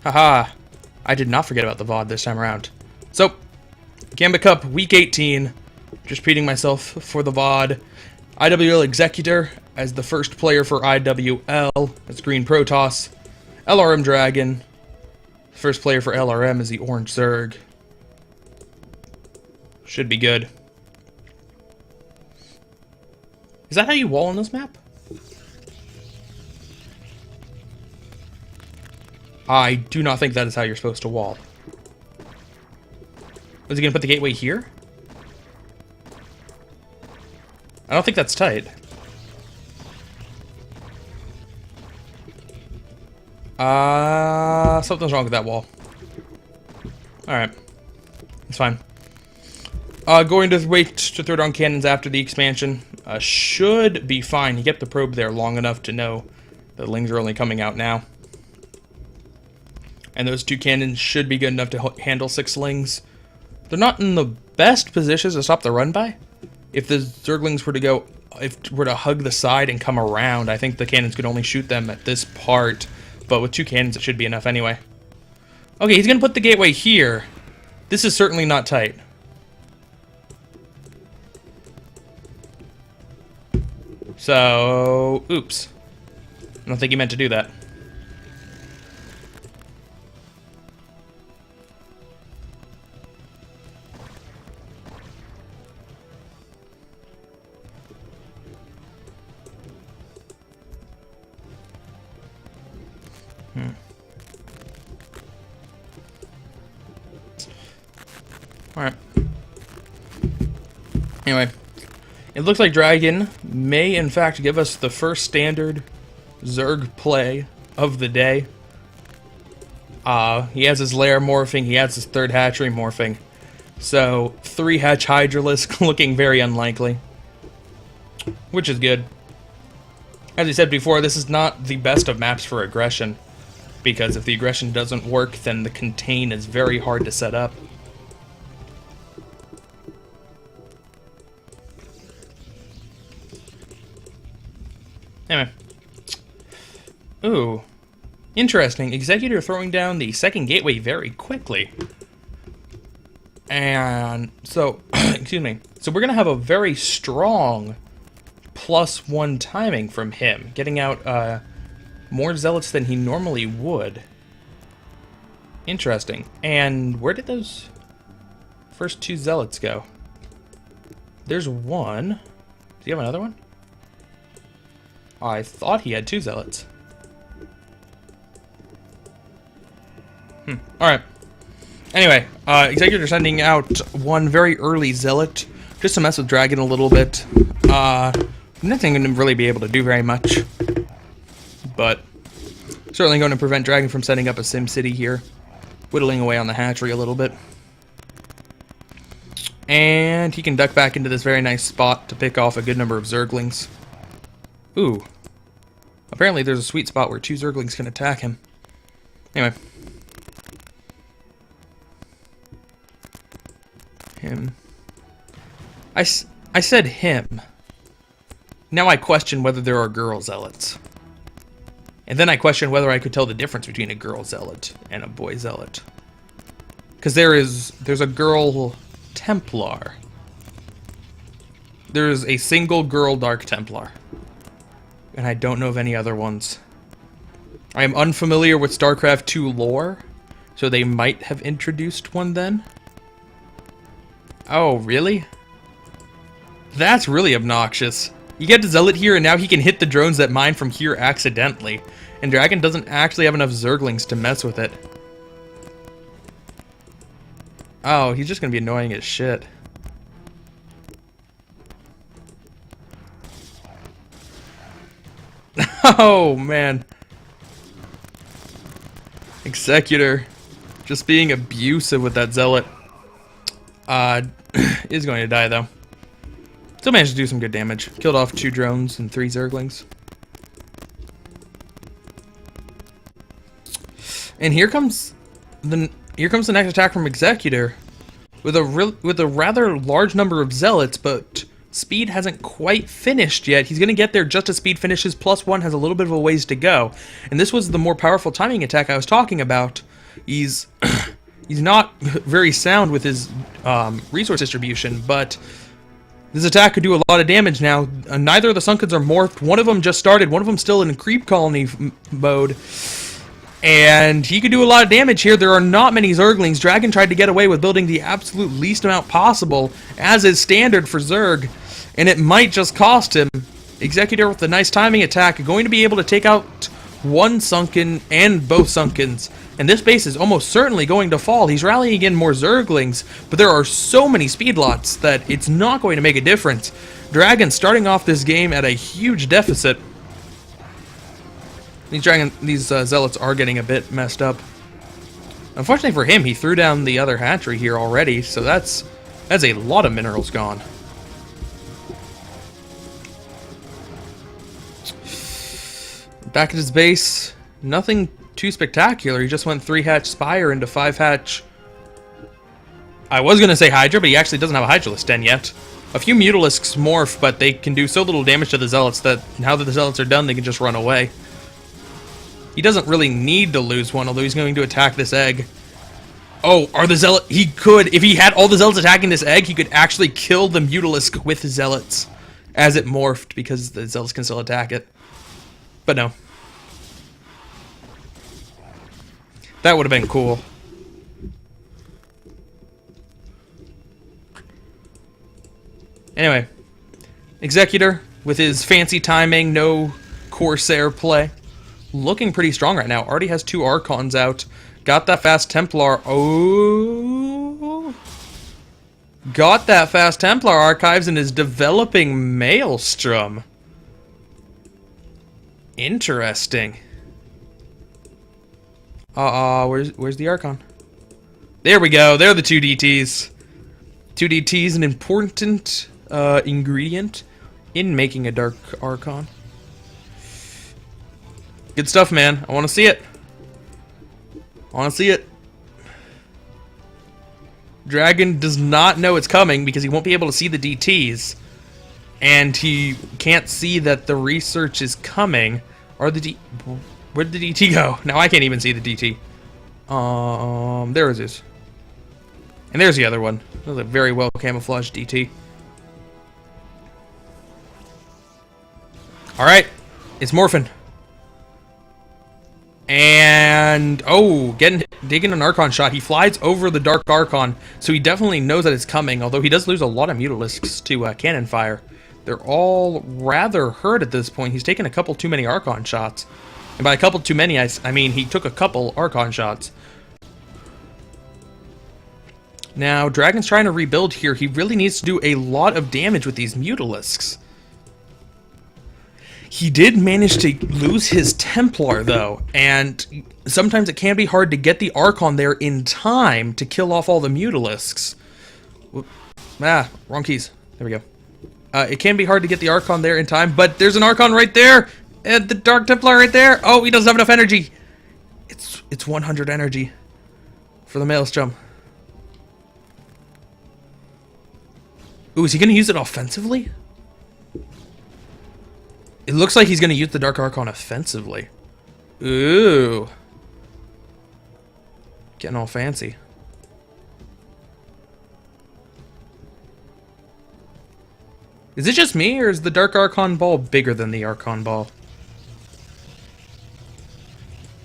Haha. I did not forget about the VOD this time around. So, Gambit Cup, Week 18. Just repeating myself for the VOD. IWL Executor as the first player for IWL. That's Green Protoss. LRM Dragon. First player for LRM is the Orange Zerg. Should be good. Is that how you wall on this map? I do not think that is how you're supposed to wall. Is he going to put the gateway here? I don't think that's tight. Something's wrong with that wall. Alright. It's fine. Going to wait to throw down cannons after the expansion. Should be fine. You kept the probe there long enough to know the lings are only coming out now. And those 2 cannons should be good enough to handle 6 lings. They're not in the best positions to stop the run by. If the Zerglings were to hug the side and come around, I think the cannons could only shoot them at this part. But with 2 cannons, it should be enough anyway. Okay, he's going to put the gateway here. This is certainly not tight. So, oops. I don't think he meant to do that. Alright. Anyway. It looks like Dragon may, in fact, give us the first standard Zerg play of the day. He has his lair morphing. He has his 3rd hatchery morphing. So, 3 hatch Hydralisk looking very unlikely. Which is good. As I said before, this is not the best of maps for aggression. Because if the aggression doesn't work, then the contain is very hard to set up. Anyway. Ooh. Interesting. Executor throwing down the 2nd gateway very quickly. And so, excuse me. So we're going to have a very strong +1 timing from him. Getting out more zealots than he normally would. Interesting. And where did those first 2 zealots go? There's one. Does he have another one? I thought he had 2 zealots. Alright. Anyway, Executor sending out 1 very early zealot, just to mess with Dragon a little bit. Nothing going to really be able to do very much. But certainly going to prevent Dragon from setting up a Sim City here. Whittling away on the hatchery a little bit. And he can duck back into this very nice spot to pick off a good number of Zerglings. Ooh. Apparently there's a sweet spot where 2 Zerglings can attack him. Anyway. Him. I said him. Now I question whether there are girl zealots. And then I question whether I could tell the difference between a girl zealot and a boy zealot. Because there's a girl Templar. There's a single girl Dark Templar. And I don't know of any other ones. I am unfamiliar with StarCraft 2 lore, so they might have introduced one then. Oh, really? That's really obnoxious. You get the Zealot here, and now he can hit the drones that mine from here accidentally. And Dragon doesn't actually have enough Zerglings to mess with it. Oh, he's just gonna be annoying as shit. Oh, man. Executor. Just being abusive with that Zealot. Is going to die, though. Still managed to do some good damage. Killed off 2 drones and 3 Zerglings. And here comes the next attack from Executor. With a rather large number of Zealots, but speed hasn't quite finished yet. He's going to get there just as speed finishes. +1 has a little bit of a ways to go. And this was the more powerful timing attack I was talking about. He's he's not very sound with his resource distribution, but this attack could do a lot of damage now. Neither of the Sunkens are morphed. One of them just started. One of them still in creep colony mode. And he could do a lot of damage here. There are not many Zerglings. Dragon tried to get away with building the absolute least amount possible, as is standard for Zerg. And it might just cost him. Executor with a nice timing attack, going to be able to take out one Sunken and both Sunkens. And this base is almost certainly going to fall. He's rallying in more Zerglings, but there are so many speedlots that it's not going to make a difference. Dragon starting off this game at a huge deficit. These Zealots are getting a bit messed up. Unfortunately for him, he threw down the other hatchery here already, so that's a lot of minerals gone. Back at his base, nothing too spectacular. He just went 3-hatch Spire into 5-hatch. I was going to say Hydra, but he actually doesn't have a Hydralisk Den yet. A few Mutalisks morph, but they can do so little damage to the Zealots that now that the Zealots are done, they can just run away. He doesn't really need to lose one, although he's going to attack this egg. Oh, are the Zealots... He could, if he had all the Zealots attacking this egg, he could actually kill the Mutalisk with the Zealots as it morphed, because the Zealots can still attack it. But no. That would have been cool. Anyway, Executor, with his fancy timing, no Corsair play, looking pretty strong right now. Already has 2 Archons out. Got that fast Templar. Oh! Got that fast Templar archives and is developing Maelstrom. Interesting. Where's the Archon? There we go. There are the 2 DTs. 2 DTs, an important ingredient in making a Dark Archon. Good stuff, man. I want to see it. I want to see it. Dragon does not know it's coming because he won't be able to see the DTs. And he can't see that the research is coming. Or the where'd the DT go? Now I can't even see the DT. There it is. And there's the other one. That was a very well camouflaged DT. Alright. It's morphing. And digging an Archon shot. He flies over the Dark Archon, so he definitely knows that it's coming, although he does lose a lot of Mutalisks to cannon fire. They're all rather hurt at this point. He's taken a couple too many Archon shots. And by a couple too many, I mean he took a couple Archon shots. Now, Dragon's trying to rebuild here. He really needs to do a lot of damage with these Mutalisks. He did manage to lose his Templar, though, and sometimes it can be hard to get the Archon there in time to kill off all the Mutalisks. Wrong keys. There we go. It can be hard to get the Archon there in time, but there's an Archon right there! And the Dark Templar right there! Oh, he doesn't have enough energy! It's 100 energy for the Maelstrom. Ooh, is he going to use it offensively? It looks like he's going to use the Dark Archon offensively. Ooh. Getting all fancy. Is it just me, or is the Dark Archon ball bigger than the Archon ball?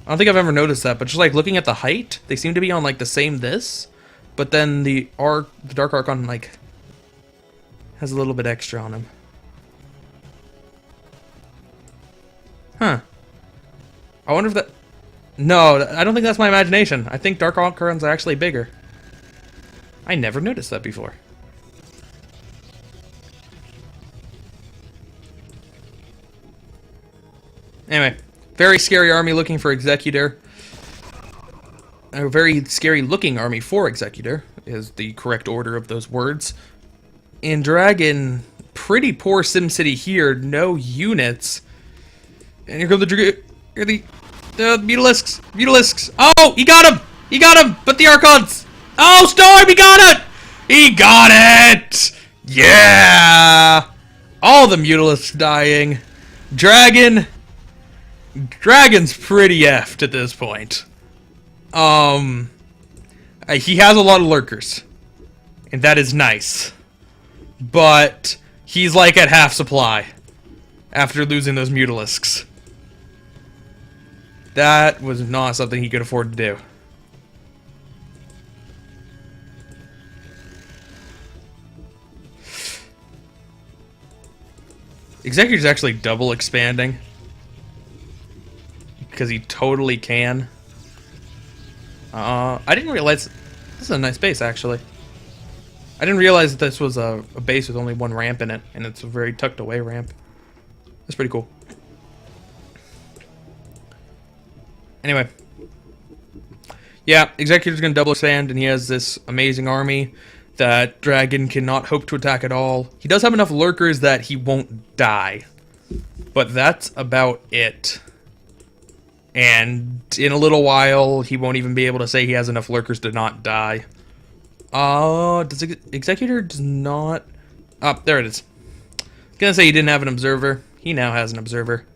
I don't think I've ever noticed that, but just like looking at the height, they seem to be on like the same this, but then the Dark Archon like has a little bit extra on him. Huh. I wonder if that... No, I don't think that's my imagination. I think Dark Archons are actually bigger. I never noticed that before. Anyway, very scary army looking for Executor. A very scary looking army for Executor is the correct order of those words. In Dragon, pretty poor SimCity here, no units. And here come the Mutalisks. Mutalisks. Oh, he got him! He got him! But the Archons! Oh, Storm! He got it! He got it! Yeah! All the Mutalisks dying. Dragon's pretty effed at this point. He has a lot of lurkers, and that is nice. But he's like at half supply after losing those mutalisks. That was not something he could afford to do. Executor's actually double expanding because he totally can. I didn't realize this is a nice base, actually. I didn't realize that this was a base with only one ramp in it, and it's a very tucked away ramp. That's pretty cool. Anyway, yeah, Executor's gonna double expand, and he has this amazing army that Dragon cannot hope to attack at all. He does have enough lurkers that he won't die, but that's about it. And in a little while, he won't even be able to say he has enough lurkers to not die. Does Executor does not... Oh, there it is. I was gonna say he didn't have an observer. He now has an observer.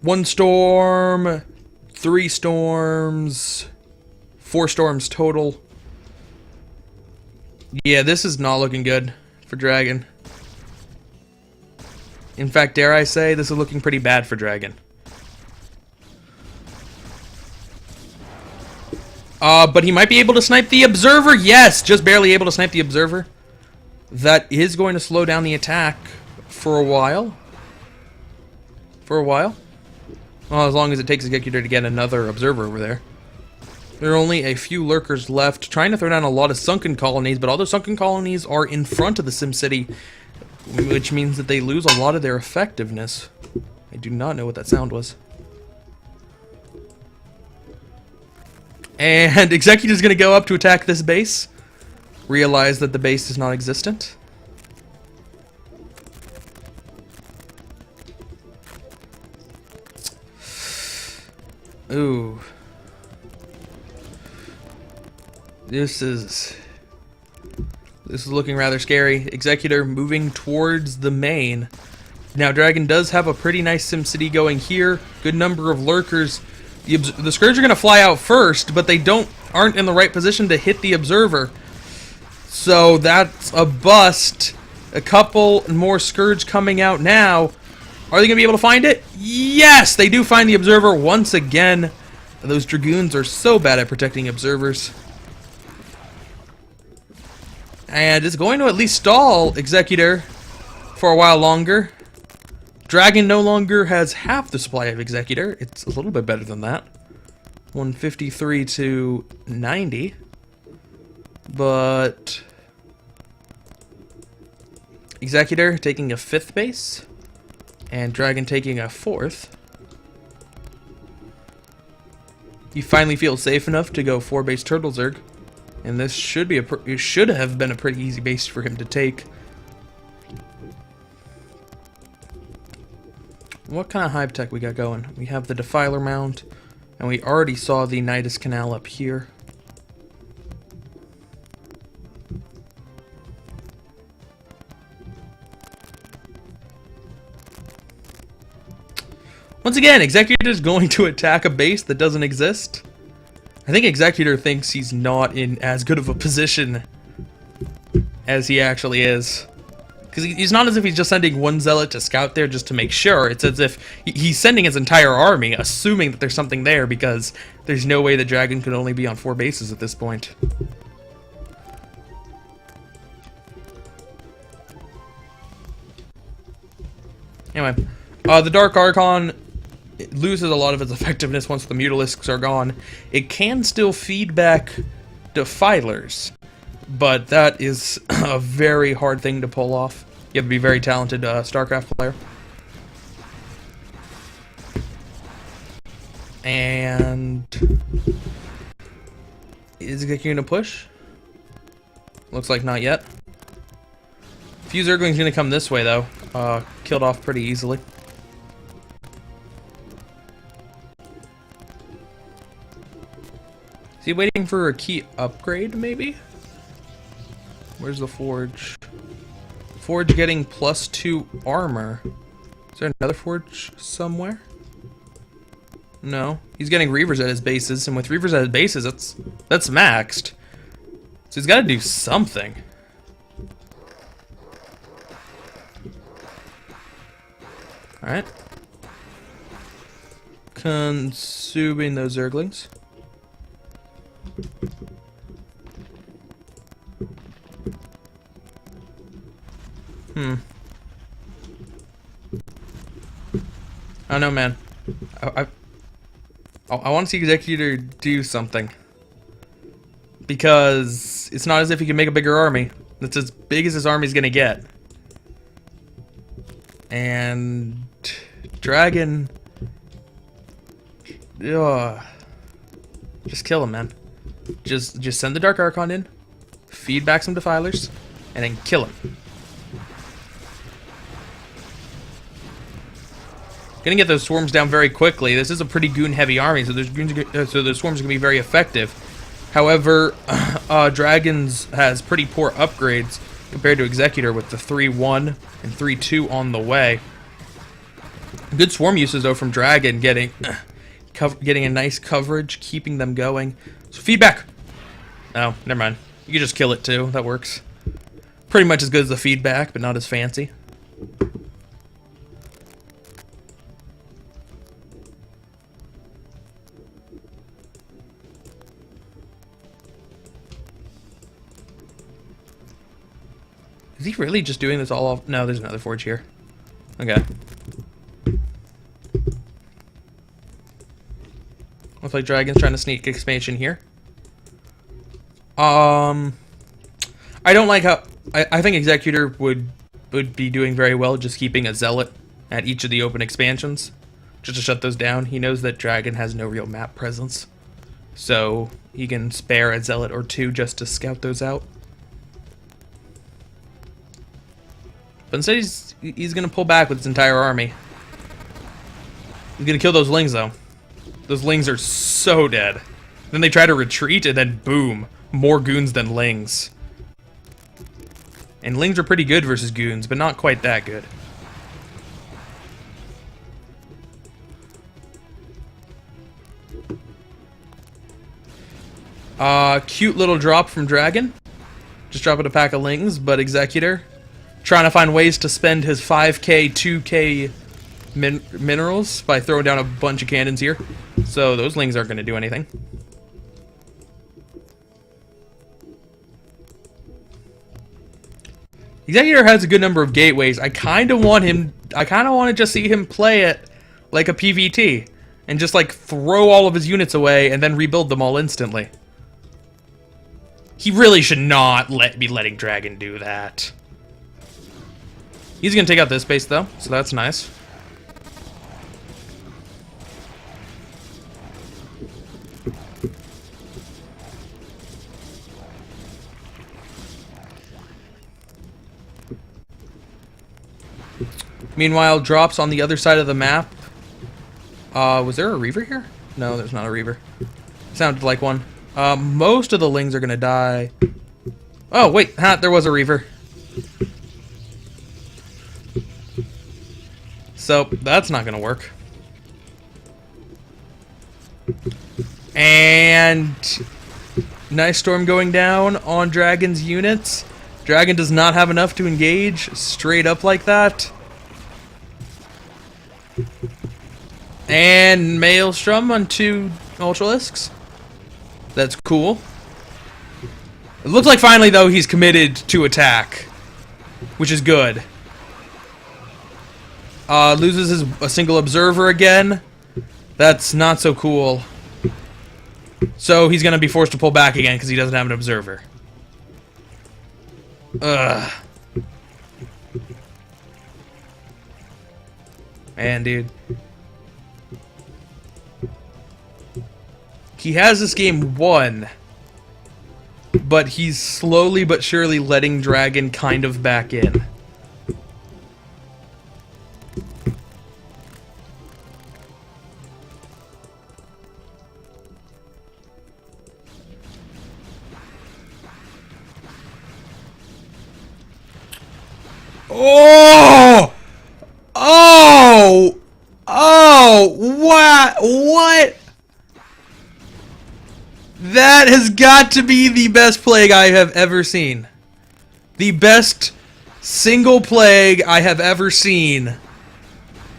1 storm, 3 storms, 4 storms total. Yeah, this is not looking good for Dragon. In fact, dare I say, this is looking pretty bad for Dragon. But he might be able to snipe the Observer. Yes, just barely able to snipe the Observer. That is going to slow down the attack for a while. Well, as long as it takes Executor to get another Observer over there. There are only a few lurkers left, trying to throw down a lot of sunken colonies, but all those sunken colonies are in front of the SimCity, which means that they lose a lot of their effectiveness. I do not know what that sound was. And Executor's going to go up to attack this base. Realize that the base is non-existent. Ooh. This is looking rather scary. Executor moving towards the main. Now Dragon does have a pretty nice SimCity going here. Good number of lurkers. The Scourge are going to fly out first, but they aren't in the right position to hit the Observer. So that's a bust. A couple more Scourge coming out now. Are they going to be able to find it? Yes, they do find the Observer once again. Those Dragoons are so bad at protecting Observers. And it's going to at least stall Executor for a while longer. Dragon no longer has half the supply of Executor. It's a little bit better than that. 153 to 90. But Executor taking a 5th base. And Dragon taking a 4th. He finally feels safe enough to go 4-base Turtle Zerg. And this should be it should have been a pretty easy base for him to take. What kind of hive tech we got going? We have the Defiler Mount, and we already saw the Nidus Canal up here. Once again, Executor is going to attack a base that doesn't exist. I think Executor thinks he's not in as good of a position as he actually is. Because he's not as if he's just sending one zealot to scout there just to make sure. It's as if he's sending his entire army, assuming that there's something there, because there's no way the Dragon could only be on 4 bases at this point. Anyway, the Dark Archon loses a lot of its effectiveness once the Mutalisks are gone. It can still feed back Defilers, but that is a very hard thing to pull off. You have to be a very talented StarCraft player. And is it going to push? Looks like not yet. Few Zergling's going to come this way though. Killed off pretty easily. Is he waiting for a key upgrade, maybe? Where's the Forge? Forge getting +2 armor. Is there another Forge somewhere? No. He's getting Reavers at his bases, and with Reavers at his bases, that's maxed. So he's got to do something. Alright. Consuming those Zerglings. I don't know, man. I want to see Executor do something. Because it's not as if he can make a bigger army. It's as big as his army's gonna get. And Dragon... Ugh. Just kill him, man. Just send the Dark Archon in, feed back some Defilers, and then kill him. Gonna get those swarms down very quickly. This is a pretty goon-heavy army, so the swarms are gonna be very effective. However, Dragons has pretty poor upgrades compared to Executor with the 3-1 and 3-2 on the way. Good swarm uses though from Dragon, getting a nice coverage, keeping them going. So feedback. Oh, never mind. You can just kill it too. That works. Pretty much as good as the feedback, but not as fancy. Is he really just doing this all off? No, there's another forge here. Okay. Looks like Dragon's trying to sneak expansion here. I don't like how... I think Executor would be doing very well just keeping a Zealot at each of the open expansions. Just to shut those down. He knows that Dragon has no real map presence. So he can spare a Zealot or two just to scout those out. But instead he's gonna pull back with his entire army. He's gonna kill those Lings though. Those Lings are so dead. Then they try to retreat and then boom. More goons than Lings. And Lings are pretty good versus goons, but not quite that good. Cute little drop from Dragon. Just dropping a pack of Lings, but Executor trying to find ways to spend his 5k, 2k minerals by throwing down a bunch of cannons here. So those Lings aren't going to do anything. Executor has a good number of gateways. I kind of want to just see him play it like a PvT. And just like throw all of his units away and then rebuild them all instantly. He really should not be letting Dragon do that. He's going to take out this base, though, so that's nice. Meanwhile, drops on the other side of the map. Was there a Reaver here? No, there's not a Reaver. Sounded like one. Most of the Lings are going to die. Oh, wait, there was a Reaver. So, that's not going to work. And nice storm going down on Dragon's units. Dragon does not have enough to engage straight up like that. And Maelstrom on 2 Ultralisks. That's cool. It looks like finally, though, he's committed to attack, which is good. Loses a single observer again. That's not so cool. So he's going to be forced to pull back again because he doesn't have an observer. Ugh. Man, dude. He has this game won, but he's slowly but surely letting Dragon kind of back in. Oh! Oh! Oh! What? That has got to be the best plague I have ever seen. The best single plague I have ever seen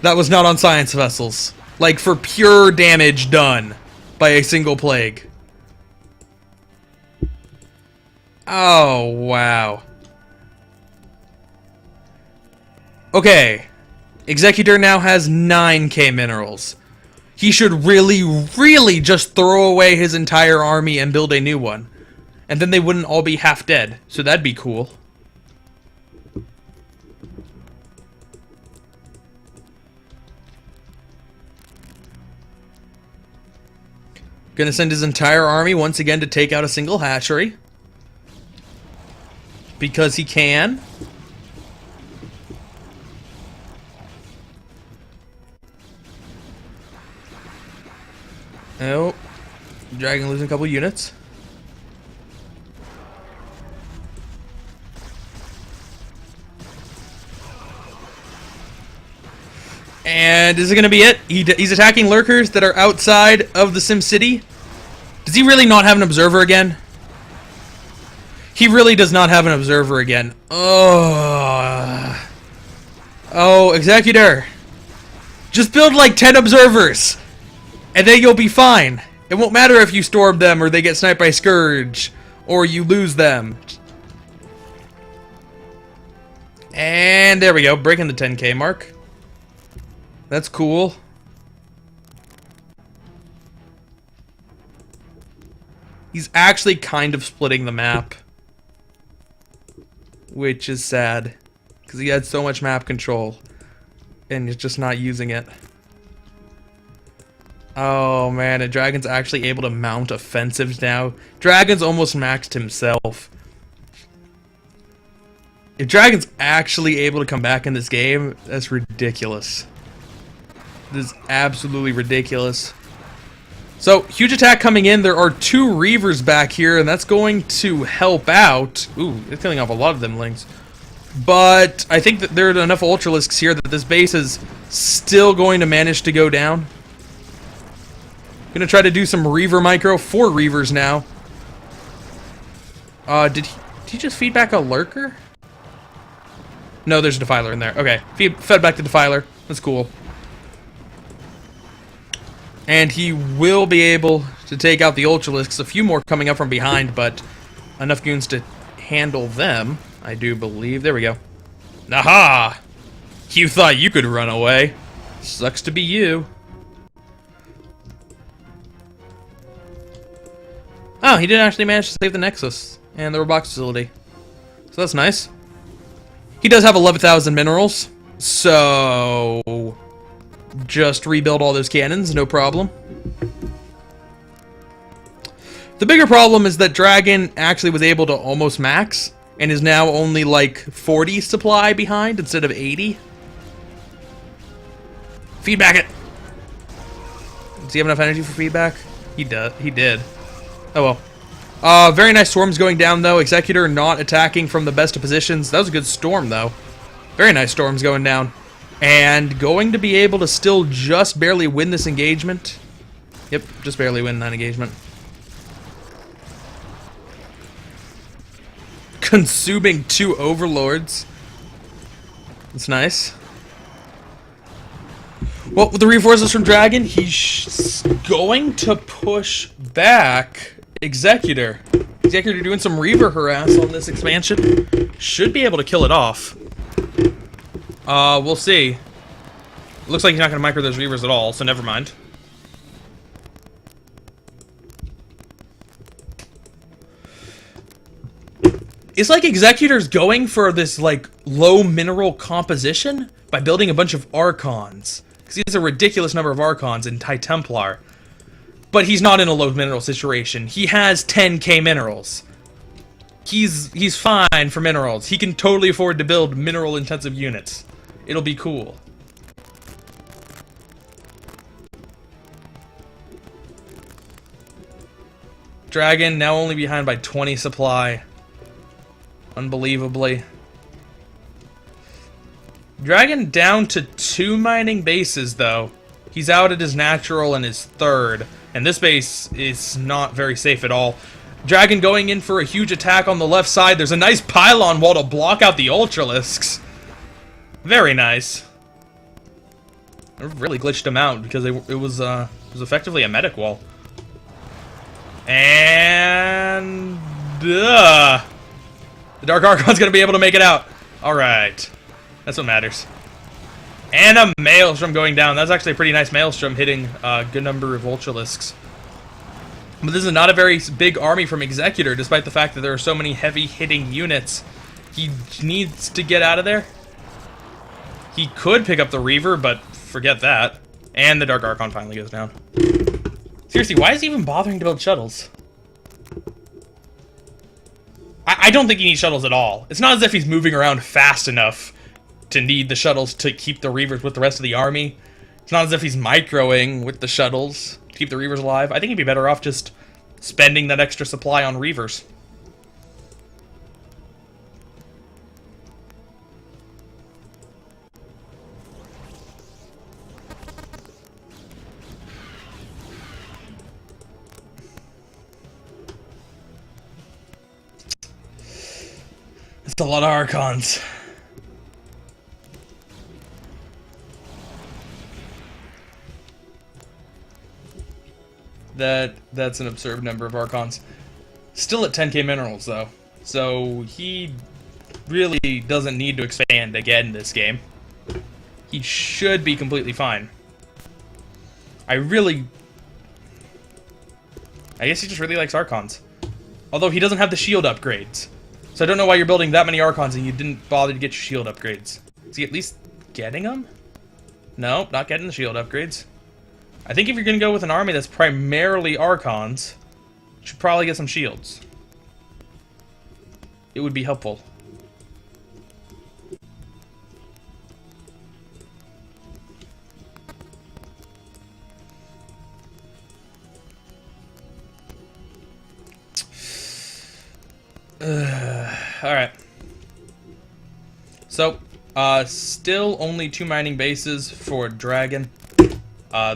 that was not on science vessels. Like, for pure damage done by a single plague. Oh, wow. Okay. Executor now has 9k minerals. He should really just throw away his entire army and build a new one. And then they wouldn't all be half dead. So that'd be cool. Gonna send his entire army once again to take out a single hatchery. Because he can. Oh, Dragon losing a couple units. And is it going to be it? He's attacking lurkers that are outside of the Sim City. Does he really not have an observer again? He really does not have an observer again. Oh, Executor. Just build like 10 observers. And then you'll be fine. It won't matter if you storm them or they get sniped by Scourge or you lose them. And there we go, breaking the 10k mark. That's cool. He's actually kind of splitting the map, which is sad because he had so much map control and he's just not using it. Oh man, and Dragon's actually able to mount offensives now. Dragon's almost maxed himself. If Dragon's actually able to come back in this game, that's ridiculous. This is absolutely ridiculous. So, huge attack coming in. There are 2 Reavers back here, and that's going to help out. Ooh, it's killing off a lot of them lings. But I think that there are enough Ultralisks here that this base is still going to manage to go down. Gonna try to do some Reaver micro. 4 Reavers now. Did he just feed back a lurker? No, there's a Defiler in there. Okay, fed back the Defiler. That's cool. And he will be able to take out the Ultralisks. A few more coming up from behind, but enough goons to handle them, I do believe. There we go. Aha! You thought you could run away. Sucks to be you. Oh, he did actually manage to save the Nexus and the Robotics facility. So that's nice. He does have 11,000 minerals, so just rebuild all those cannons, no problem. The bigger problem is that Dragon actually was able to almost max and is now only like 40 supply behind instead of 80. Feedback it. Does he have enough energy for feedback? He did. Oh well. Very nice storms going down though. Executor not attacking from the best of positions. That was a good storm though. Very nice storms going down. And going to be able to still just barely win this engagement. Yep, just barely win that engagement. Consuming 2 overlords. That's nice. Well, with the reinforcements from Dragon, he's going to push back Executor. Executor doing some Reaver harass on this expansion. Should be able to kill it off. We'll see. Looks like he's not going to micro those Reavers at all, so never mind. It's like Executor's going for this, like, low mineral composition by building a bunch of Archons. Because he has a ridiculous number of Archons in High Templar. But he's not in a low mineral situation. He has 10k minerals. He's fine for minerals. He can totally afford to build mineral-intensive units. It'll be cool. Dragon now only behind by 20 supply. Unbelievably. Dragon down to 2 mining bases, though. He's out at his natural and his third, and this base is not very safe at all. Dragon going in for a huge attack on the left side. There's a nice pylon wall to block out the Ultralisks. Very nice. I really glitched him out because it was effectively a medic wall. And the Dark Archon's gonna be able to make it out. Alright. That's what matters. And a Maelstrom going down. That's actually a pretty nice Maelstrom hitting a good number of Ultralisks. But this is not a very big army from Executor, despite the fact that there are so many heavy-hitting units. He needs to get out of there. He could pick up the Reaver, but forget that. And the Dark Archon finally goes down. Seriously, why is he even bothering to build shuttles? I don't think he needs shuttles at all. It's not as if he's moving around fast enough to need the shuttles to keep the Reavers with the rest of the army. It's not as if he's microing with the shuttles to keep the Reavers alive. I think he'd be better off just spending that extra supply on Reavers. It's a lot of Archons. That's an absurd number of Archons. Still at 10k minerals, though. So he really doesn't need to expand again this game. He should be completely fine. I guess he just really likes Archons. Although he doesn't have the shield upgrades. So I don't know why you're building that many Archons and you didn't bother to get your shield upgrades. Is he at least getting them? No, not getting the shield upgrades. I think if you're going to go with an army that's primarily Archons, you should probably get some shields. It would be helpful. Alright. So, still only 2 mining bases for Dragon.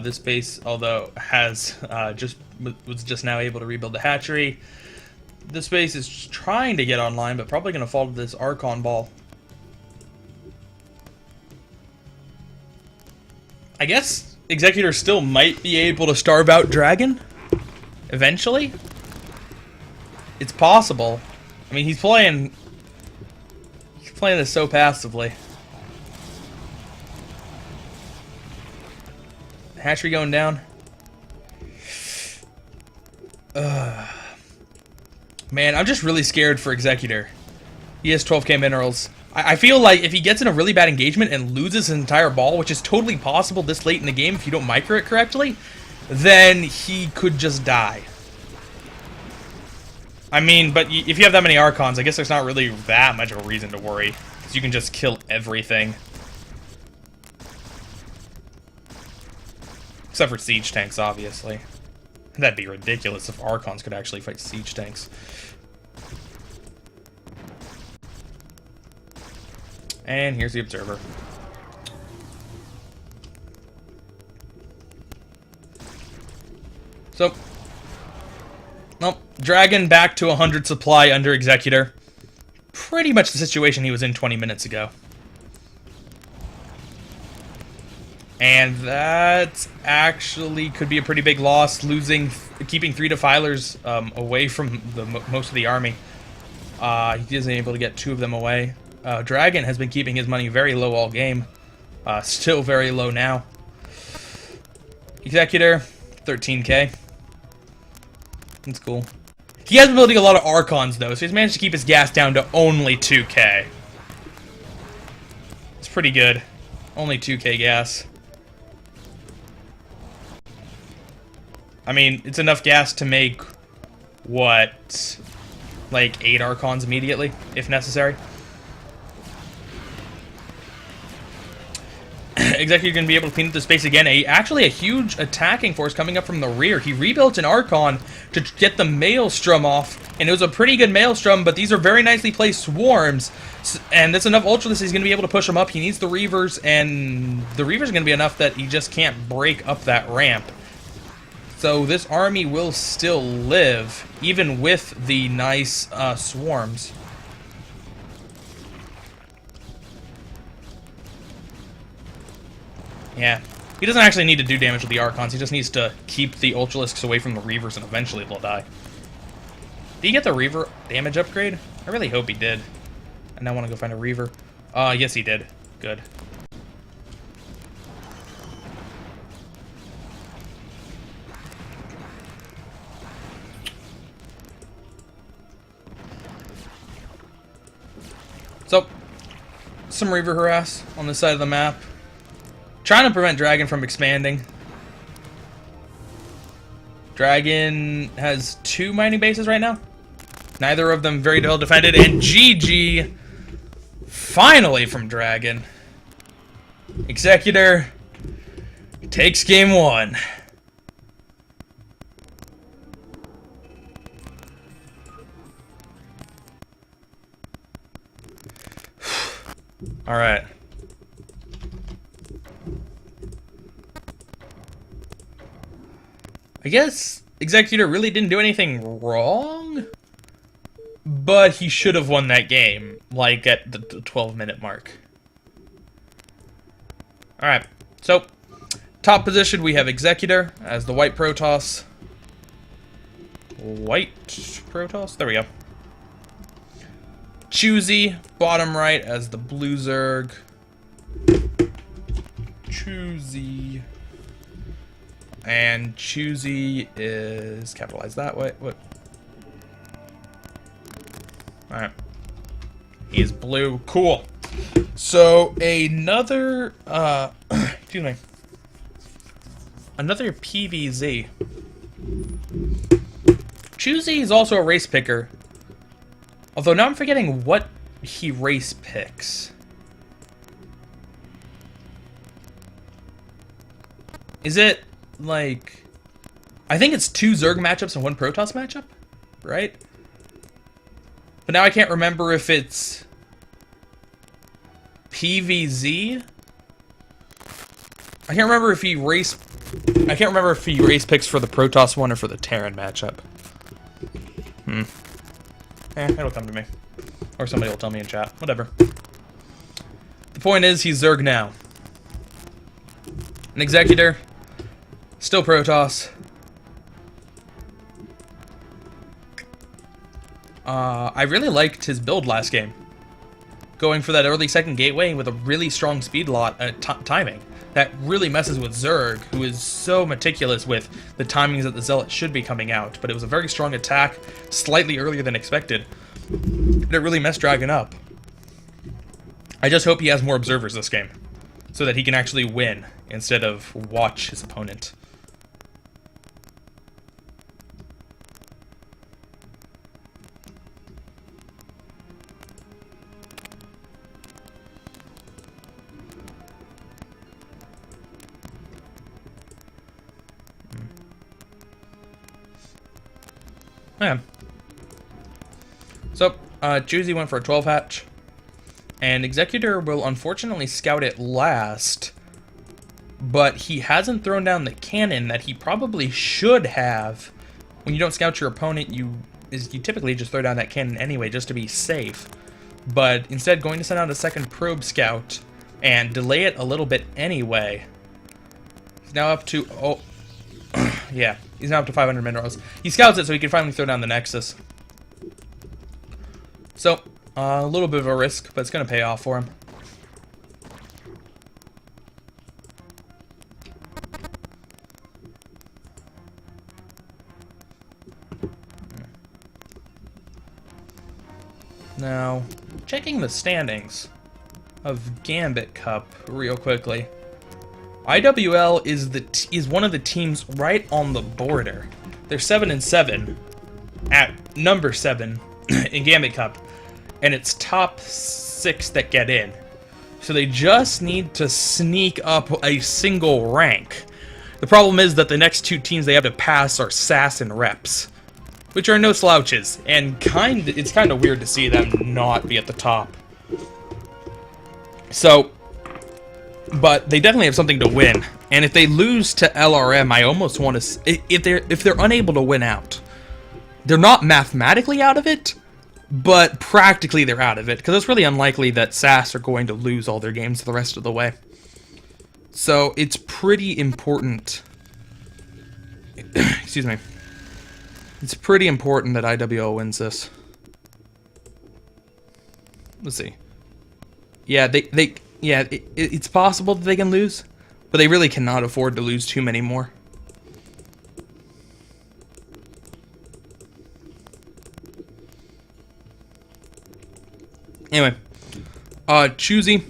This base, although has was just now able to rebuild the hatchery. This base is trying to get online, but probably going to fall to this Archon ball. I guess Executor still might be able to starve out Dragon eventually. It's possible. I mean, he's playing this so passively. Hatchery going down. Man, I'm just really scared for Executor. He has 12k minerals. I feel like if he gets in a really bad engagement and loses his entire ball, which is totally possible this late in the game if you don't micro it correctly, then he could just die. I mean, but if you have that many Archons, I guess there's not really that much of a reason to worry, because you can just kill everything. Except for siege tanks, obviously. That'd be ridiculous if Archons could actually fight siege tanks. And here's the Observer. So, well, Dragon back to 100 supply under Executor. Pretty much the situation he was in 20 minutes ago. And that actually could be a pretty big loss, keeping 3 defilers away from most of the army. He isn't able to get 2 of them away. Dragon has been keeping his money very low all game. Still very low now. Executor, 13k. That's cool. He has been building a lot of Archons, though, so he's managed to keep his gas down to only 2k. It's pretty good. Only 2k gas. I mean, it's enough gas to make, what, like 8 Archons immediately, if necessary. Executive going to be able to clean up the space again. Actually, a huge attacking force coming up from the rear. He rebuilt an Archon to get the Maelstrom off, and it was a pretty good Maelstrom, but these are very nicely placed swarms, and that's enough Ultralisk he's going to be able to push them up. He needs the Reavers, and the Reavers are going to be enough that he just can't break up that ramp. So this army will still live, even with the nice swarms. Yeah, he doesn't actually need to do damage with the Archons, he just needs to keep the Ultralisks away from the Reavers, and eventually they'll die. Did he get the Reaver damage upgrade? I really hope he did. I now want to go find a Reaver. Yes he did. Good. So, some Reaver harass on this side of the map. Trying to prevent Dragon from expanding. Dragon has 2 mining bases right now. Neither of them very well defended. And GG, finally from Dragon. Executor takes game 1. All right. I guess Executor really didn't do anything wrong, but he should have won that game, like at the 12-minute mark. Alright, so top position we have Executor as the white Protoss. White Protoss? There we go. Choosy, bottom right as the blue Zerg. Choosy. And Choosy is capitalized that way. What? Alright. He is blue. Cool. So, another, excuse me. Another PVZ. Choosy is also a race picker. Although now I'm forgetting what he race picks. Is it, like... I think it's 2 Zerg matchups and 1 Protoss matchup, right? But now I can't remember if it's PVZ. I can't remember if he race picks for the Protoss one or for the Terran matchup. It'll come to me. Or somebody will tell me in chat. Whatever. The point is, he's Zerg now. An Executor. Still Protoss. I really liked his build last game. Going for that early second gateway with a really strong speed lot timing. That really messes with Zerg, who is so meticulous with the timings that the Zealot should be coming out. But it was a very strong attack, slightly earlier than expected. And it really messed Dragon up. I just hope he has more observers this game, so that he can actually win, instead of watch his opponent. Yeah. So, Choosy went for a 12 hatch. And Executor will unfortunately scout it last. But he hasn't thrown down the cannon that he probably should have. When you don't scout your opponent, you typically just throw down that cannon anyway, just to be safe. But instead, going to send out a second probe scout and delay it a little bit anyway. He's now up to... Oh, yeah. He's now up to 500 minerals. He scouts it so he can finally throw down the Nexus. So, a little bit of a risk, but it's going to pay off for him. Now, checking the standings of Gambit Cup real quickly. IWL is one of the teams right on the border. They're 7-7 at number 7 in Gambit Cup, and it's top 6 that get in. So they just need to sneak up a single rank. The problem is that the next two teams they have to pass are SAS and Reps, which are no slouches, and it's kind of weird to see them not be at the top. So, but they definitely have something to win. And if they lose to LRM, I almost want to... If they're unable to win out, they're not mathematically out of it, but practically they're out of it, because it's really unlikely that SAS are going to lose all their games the rest of the way. So it's pretty important. Excuse me. It's pretty important that IWO wins this. Let's see. Yeah, it's possible that they can lose, but they really cannot afford to lose too many more. Anyway, Choosy.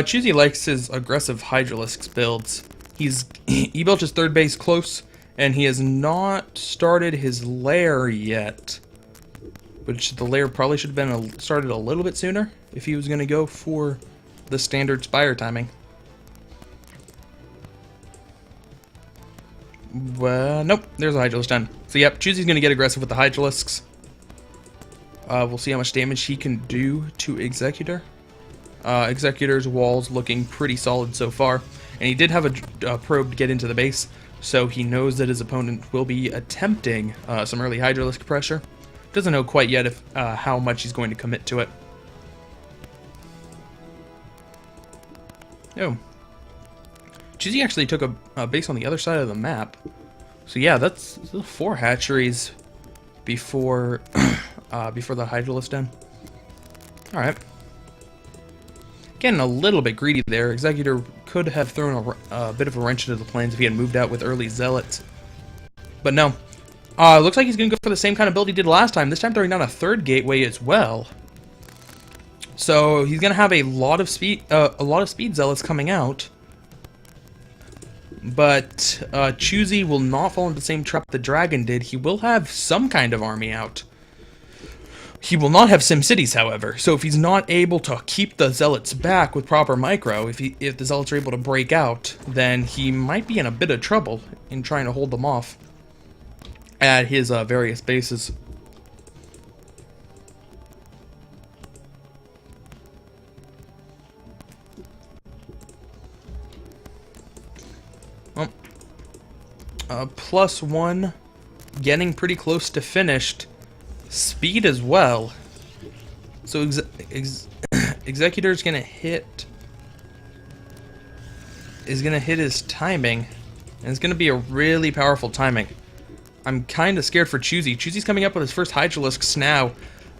Choosy likes his aggressive Hydralisks builds. He built his third base close, and he has not started his lair yet. Which the lair probably should have been started a little bit sooner if he was going to go for the standard Spire timing. Well, nope, there's a Hydralisk done. So yep, Choosy's going to get aggressive with the Hydralisks. We'll see how much damage he can do to Executor. Executor's walls looking pretty solid so far. And he did have a probe to get into the base, so he knows that his opponent will be attempting some early Hydralisk pressure. Doesn't know quite yet if how much he's going to commit to it. Oh. Choosy actually took a base on the other side of the map. So yeah, that's 4 hatcheries before before the Hydralisk den. Alright. Getting a little bit greedy there. Executor could have thrown a bit of a wrench into the plans if he had moved out with early Zealots. But no. Looks like he's going to go for the same kind of build he did last time. This time throwing down a third gateway as well. So he's going to have a lot of speed Zealots coming out. But Choosy will not fall into the same trap the Dragon did. He will have some kind of army out. He will not have SimCities, however. So if he's not able to keep the Zealots back with proper micro, if the Zealots are able to break out, then he might be in a bit of trouble in trying to hold them off at his various bases. Well, +1, getting pretty close to finished. Speed as well. So Executor's gonna hit his timing, and it's gonna be a really powerful timing. I'm kind of scared for Choosy. Choosy's coming up with his first Hydralisks now.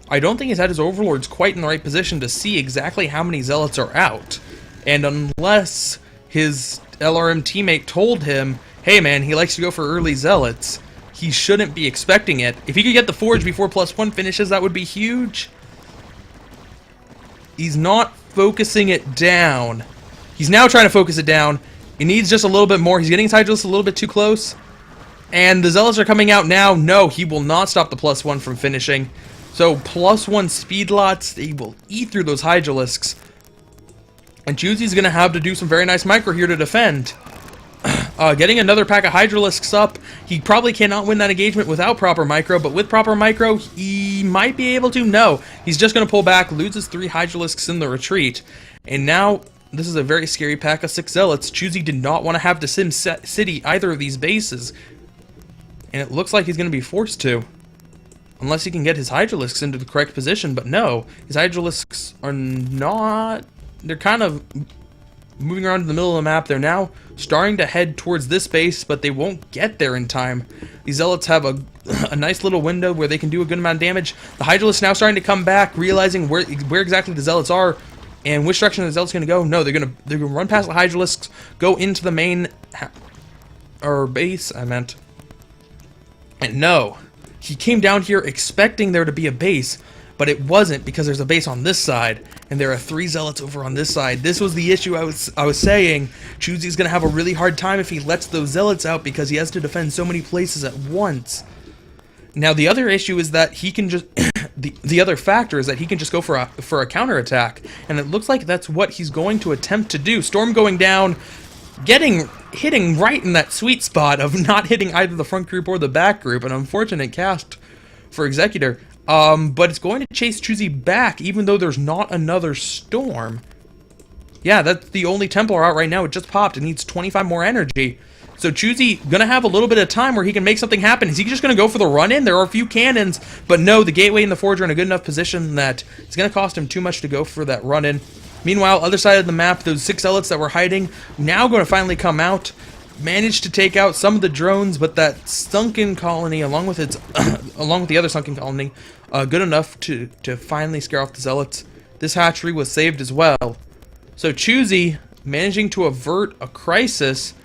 I don't think he's had his Overlords quite in the right position to see exactly how many Zealots are out. And unless his LRM teammate told him, hey man, he likes to go for early Zealots, he shouldn't be expecting it. If he could get the Forge before +1 finishes, that would be huge. He's not focusing it down. He's now trying to focus it down. He needs just a little bit more. He's getting his Hydralisk a little bit too close. And the Zealots are coming out now. No, he will not stop the +1 from finishing. So +1 speed lots, they will eat through those Hydralisks. And Choosy's going to have to do some very nice micro here to defend. Getting another pack of Hydralisks up, he probably cannot win that engagement without proper micro, but with proper micro, he might be able to. No, he's just going to pull back, loses 3 Hydralisks in the retreat, and now this is a very scary pack of 6 Zealots. Choosy did not want to have to Sim City either of these bases, and it looks like he's going to be forced to, unless he can get his Hydralisks into the correct position, but no, his Hydralisks are not, they're kind of moving around in the middle of the map. They're now starting to head towards this base, but they won't get there in time. These Zealots have a nice little window where they can do a good amount of damage. The Hydralisk now starting to come back, realizing where exactly the Zealots are and which direction the Zealots going to go. No, they're gonna run past the Hydralisks, go into the main base. And no, he came down here expecting there to be a base, but it wasn't, because there's a base on this side, and there are 3 Zealots over on this side. This was the issue I was saying. Choosy's going to have a really hard time if he lets those Zealots out, because he has to defend so many places at once. Now, the other issue is that he can just... the other factor is that he can just go for a counterattack, and it looks like that's what he's going to attempt to do. Storm going down, hitting right in that sweet spot of not hitting either the front group or the back group. An unfortunate cast for Executor, but it's going to chase Choosy back, even though there's not another Storm. Yeah, that's the only Templar out right now. It just popped. It needs 25 more energy. So Choosy gonna have a little bit of time where he can make something happen. Is he just gonna go for the run-in? There are a few cannons, but no, the Gateway and the Forge are in a good enough position that it's gonna cost him too much to go for that run-in. Meanwhile, other side of the map, those 6 Zealots that were hiding, now gonna finally come out. Managed to take out some of the drones, but that sunken colony, along with its, along with the other sunken colony, good enough to finally scare off the Zealots. This hatchery was saved as well. So Choosy managing to avert a crisis,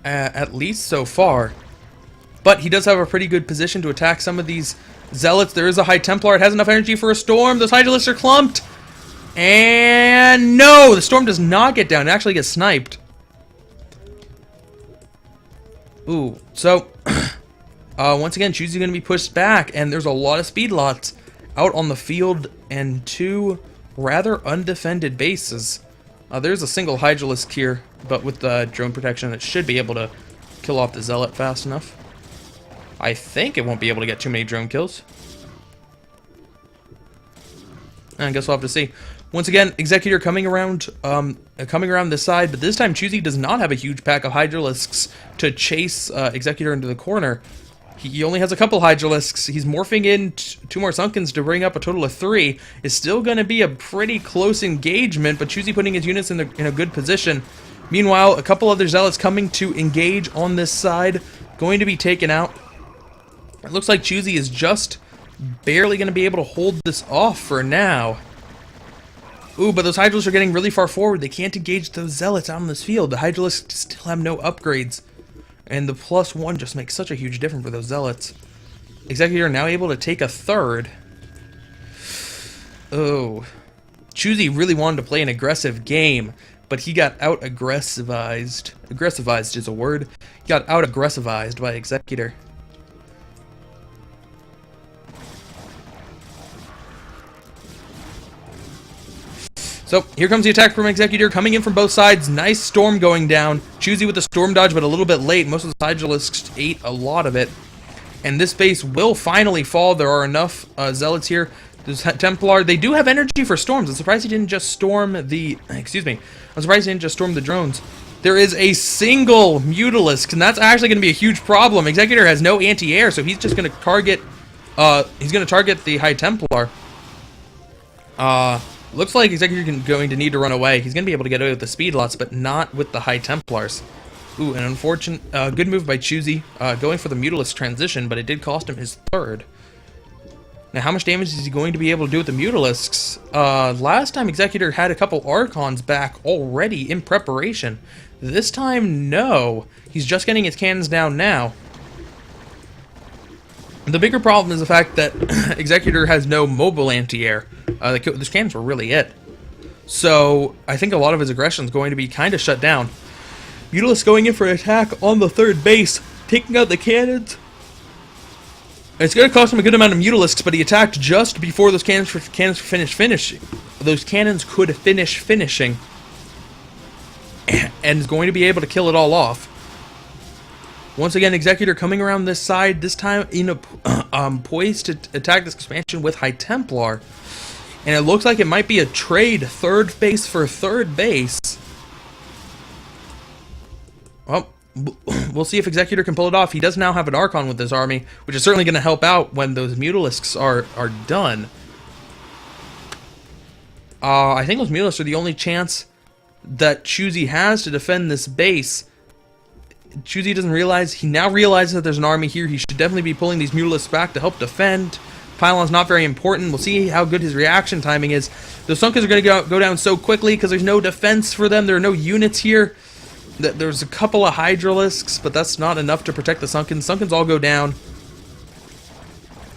at least so far. But he does have a pretty good position to attack some of these Zealots. There is a High Templar. It has enough energy for a Storm. Those Hydralisks are clumped. And no, the Storm does not get down. It actually gets sniped. Ooh, so once again, Choosy going to be pushed back, and there's a lot of speed lots out on the field and 2 rather undefended bases. There's a single Hydralisk here, but with the drone protection, it should be able to kill off the Zealot fast enough. I think it won't be able to get too many drone kills. And I guess we'll have to see. Once again, Executor coming around this side, but this time Choosy does not have a huge pack of Hydralisks to chase Executor into the corner. He only has a couple Hydralisks. He's morphing in 2 more Sunkens to bring up a total of 3. It's still going to be a pretty close engagement, but Choosy putting his units in a good position. Meanwhile, a couple other Zealots coming to engage on this side, going to be taken out. It looks like Choosy is just barely going to be able to hold this off for now. Ooh, but those Hydralisks are getting really far forward. They can't engage those Zealots out on this field. The Hydralisks still have no upgrades. And the +1 just makes such a huge difference for those Zealots. Executor now able to take a 3rd. Oh. Choosy really wanted to play an aggressive game, but he got out-aggressivized. Aggressivized is a word. He got out-aggressivized by Executor. So, here comes the attack from Executor, coming in from both sides. Nice Storm going down. Choosy with the Storm dodge, but a little bit late. Most of the Hydralisks ate a lot of it. And this base will finally fall. There are enough Zealots here. There's Templar. They do have energy for Storms. I'm surprised he didn't just storm the... Excuse me. I'm surprised he didn't just storm the drones. There is a single Mutalisk, and that's actually going to be a huge problem. Executor has no anti-air, so he's just going to target... he's going to target the High Templar. Looks like Executor is going to need to run away. He's going to be able to get away with the speed lots, but not with the High Templars. Ooh, an unfortunate... good move by Choosy, going for the Mutalisk transition, but it did cost him his 3rd. Now, how much damage is he going to be able to do with the Mutalisks? Last time Executor had a couple Archons back already in preparation. This time, no. He's just getting his cannons down now. The bigger problem is the fact that Executor has no mobile anti-air. Those cannons were really it. So, I think a lot of his aggression is going to be kind of shut down. Mutalisk going in for an attack on the 3rd base, taking out the cannons. It's going to cost him a good amount of Mutalisks, but he attacked just before those cannons finished finishing. Those cannons could finish finishing. And is going to be able to kill it all off. Once again, Executor coming around this side, this time in a poised to attack this expansion with High Templar. And it looks like it might be a trade, 3rd base for 3rd base. Well, we'll see if Executor can pull it off. He does now have an Archon with his army, which is certainly going to help out when those Mutalisks are done. I think those Mutalisks are the only chance that Choosy has to defend this base. Choosy doesn't realize, he now realizes that there's an army here. He should definitely be pulling these Mutalisks back to help defend. Pylon's not very important. We'll see how good his reaction timing is. The Sunkens are going to go down so quickly because there's no defense for them. There are no units here. There's a couple of Hydralisks, but that's not enough to protect the Sunkens. Sunkens all go down.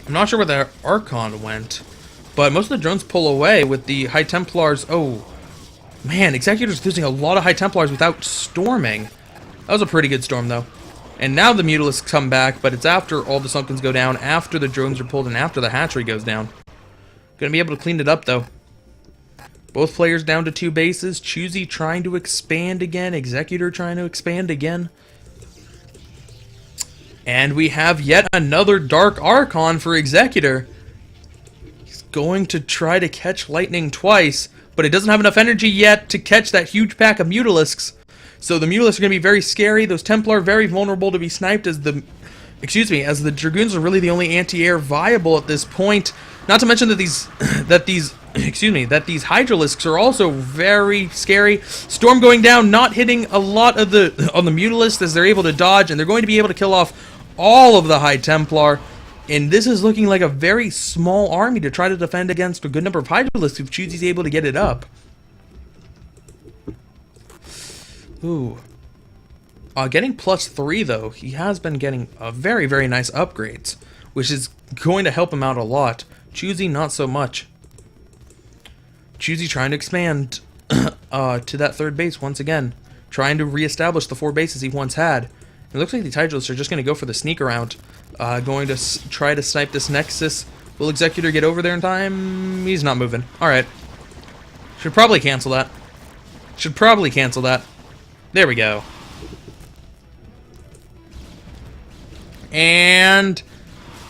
I'm not sure where the Archon went, but most of the drones pull away with the High Templars. Oh, man, Executor's losing a lot of High Templars without storming. That was a pretty good storm, though. And now the Mutalisks come back, but it's after all the Sunkens go down, after the drones are pulled, and after the hatchery goes down. Gonna be able to clean it up, though. Both players down to 2 bases. Choosy trying to expand again. Executor trying to expand again. And we have yet another Dark Archon for Executor. He's going to try to catch Lightning twice, but it doesn't have enough energy yet to catch that huge pack of Mutalisks. So the Mutalisks are going to be very scary. Those Templar very vulnerable to be sniped as the... as the Dragoons are really the only anti-air viable at this point. Not to mention that these Hydralisks are also very scary. Storm going down, not hitting a lot of on the Mutalisks as they're able to dodge, and they're going to be able to kill off all of the High Templar. And this is looking like a very small army to try to defend against a good number of Hydralisks if Choozy's able to get it up. Ooh. Getting +3 though, he has been getting very, very nice upgrades, which is going to help him out a lot. Choosy, not so much. Choosy trying to expand to that 3rd base once again, trying to reestablish the 4 bases he once had. It looks like the Hydralisks are just going to go for the sneak around, going to try to snipe this Nexus. Will Executor get over there in time? He's not moving. Alright. Should probably cancel that. There we go. And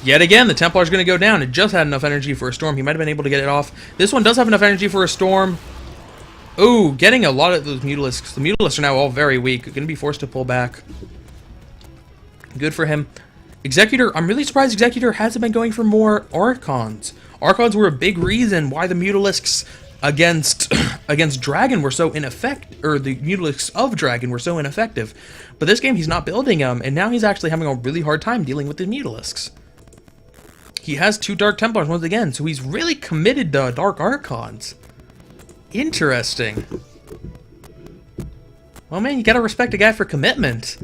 yet again, the Templar's going to go down. It just had enough energy for a storm. He might have been able to get it off. This one does have enough energy for a storm. Ooh, getting a lot of those Mutalisks. The Mutalisks are now all very weak. Going to be forced to pull back. Good for him. Executor, I'm really surprised Executor hasn't been going for more Archons. Archons were a big reason why the Mutalisks against Dragon were so ineffective, or the Mutalisks of Dragon were so ineffective. But this game he's not building them, and now he's actually having a really hard time dealing with the Mutalisks. He has 2 Dark Templars once again, so he's really committed to Dark Archons. Interesting. Well, man, you gotta respect a guy for commitment.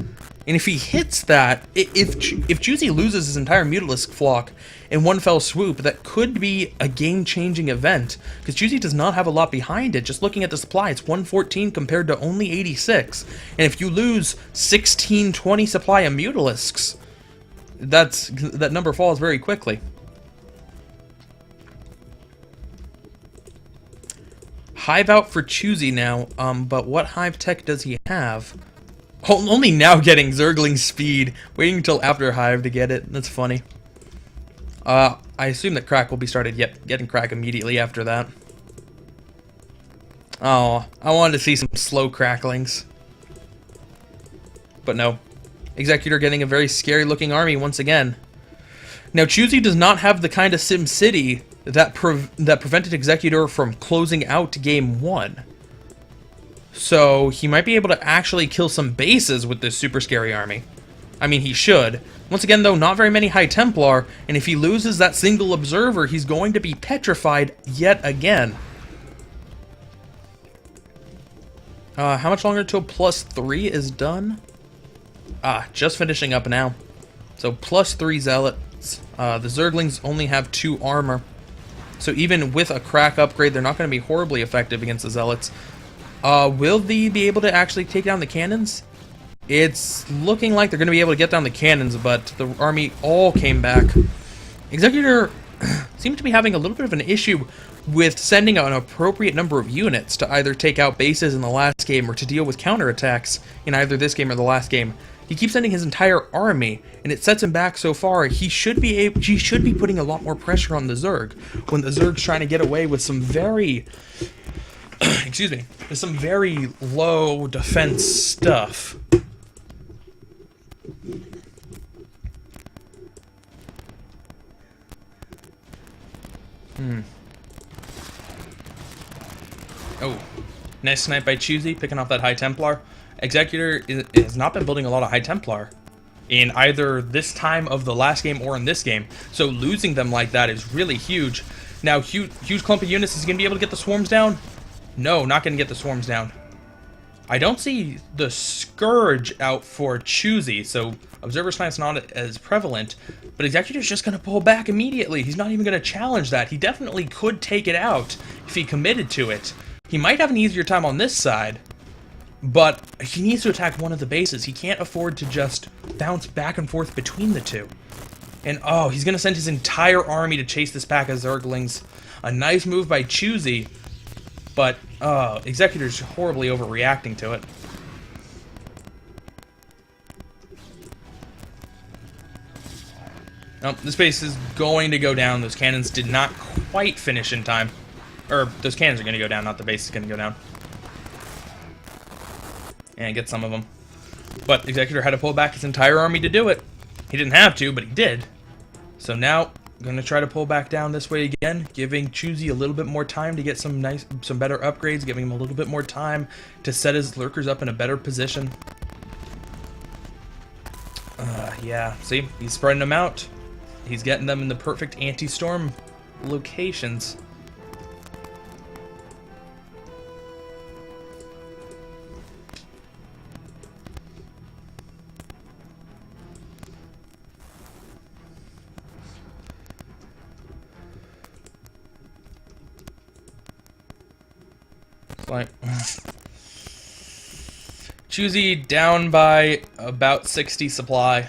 And if he hits that, if Choosy loses his entire Mutalisk flock in one fell swoop, that could be a game-changing event. Because Choosy does not have a lot behind it. Just looking at the supply, it's 114 compared to only 86. And if you lose 1620 supply of Mutalisks, that number falls very quickly. Hive out for Choosy now, but what Hive tech does he have? Only now getting Zergling speed, waiting until after Hive to get it. That's funny. I assume that Crack will be started getting Crack immediately after that. Oh, I wanted to see some slow cracklings. But no. Executor getting a very scary looking army once again. Now Choosy does not have the kind of SimCity that prevented Executor from closing out game 1. So he might be able to actually kill some bases with this super scary army. I mean, he should. Once again, though, not very many High Templar, and if he loses that single observer, he's going to be petrified yet again. How much longer till +3 is done? Just finishing up now. So +3 Zealots. The Zerglings only have 2 armor. So even with a Crack upgrade, they're not going to be horribly effective against the Zealots. Will they be able to actually take down the cannons? It's looking like they're going to be able to get down the cannons, but the army all came back. Executor seems to be having a little bit of an issue with sending an appropriate number of units to either take out bases in the last game or to deal with counterattacks in either this game or the last game. He keeps sending his entire army, and it sets him back so far. He should be putting a lot more pressure on the Zerg when the Zerg's trying to get away with some very excuse me, with some very low defense stuff. Oh, nice snipe by Choosy, picking off that High Templar. Executor has not been building a lot of High Templar in either this time of the last game or in this game, so losing them like that is really huge. Now, huge clump of units, is he going to be able to get the swarms down? No, not going to get the swarms down. I don't see the Scourge out for Choosy, so Observer Snipe's not as prevalent, but Executor's just going to pull back immediately. He's not even going to challenge that. He definitely could take it out if he committed to it. He might have an easier time on this side, But he needs to attack one of the bases. He can't afford to just bounce back and forth between the two. And oh, he's going to send his entire army to chase this pack of Zerglings. A nice move by Choosy, but Executor's horribly overreacting to it. Oh, this base is going to go down. Those cannons did not quite finish in time. Or, those cannons are going to go down, not the base is going to go down. And get some of them. But Executor had to pull back his entire army to do it. He didn't have to, but he did. So now, I'm going to try to pull back down this way again, giving Choosy a little bit more time to get some better upgrades, giving him a little bit more time to set his lurkers up in a better position. Yeah, see, he's spreading them out. He's getting them in the perfect anti-storm locations. Like Choosy down by about 60 supply.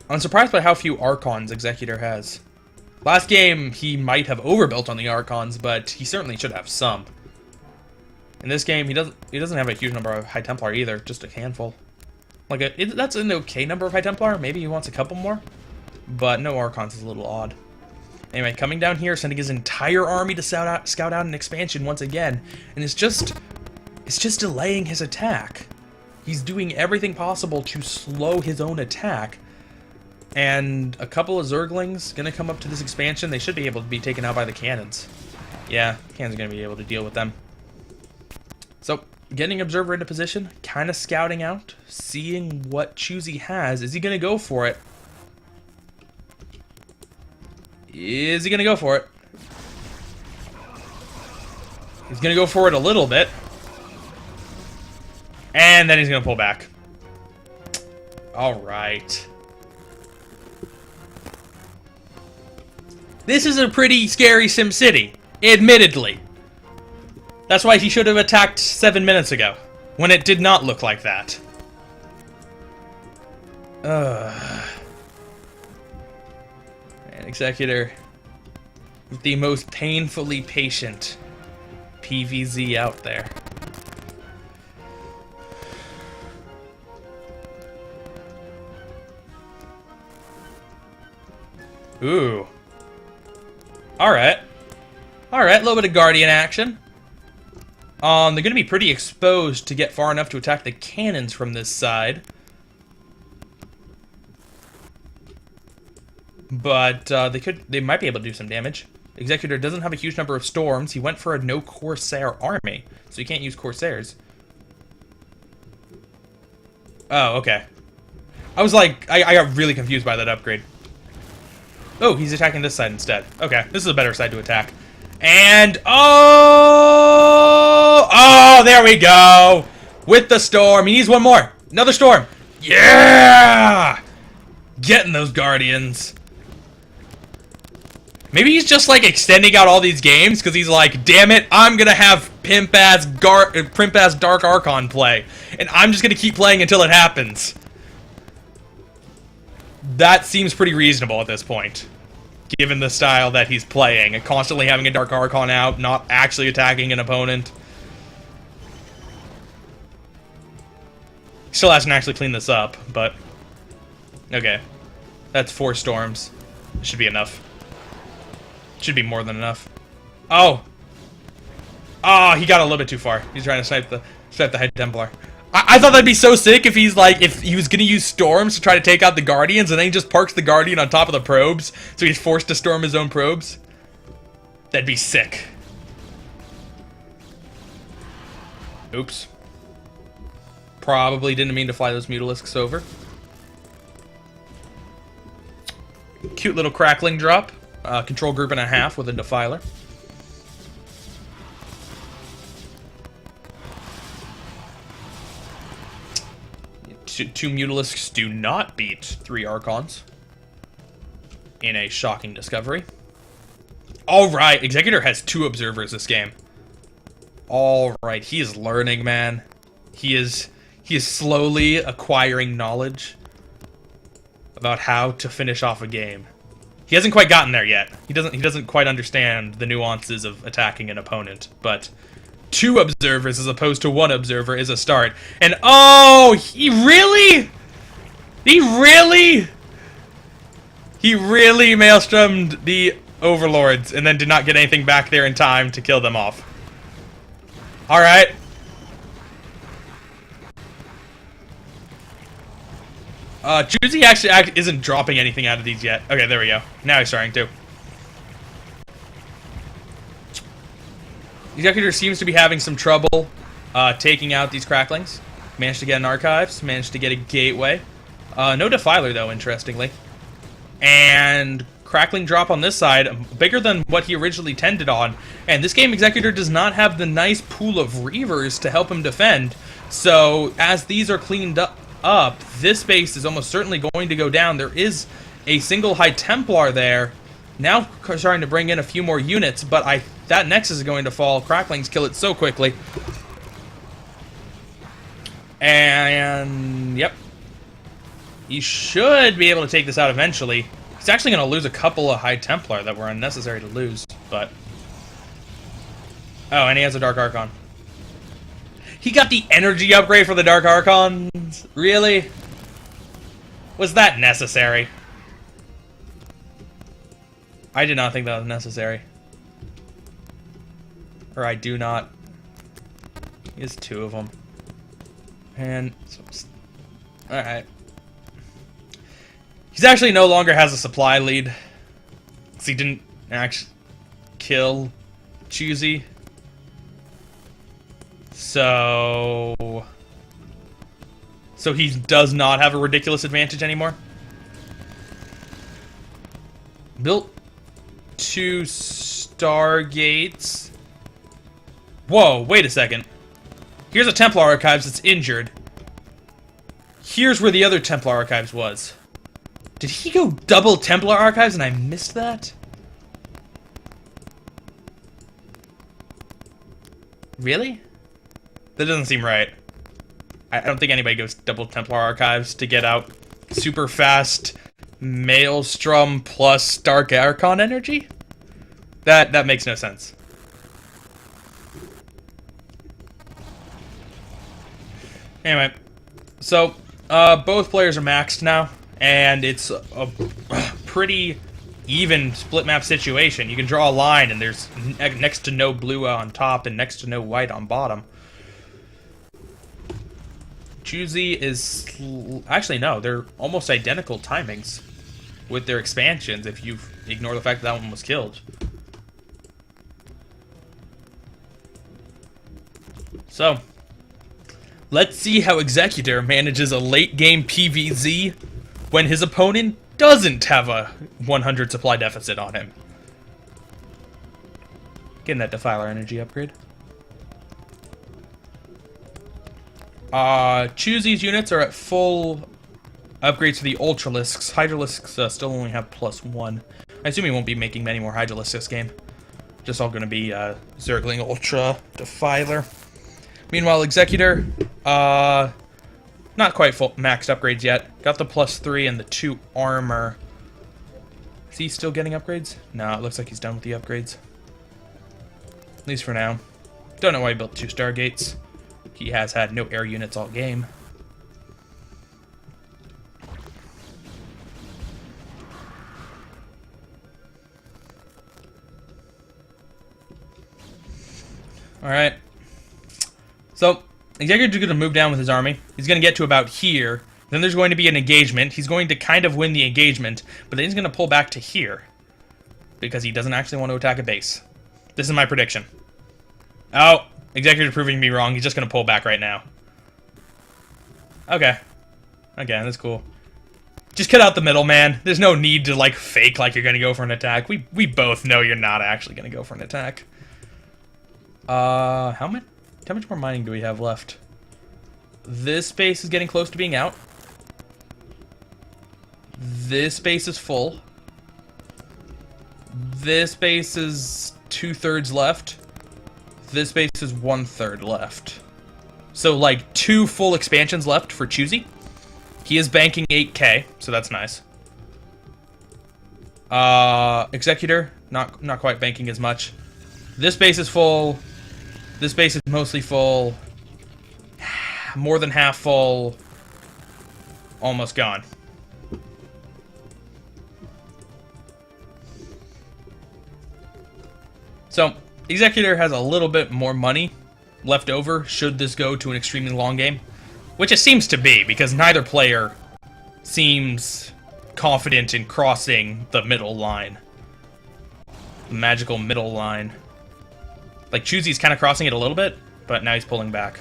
I'm surprised by how few Archons Executor has. Last game he might have overbuilt on the Archons, but he certainly should have some. In this game he doesn't have a huge number of High Templar either, just a handful. Like that's an okay number of High Templar. Maybe he wants a couple more, but no Archons is a little odd. Anyway, coming down here, sending his entire army to scout out an expansion once again, and it's just delaying his attack. He's doing everything possible to slow his own attack, and a couple of Zerglings gonna come up to this expansion. They should be able to be taken out by the cannons. Yeah, cannons are gonna be able to deal with them. So, getting Observer into position, kind of scouting out, seeing what Choosy has. Is he gonna go for it? Is he gonna go for it? He's gonna go for it a little bit. And then he's gonna pull back. Alright. This is a pretty scary SimCity, admittedly. That's why he should have attacked 7 minutes ago, when it did not look like that. And Executor, the most painfully patient PVZ out there. Ooh. Alright. Alright, a little bit of Guardian action. They're going to be pretty exposed to get far enough to attack the cannons from this side. But they might be able to do some damage. Executor doesn't have a huge number of storms. He went for a no Corsair army, so he can't use Corsairs. Oh, okay. I was like, I got really confused by that upgrade. Oh, he's attacking this side instead. Okay, this is a better side to attack. And, oh, there we go. With the storm. He needs one more. Another storm. Yeah! Getting those Guardians. Maybe he's just, like, extending out all these games, because he's like, damn it, I'm gonna have pimp-ass Dark Archon play. And I'm just gonna keep playing until it happens. That seems pretty reasonable at this point, given the style that he's playing, and constantly having a Dark Archon out, not actually attacking an opponent. Still hasn't actually cleaned this up, but okay. That's 4 storms. Should be enough. Should be more than enough. Oh! Oh, he got a little bit too far. He's trying to snipe the High Templar. I thought that'd be so sick if he's like, if he was gonna use storms to try to take out the Guardians, and then he just parks the Guardian on top of the probes, so he's forced to storm his own probes. That'd be sick. Oops. Probably didn't mean to fly those Mutalisks over. Cute little crackling drop. Control group and a half with a Defiler. Two Mutalisks do not beat 3 Archons. In a shocking discovery. Alright, Executor has 2 Observers this game. All right, he is learning, man. He is slowly acquiring knowledge about how to finish off a game. He hasn't quite gotten there yet. He doesn't quite understand the nuances of attacking an opponent, but 2 observers as opposed to 1 observer is a start. And oh, he really maelstrommed the overlords and then did not get anything back there in time to kill them off. All right. Choosy actually isn't dropping anything out of these yet. Okay, there we go. Now he's starting to. Executor seems to be having some trouble taking out these cracklings. Managed to get an archives, managed to get a gateway. No defiler though, interestingly. And crackling drop on this side, bigger than what he originally tended on. And this game Executor does not have the nice pool of Reavers to help him defend. So as these are cleaned up, this base is almost certainly going to go down. There is a single High Templar there. Now starting to bring in a few more units, but that Nexus is going to fall. Cracklings kill it so quickly. And, yep. He should be able to take this out eventually. He's actually going to lose a couple of High Templar that were unnecessary to lose, but... Oh, and he has a Dark Archon. He got the energy upgrade for the Dark Archons? Really? Was that necessary? I did not think that was necessary. Or I do not. He has 2 of them. And... Alright. He's actually no longer has a supply lead. Because he didn't actually kill Choosy. So he does not have a ridiculous advantage anymore. Built 2 Stargates. Whoa, wait a second. Here's a Templar Archives that's injured. Here's where the other Templar Archives was. Did he go double Templar Archives and I missed that? Really? That doesn't seem right. I don't think anybody goes double Templar Archives to get out super fast Maelstrom plus Dark Archon energy? That makes no sense. Anyway, so both players are maxed now, and it's a pretty even split map situation. You can draw a line, and there's next to no blue on top and next to no white on bottom. Choosy is... Actually, no, they're almost identical timings with their expansions if you ignore the fact that one was killed. So, let's see how Executor manages a late game PvZ when his opponent doesn't have a 100 supply deficit on him. Getting that Defiler energy upgrade. Choosy's units are at full upgrades to the Ultralisks. Hydralisks still only have +1. I assume he won't be making many more Hydralisks this game. Just all gonna be Zergling Ultra Defiler. Meanwhile, Executor, not quite full maxed upgrades yet. Got the +3 and the 2 armor. Is he still getting upgrades? No, it looks like he's done with the upgrades. At least for now. Don't know why he built 2 Stargates. He has had no air units all game. Alright. So, Executor's going to move down with his army. He's going to get to about here. Then there's going to be an engagement. He's going to kind of win the engagement, but then he's going to pull back to here. Because he doesn't actually want to attack a base. This is my prediction. Oh, Executor's proving me wrong. He's just going to pull back right now. Okay. Okay, that's cool. Just cut out the middle, man. There's no need to, like, fake like you're going to go for an attack. We both know you're not actually going to go for an attack. How much more mining do we have left? This base is getting close to being out. This base is full. This base is 2/3 left. this base is 1/3 left. So, like, 2 full expansions left for Choosy. He is banking 8k, so that's nice. Executor, not quite banking as much. This base is full. This base is mostly full. More than half full. Almost gone. So, Executor has a little bit more money left over should this go to an extremely long game. Which it seems to be, because neither player seems confident in crossing the middle line. The magical middle line. Like, Choozy's kind of crossing it a little bit, but now he's pulling back.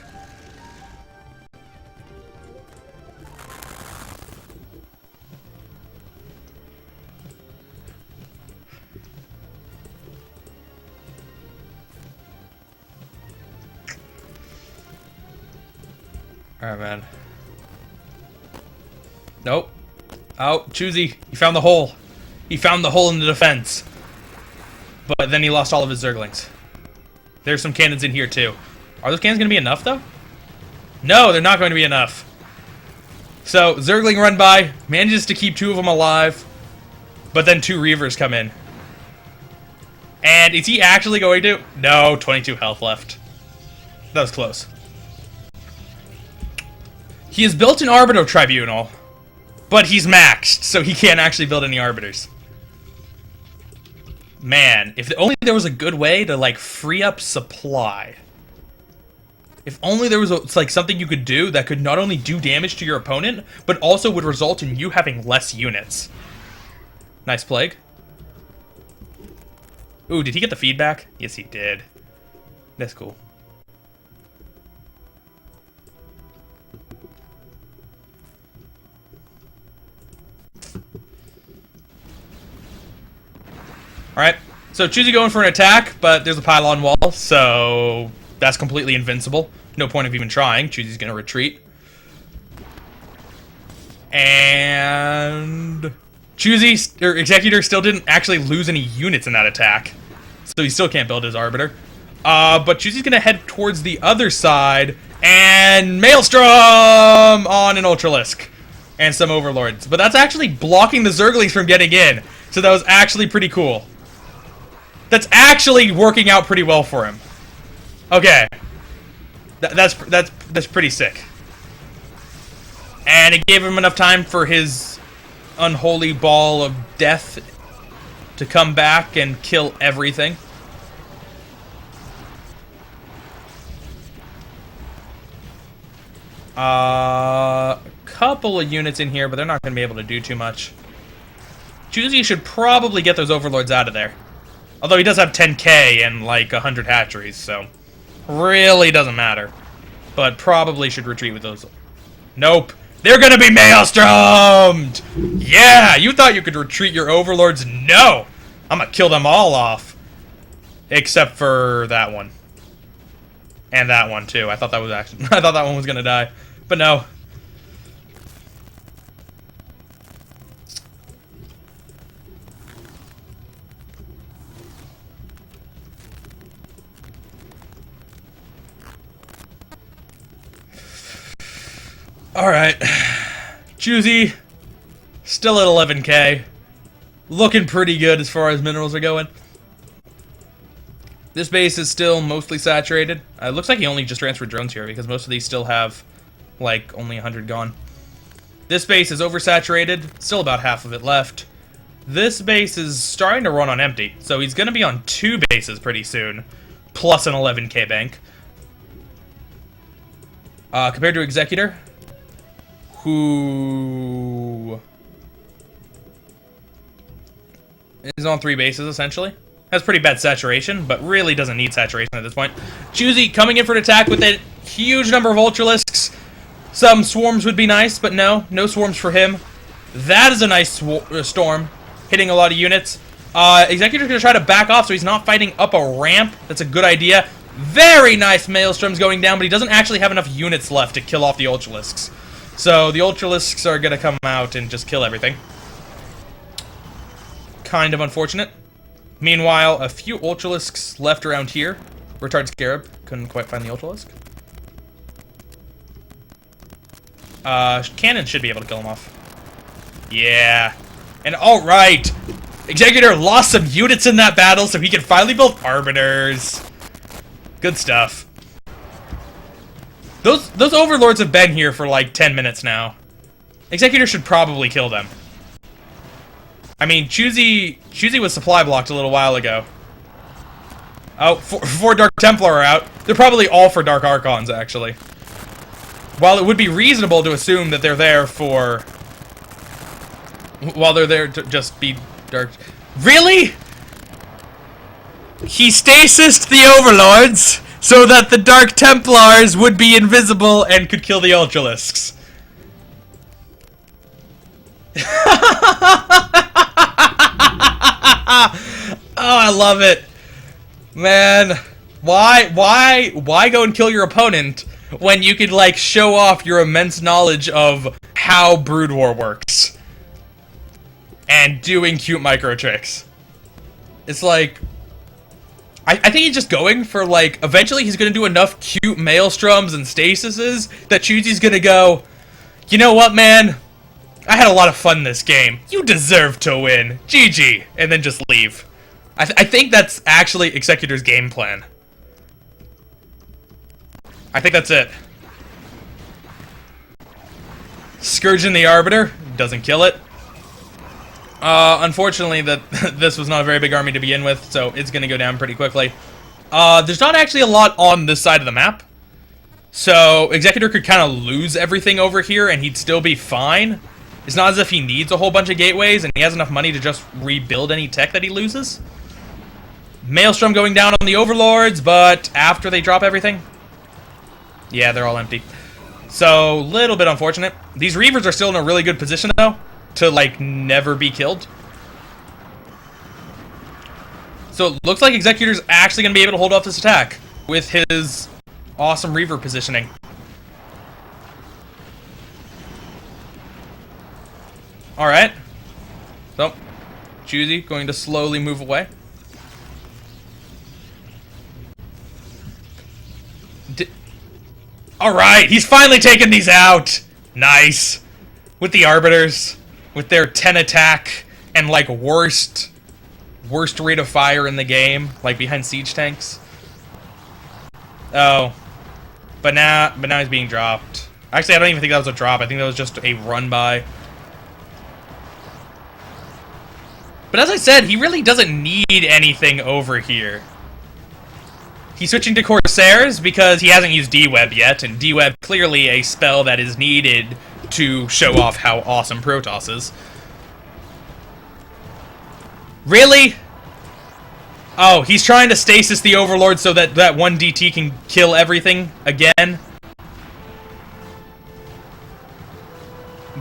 Alright, man. Nope. Oh, Choosy, he found the hole. He found the hole in the defense. But then he lost all of his Zerglings. There's some cannons in here, too. Are those cannons going to be enough, though? No, they're not going to be enough. So, Zergling run by, manages to keep 2 of them alive, but then 2 Reavers come in. And is he actually going to? No, 22 health left. That was close. He has built an Arbiter Tribunal, but he's maxed, so he can't actually build any Arbiters. Man, if only there was a good way to, like, free up supply. If only there was like something you could do that could not only do damage to your opponent, but also would result in you having less units. Nice Plague. Ooh, did he get the feedback? Yes, he did. That's cool. Alright, so Choosy going for an attack, but there's a pylon wall, so that's completely invincible. No point of even trying. Choozy's gonna retreat. And Choosy, or Executor, still didn't actually lose any units in that attack. So he still can't build his Arbiter. But Choozy's gonna head towards the other side, and Maelstrom on an Ultralisk. And some Overlords. But that's actually blocking the Zerglings from getting in. So that was actually pretty cool. That's actually working out pretty well for him. Okay. That's pretty sick. And it gave him enough time for his unholy ball of death to come back and kill everything. Couple of units in here, but they're not going to be able to do too much. Choosy should probably get those Overlords out of there. Although he does have 10k and like 100 hatcheries, so really doesn't matter. But probably should retreat with those. Nope. They're gonna be Maelstromed! Yeah! You thought you could retreat your Overlords? No! I'm gonna kill them all off. Except for that one. And that one too. I thought that was actually I thought that one was gonna die. But no. Alright. Choosy. Still at 11k. Looking pretty good as far as minerals are going. This base is still mostly saturated. It looks like he only just transferred drones here because most of these still have, like, only 100 gone. This base is oversaturated. Still about half of it left. This base is starting to run on empty. So he's going to be on 2 bases pretty soon. Plus an 11k bank. Compared to Executor, who is on 3 bases, essentially. Has pretty bad saturation, but really doesn't need saturation at this point. Choosy coming in for an attack with a huge number of Ultralisks. Some swarms would be nice, but no swarms for him. That is a nice storm, hitting a lot of units. Executor's going to try to back off so he's not fighting up a ramp. That's a good idea. Very nice Maelstroms going down, but he doesn't actually have enough units left to kill off the Ultralisks. So the Ultralisks are going to come out and just kill everything. Kind of unfortunate. Meanwhile, a few Ultralisks left around here. Retard Scarab. Couldn't quite find the Ultralisk. Cannon should be able to kill him off. Yeah. And alright! Executor lost some units in that battle, so he can finally build Arbiters. Good stuff. Those Overlords have been here for like 10 minutes now. Executor should probably kill them. I mean, Choosy was supply blocked a little while ago. Oh, four Dark Templar are out. They're probably all for Dark Archons, actually. While it would be reasonable to assume that they're there for... While they're there to just be Dark... Really? He stasised the Overlords so that the Dark Templars would be invisible and could kill the Ultralisks. Oh, I love it. Man, why go and kill your opponent when you could, like, show off your immense knowledge of how Brood War works? And doing cute micro tricks. It's like... I think he's just going for, like, eventually he's gonna do enough cute Maelstroms and Stasises that Choozy's gonna go, you know what, man? I had a lot of fun this game. You deserve to win. GG. And then just leave. I think that's actually Executor's game plan. I think that's it. Scourging the Arbiter. Doesn't kill it. Unfortunately, this was not a very big army to begin with, so it's going to go down pretty quickly. There's not actually a lot on this side of the map. So, Executor could kind of lose everything over here, and he'd still be fine. It's not as if he needs a whole bunch of gateways, and he has enough money to just rebuild any tech that he loses. Maelstrom going down on the Overlords, but after they drop everything... Yeah, they're all empty. So, little bit unfortunate. These Reavers are still in a really good position, though, to, like, never be killed. So, it looks like Executor's actually going to be able to hold off this attack with his awesome Reaver positioning. Alright. So, Choosy going to slowly move away. Alright, he's finally taken these out! Nice! With the Arbiters, with their 10 attack, and like worst rate of fire in the game, like behind siege tanks. Oh. But now he's being dropped. Actually, I don't even think that was a drop, I think that was just a run by. But as I said, he really doesn't need anything over here. He's switching to Corsairs because he hasn't used D-Web yet, and D-Web clearly a spell that is needed to show off how awesome Protoss is. Really? Oh, he's trying to stasis the Overlord so that that one DT can kill everything again.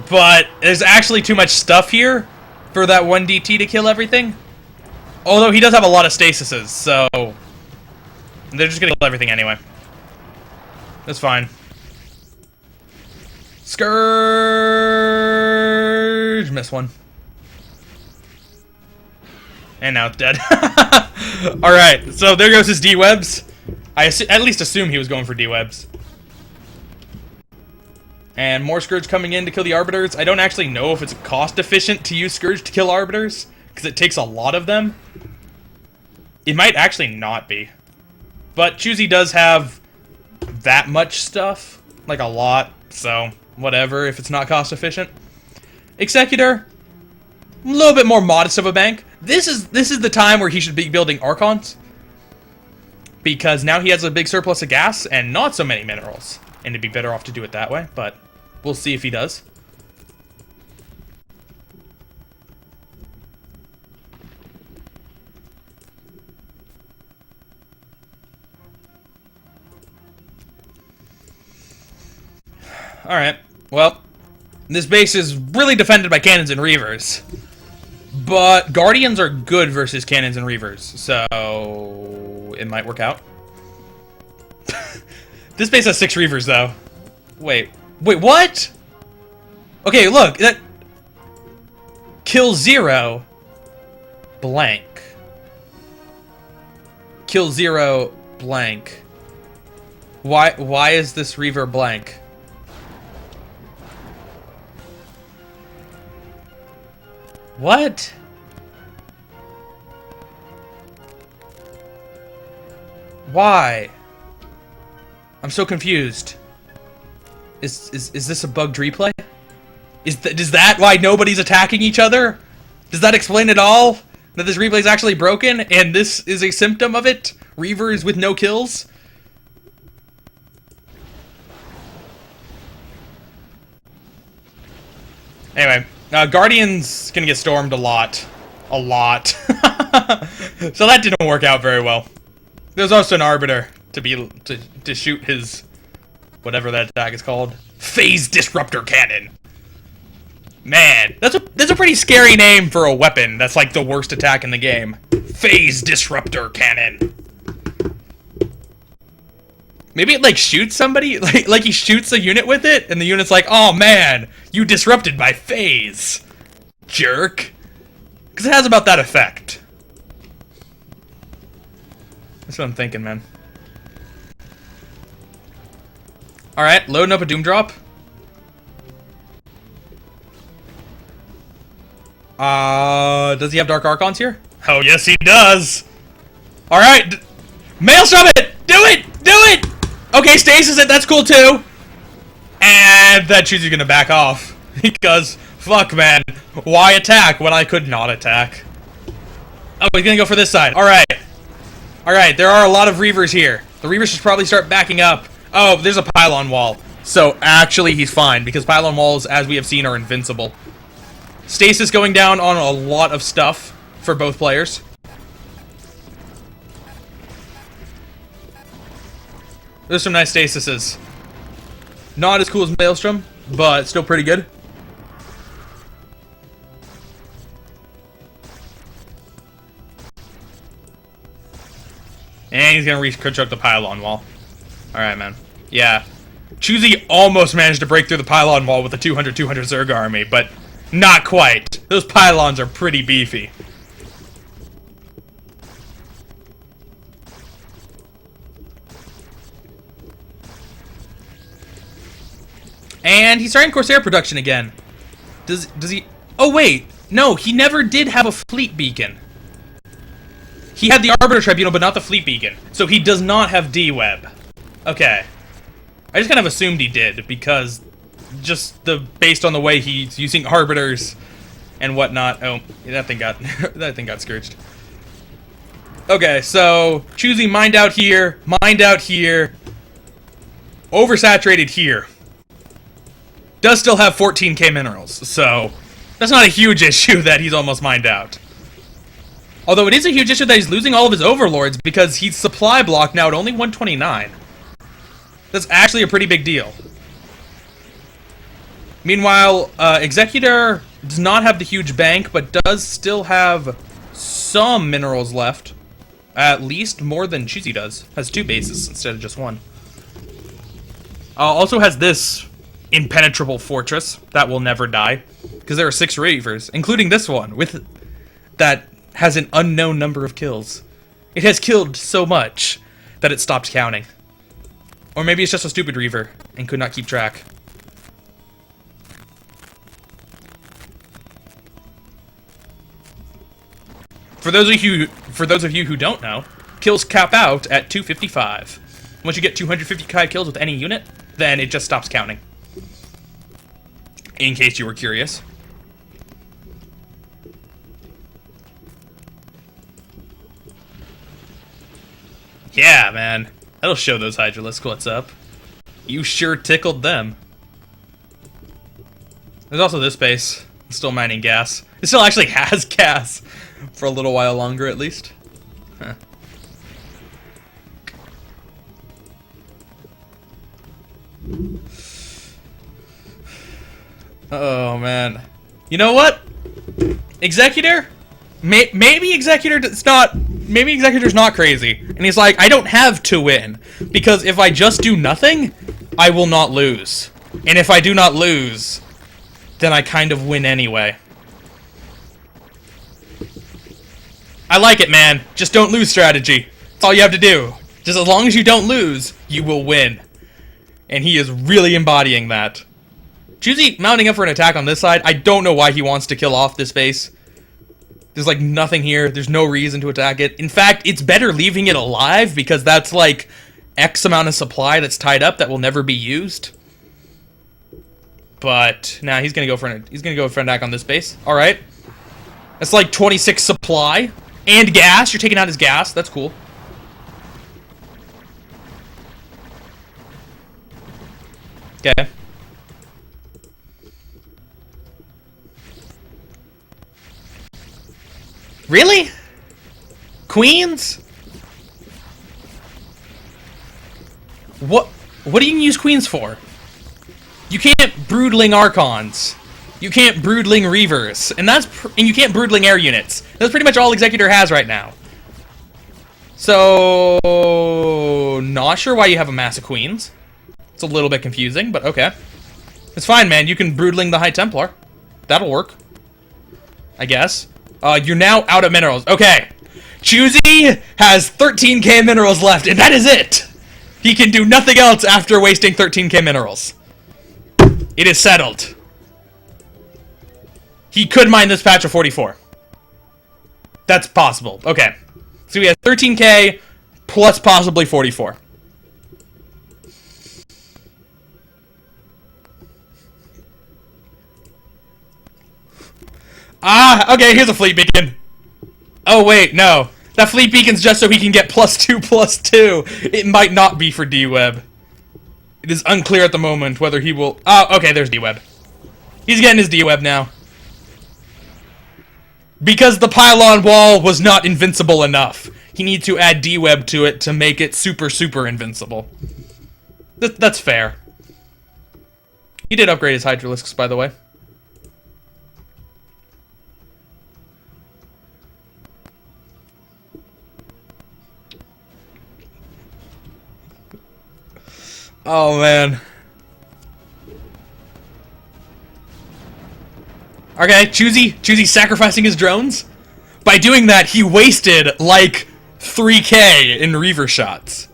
But there's actually too much stuff here for that one DT to kill everything. Although he does have a lot of stasises, so... They're just gonna kill everything anyway. That's fine. Scourge! Miss one. And now it's dead. Alright, so there goes his D-Webs. I at least assume he was going for D-Webs. And more Scourge coming in to kill the Arbiters. I don't actually know if it's cost efficient to use Scourge to kill Arbiters, because it takes a lot of them. It might actually not be. But Choosy does have that much stuff, like a lot, so whatever if it's not cost efficient. Executor, a little bit more modest of a bank. This is the time where he should be building Archons, because now he has a big surplus of gas and not so many minerals, and it'd be better off to do it that way, but we'll see if he does. Alright, well, this base is really defended by Cannons and Reavers. But Guardians are good versus Cannons and Reavers, so it might work out. This base has 6 Reavers, though. Wait, what? Okay, look, that... Kill 0... Blank. Kill 0... blank. Why is this Reaver blank? What? Why? I'm so confused. Is this a bugged replay? Is that why nobody's attacking each other? Does that explain it all? That this replay is actually broken and this is a symptom of it? Reavers with no kills? Anyway, Guardian's gonna get stormed a lot. A lot. So that didn't work out very well. There's also an Arbiter to shoot his whatever that attack is called. Phase Disruptor Cannon. Man, that's a pretty scary name for a weapon that's like the worst attack in the game. Phase Disruptor Cannon. Maybe it like shoots somebody, like he shoots a unit with it, and the unit's like, "Oh man, you disrupted my phase, jerk." Because it has about that effect. That's what I'm thinking, man. Alright, loading up a Doom Drop. Does he have Dark Archons here? Oh, yes, he does! Alright! Maelstrom it! Do it! Do it! Okay, Stasis it, that's cool too! And that Choosey's gonna back off. Because, fuck, man. Why attack when I could not attack? Oh, he's gonna go for this side. Alright. Alright, there are a lot of Reavers here. The Reavers should probably start backing up. Oh, there's a pylon wall. So, actually, he's fine, because pylon walls, as we have seen, are invincible. Stasis going down on a lot of stuff for both players. There's some nice stasises. Not as cool as Maelstrom, but still pretty good. And he's gonna reconstruct the pylon wall. Alright, man. Yeah. Choosey almost managed to break through the pylon wall with a 200 Zerg army, but not quite. Those pylons are pretty beefy. And he's starting Corsair production again. Does he... Oh, wait. No, he never did have a fleet beacon. He had the Arbiter Tribunal, but not the fleet beacon. So he does not have D-Web. Okay. I just kind of assumed he did, because just based on the way he's using Arbiters and whatnot. Oh, that thing got that thing got scourged. Okay, so Choosey mined out here, oversaturated here. Does still have 14k minerals, so that's not a huge issue that he's almost mined out. Although it is a huge issue that he's losing all of his overlords because he's supply blocked now at only 129. That's actually a pretty big deal. Meanwhile, Executor does not have the huge bank, but does still have some minerals left. At least more than Choosey does. Has 2 bases instead of just 1. Also has this impenetrable fortress that will never die. Because there are 6 Reavers, including this one, that has an unknown number of kills. It has killed so much that it stopped counting. Or maybe it's just a stupid Reaver and could not keep track. For those of you who don't know, kills cap out at 255. Once you get 255 kills with any unit, then it just stops counting. In case you were curious. Yeah, man. That'll show those Hydralisks what's up. You sure tickled them. There's also this base. It's still mining gas. It still actually has gas. For a little while longer, at least. Huh. Oh, man. You know what? Executor? Maybe Executor's not crazy. And he's like, I don't have to win. Because if I just do nothing, I will not lose. And if I do not lose, then I kind of win anyway. I like it, man. Just don't lose strategy. That's all you have to do. Just as long as you don't lose, you will win. And he is really embodying that. Choosy mounting up for an attack on this side. I don't know why he wants to kill off this base. There's like nothing here. There's no reason to attack it. In fact, it's better leaving it alive because that's like X amount of supply that's tied up that will never be used. But now he's gonna go for an attack on this base. All right, that's like 26 supply and gas. You're taking out his gas. That's cool. Okay. Really? Queens? What do you use queens for? You can't broodling Archons. You can't broodling Reavers. And you can't broodling air units. That's pretty much all Executor has right now. So not sure why you have a mass of queens. It's a little bit confusing, but okay. It's fine, man. You can broodling the High Templar. That'll work, I guess. You're now out of minerals. Okay. Choosy has 13k minerals left, and that is it! He can do nothing else after wasting 13k minerals. It is settled. He could mine this patch of 44. That's possible. Okay. So he has 13k plus possibly 44. Ah, okay, here's a fleet beacon. Oh, wait, no. That fleet beacon's just so he can get +2/+2. It might not be for D-Web. It is unclear at the moment whether he will... Oh, okay, there's D-Web. He's getting his D-Web now. Because the pylon wall was not invincible enough. He needs to add D-Web to it to make it super, super invincible. That's fair. He did upgrade his Hydralisks, by the way. Oh, man. Okay, Choosy sacrificing his drones. By doing that, he wasted, like, 3k in Reaver shots.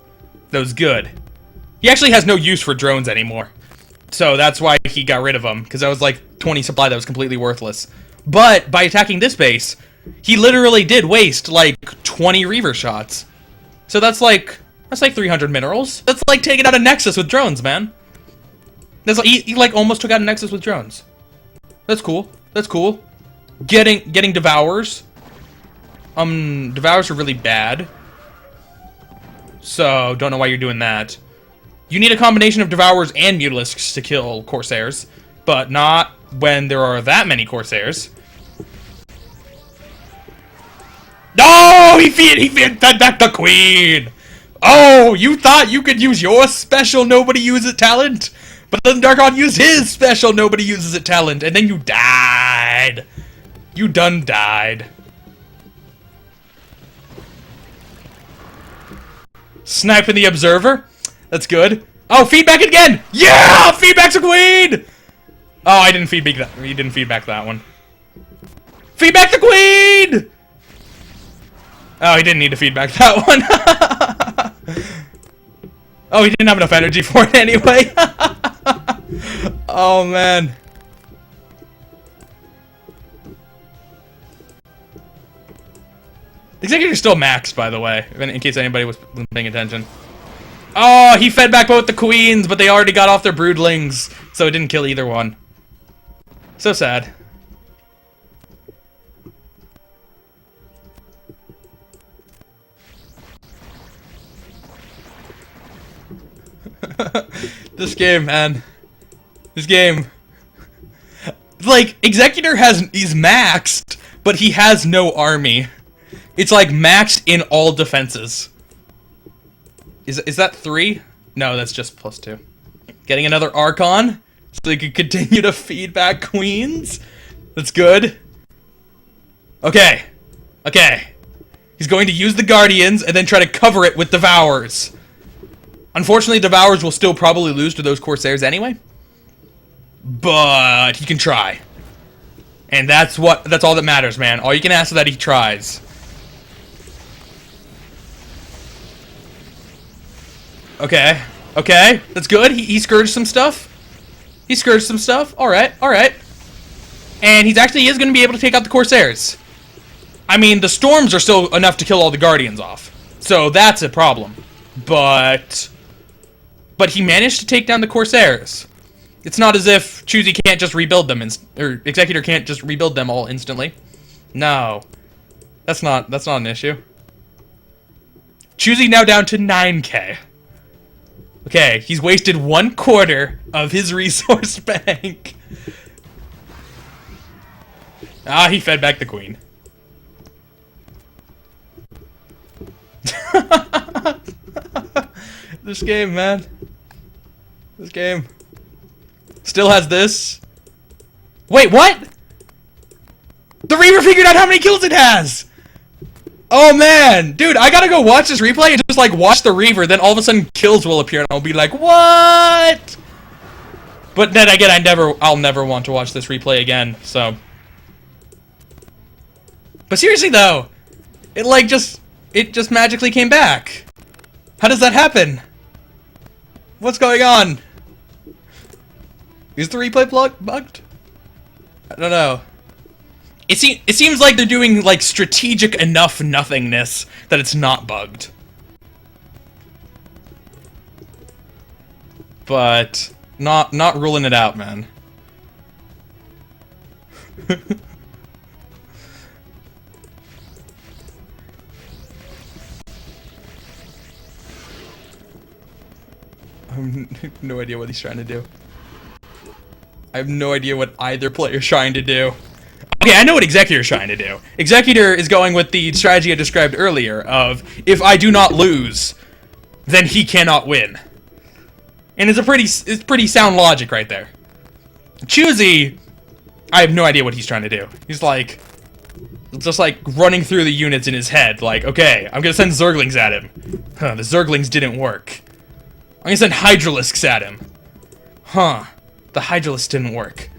That was good. He actually has no use for drones anymore. So that's why he got rid of them, because that was, like, 20 supply that was completely worthless. But, by attacking this base, he literally did waste, like, 20 Reaver shots. So that's like 300 minerals. That's like taking out a Nexus with drones, man. That's like, he like almost took out a Nexus with drones. That's cool. That's cool. Getting Devours. Devours are really bad. So, don't know why you're doing that. You need a combination of Devours and Mutalisks to kill Corsairs. But not when there are that many Corsairs. No! He fed back the Queen! Oh, you thought you could use your special nobody uses it talent? But then Darkon used his special nobody uses it talent, and then you died. You done died. Sniping the Observer. That's good. Oh, feedback again! Yeah! Feedback's a queen! Oh, I didn't feedback that. You didn't feedback that one. Feedback the Queen! Oh, he didn't need to feedback that one. Oh, he didn't have enough energy for it anyway. Oh, man. The Executor's still maxed, by the way, in case anybody was paying attention. Oh, he fed back both the Queens, but they already got off their Broodlings, so it didn't kill either one. So sad. This game, man. This game. Like, Executor he's maxed, but he has no army. It's like maxed in all defenses. Is that 3? No, that's just +2. Getting another Archon, so he can continue to feed back Queens. That's good. Okay. Okay. He's going to use the Guardians and then try to cover it with Devours. Unfortunately, Devours will still probably lose to those Corsairs anyway. But he can try. And that's all that matters, man. All you can ask is that he tries. Okay. Okay. That's good. He scourged some stuff. He scourged some stuff. Alright. Alright. And he is going to be able to take out the Corsairs. I mean, the storms are still enough to kill all the Guardians off. So that's a problem. But he managed to take down the Corsairs. It's not as if Choosy can't just rebuild them, or Executor can't just rebuild them all instantly. No. That's not an issue. Choosy now down to 9k. Okay, he's wasted 1/4 of his resource bank. Ah, he fed back the queen. This game, man. This game. Still has this. Wait, what? The Reaver figured out how many kills it has! Oh man! Dude, I gotta go watch this replay and just like watch the Reaver, then all of a sudden kills will appear and I'll be like, what? But then again, I'll never want to watch this replay again, so. But seriously though, it just magically came back. How does that happen? What's going on? Is the replay bugged? I don't know. It seems like they're doing like strategic enough nothingness that it's not bugged. But not ruling it out, man. I have no idea what he's trying to do. I have no idea what either player's trying to do. Okay, I know what Executor's trying to do. Executor is going with the strategy I described earlier of, if I do not lose, then he cannot win. And it's pretty sound logic right there. Choosy, I have no idea what he's trying to do. He's like, just like running through the units in his head, like, okay, I'm gonna send Zerglings at him. Huh, the Zerglings didn't work. I'm gonna send Hydralisks at him. Huh, the Hydralisks didn't work.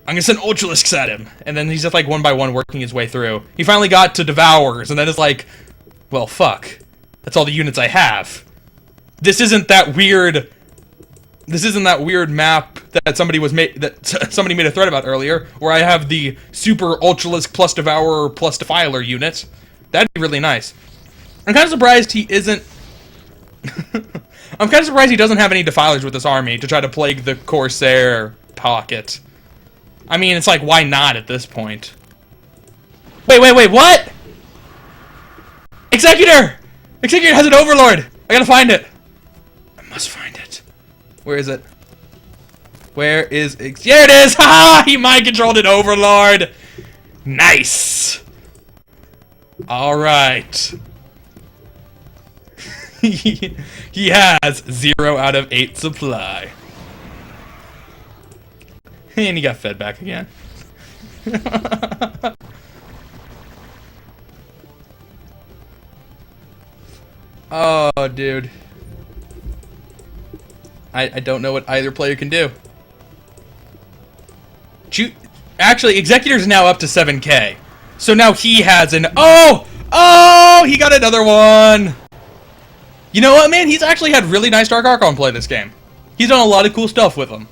I'm gonna send Ultralisks at him. And then he's just like one by one working his way through. He finally got to Devourers, and then it's like, well, fuck. That's all the units I have. This isn't that weird map that somebody made a thread about earlier, where I have the super Ultralisk plus Devourer plus Defiler unit. That'd be really nice. I'm kind of surprised he isn't... I'm kind of surprised he doesn't have any Defilers with this army to try to plague the Corsair pocket. I mean, it's like, why not at this point? Wait, what? Executor! Executor has an Overlord! I gotta find it! I must find it. Where is it? Where is it? Here it is! Ha! He mind-controlled an Overlord! Nice! Alright. He has 0 out of 8 supply. And he got fed back again. Oh, dude. I don't know what either player can do. Actually, Executor's now up to 7k. So now he has an... Oh! Oh! He got another one! You know what, man? He's actually had really nice Dark Archon play this game. He's done a lot of cool stuff with them.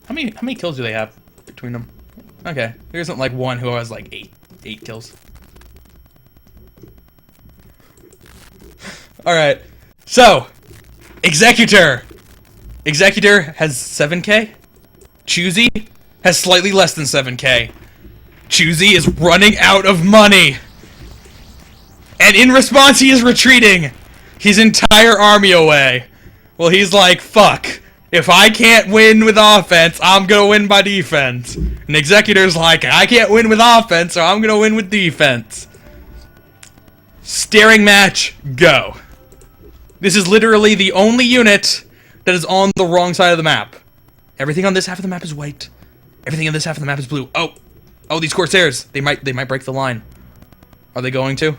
How many kills do they have between them? Okay, there isn't like one who has like eight kills. Alright, so, Executor has 7k. Choosy has slightly less than 7k. Choosy is running out of money. And in response, he is retreating his entire army away. Well, he's like, fuck. If I can't win with offense, I'm gonna win by defense. And Executor's like, I can't win with offense, so I'm gonna win with defense. Staring match, go. This is literally the only unit that is on the wrong side of the map. Everything on this half of the map is white. Everything on this half of the map is blue. Oh, these Corsairs. They might break the line. Are they going to?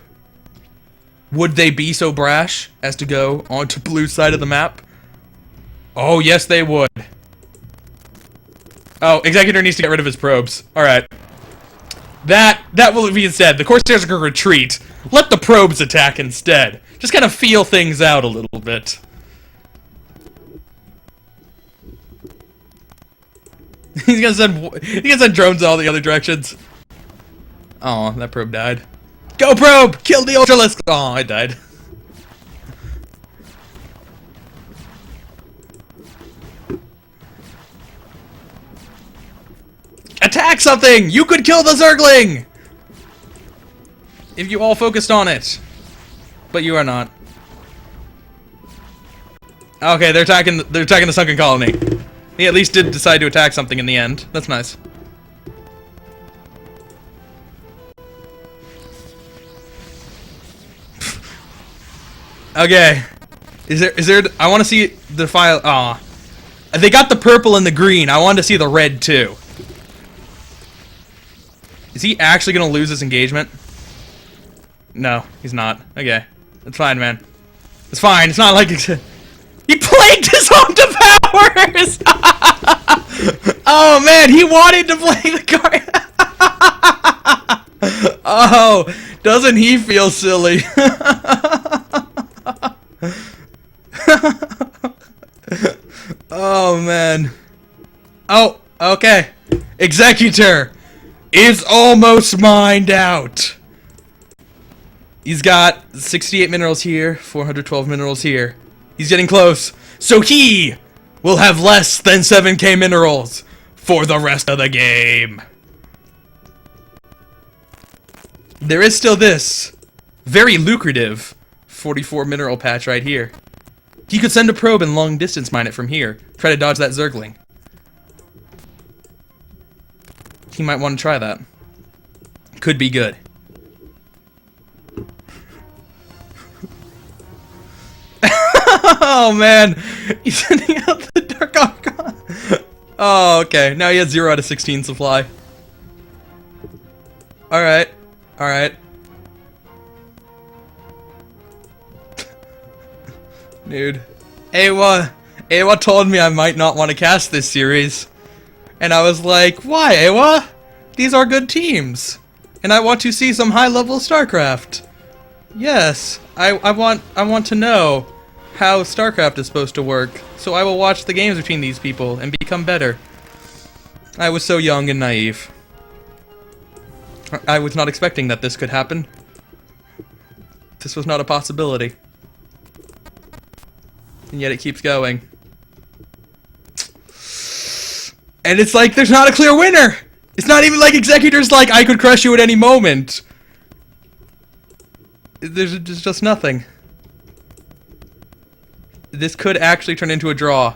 Would they be so brash as to go onto blue side of the map? Oh, yes, they would. Oh, Executor needs to get rid of his probes. Alright. That will be said. The Corsairs are going to retreat Let the probes attack instead. Just kind of feel things out a little bit. He's gonna send drones in all the other directions. Oh, that probe died. Go probe! Kill the Ultralisk! Oh, I died. Attack something! You could kill the Zergling! If you all focused on it. But you are not. Okay, they're attacking the sunken colony. He at least did decide to attack something in the end. That's nice. Okay. Is there I want to see the file. Aw. They got the purple and the green. I wanted to see the red too. Is he actually going to lose this engagement? No, he's not. Okay. It's fine, man. It's fine. It's not like he plagued his own powers. Oh man, he wanted to play the card. Oh, doesn't he feel silly? Oh man. Oh, okay. Executor is almost mined out. He's got 68 minerals here, 412 minerals here. He's getting close. So he will have less than 7k minerals for the rest of the game. There is still this very lucrative 44 mineral patch right here. He could send a probe and long distance mine it from here. Try to dodge that Zergling. He might want to try that. Could be good. Oh man, he's sending out the Dark Archon. Oh, okay. Now he has 0 out of 16 supply. Alright. Alright. Dude. Awa told me I might not want to cast this series. And I was like, why, Awa? These are good teams. And I want to see some high-level StarCraft. Yes, I want to know how StarCraft is supposed to work, so I will watch the games between these people and become better. I was so young and naive. I was not expecting that this could happen. This was not a possibility. And yet it keeps going. And it's like there's not a clear winner! It's not even like Executor's like, I could crush you at any moment. There's just nothing. This could actually turn into a draw.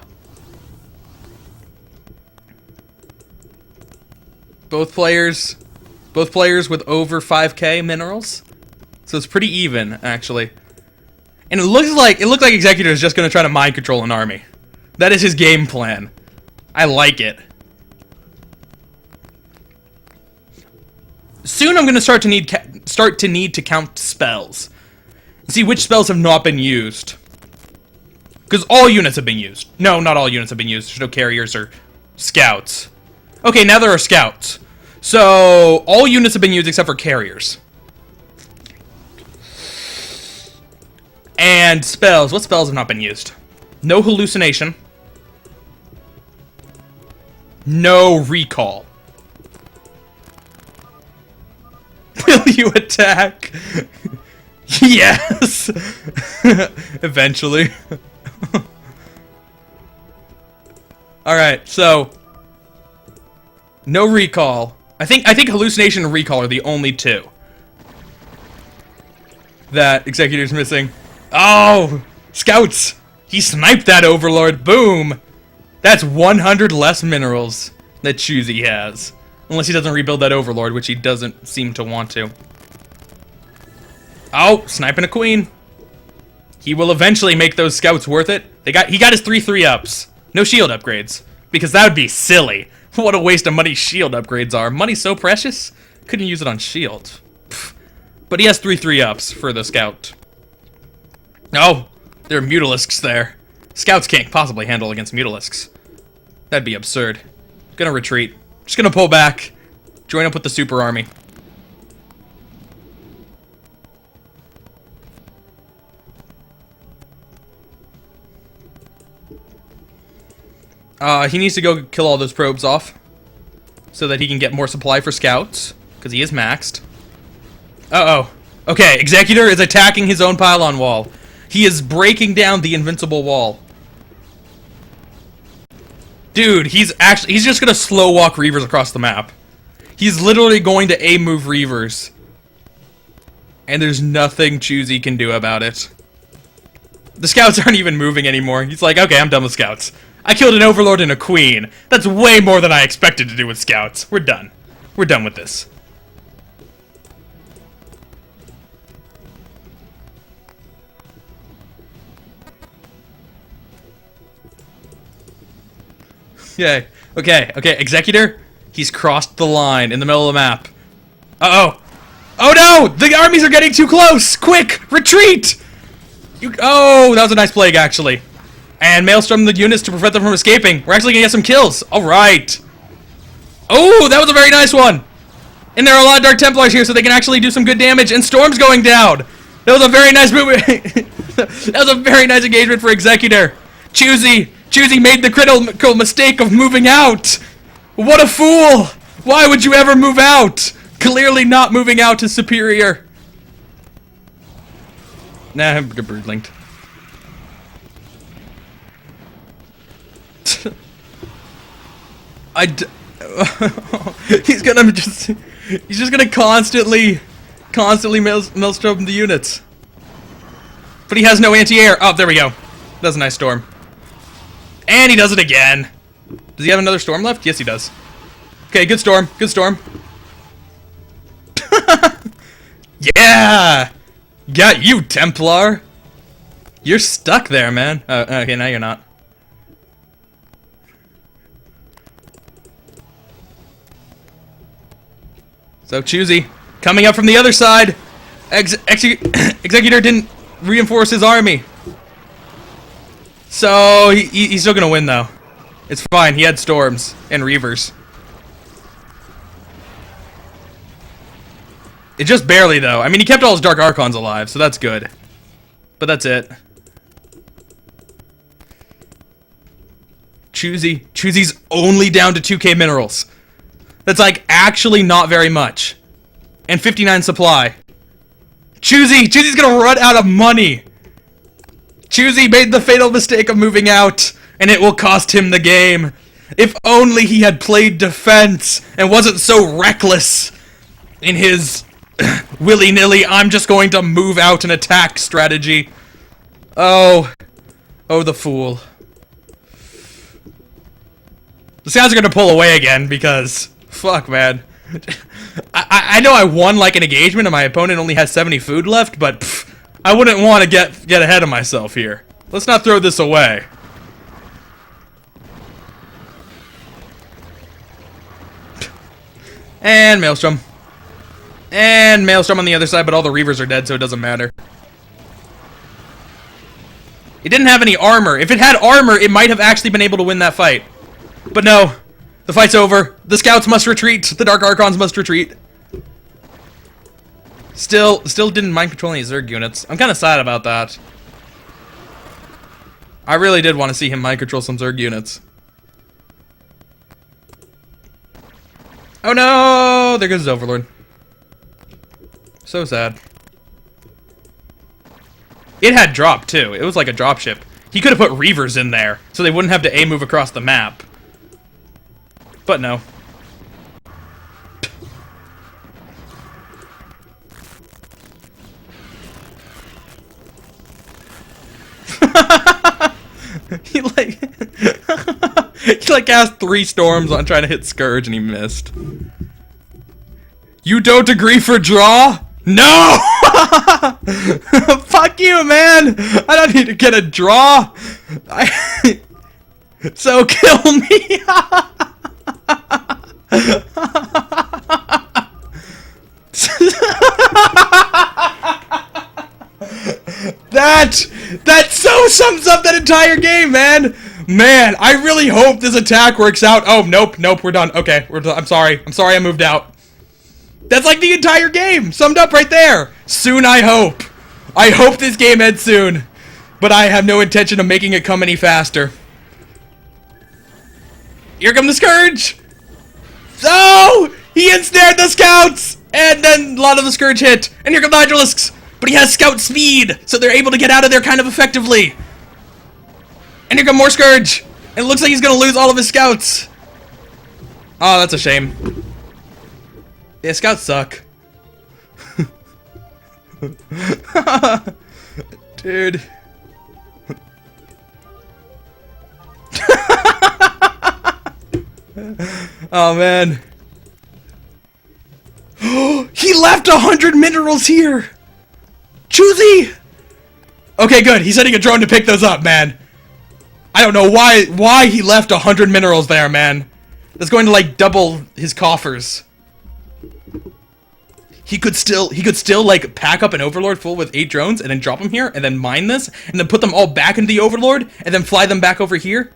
Both players with over 5k minerals. So it's pretty even, actually. And it looked like Executor is just going to try to mind control an army. That is his game plan. I like it. Soon I'm going to start to need to count spells. See which spells have not been used. Because all units have been used. No, not all units have been used. There's no carriers or scouts. Okay, now there are scouts. So, all units have been used except for carriers. And spells. What spells have not been used? No hallucination. No recall. Will you attack? Yes! Eventually. Alright, so no recall. I think hallucination and recall are the only two that Executor's missing. Oh! Scouts! He sniped that Overlord. Boom! That's 100 less minerals that Choosy has. Unless he doesn't rebuild that Overlord, which he doesn't seem to want to. Oh, sniping a queen. He will eventually make those scouts worth it. He got his 3/3 ups. No shield upgrades. Because that would be silly. What a waste of money shield upgrades are. Money's so precious. Couldn't use it on shield. Pfft. But he has 3/3 ups for the scout. Oh, there are Mutalisks there. Scouts can't possibly handle against Mutalisks. That'd be absurd. Gonna retreat. Just gonna pull back. Join up with the super army. He needs to go kill all those probes off so that he can get more supply for scouts, because he is maxed. Uh-oh. Okay, Executor is attacking his own pylon wall. He is breaking down the invincible wall. Dude, he's just gonna slow walk Reavers across the map. He's literally going to A-move Reavers. And there's nothing Choosy can do about it. The scouts aren't even moving anymore. He's like, okay, I'm done with scouts. I killed an overlord and a queen. That's way more than I expected to do with scouts. We're done. We're done with this. Yay. Okay, Executor, he's crossed the line in the middle of the map. Uh-oh. Oh no! The armies are getting too close! Quick! Retreat! Oh, that was a nice plague, actually. And Maelstrom the units to prevent them from escaping. We're actually gonna get some kills. Alright. Oh, that was a very nice one! And there are a lot of Dark Templars here, so they can actually do some good damage. And Storm's going down! That was a very nice movement. That was a very nice engagement for Executor. Choosy made the critical mistake of moving out! What a fool! Why would you ever move out? Clearly not moving out is superior. Nah, I'm brood linked. He's just gonna constantly maelstrom the units. But he has no anti-air. Oh, there we go. That's a nice storm. And he does it again. Does he have another storm left? Yes, he does. Okay, good storm. Good storm. Yeah! Got you, Templar! You're stuck there, man. Okay, now you're not. So, Choosy, coming up from the other side. Executor didn't reinforce his army. So, he's still gonna win, though. It's fine, he had storms and Reavers. It just barely, though. I mean, he kept all his Dark Archons alive, so that's good. But that's it. Choosy's only down to 2k minerals. That's, like, actually not very much. And 59 supply. Choosy's gonna run out of money! Choosy made the fatal mistake of moving out, and it will cost him the game. If only he had played defense, and wasn't so reckless in his willy-nilly, I'm just going to move out and attack strategy. Oh, the fool. The scouts are gonna pull away again because, fuck, man. I know I won like an engagement and my opponent only has 70 food left, but pff, I wouldn't want to get ahead of myself here. Let's not throw this away. And Maelstrom. And Maelstrom on the other side, but all the Reavers are dead, so it doesn't matter. It didn't have any armor. If it had armor, it might have actually been able to win that fight. But no. The fight's over. The scouts must retreat. The Dark Archons must retreat. Still didn't mind controlling his Zerg units. I'm kind of sad about that. I really did want to see him mind control some Zerg units. Oh no! There goes his Overlord. So sad. It had drop too. It was like a drop ship. He could have put Reavers in there, so they wouldn't have to A-move across the map. But no. he like cast 3 storms on trying to hit Scourge and he missed. You don't agree for draw? No! Fuck you, man! I don't need to get a draw! So kill me! That so sums up that entire game, man! Man, I really hope this attack works out. Oh, nope, we're done. Okay, I'm sorry I moved out. That's like the entire game, summed up right there. Soon, I hope. I hope this game ends soon. But I have no intention of making it come any faster. Here come the Scourge! Oh! He ensnared the scouts! And then a lot of the Scourge hit. And here come the Hydralisks! But he has scout speed, so they're able to get out of there kind of effectively. And here come more Scourge! And it looks like he's gonna lose all of his scouts. Oh, that's a shame. Yeah, scouts suck. Dude. Oh, man. He left 100 minerals here! Choosy! Okay, good. He's sending a drone to pick those up, man. I don't know why he left 100 minerals there, man. That's going to, like, double his coffers. He could still, like, pack up an Overlord full with 8 drones and then drop them here and then mine this and then put them all back into the Overlord and then fly them back over here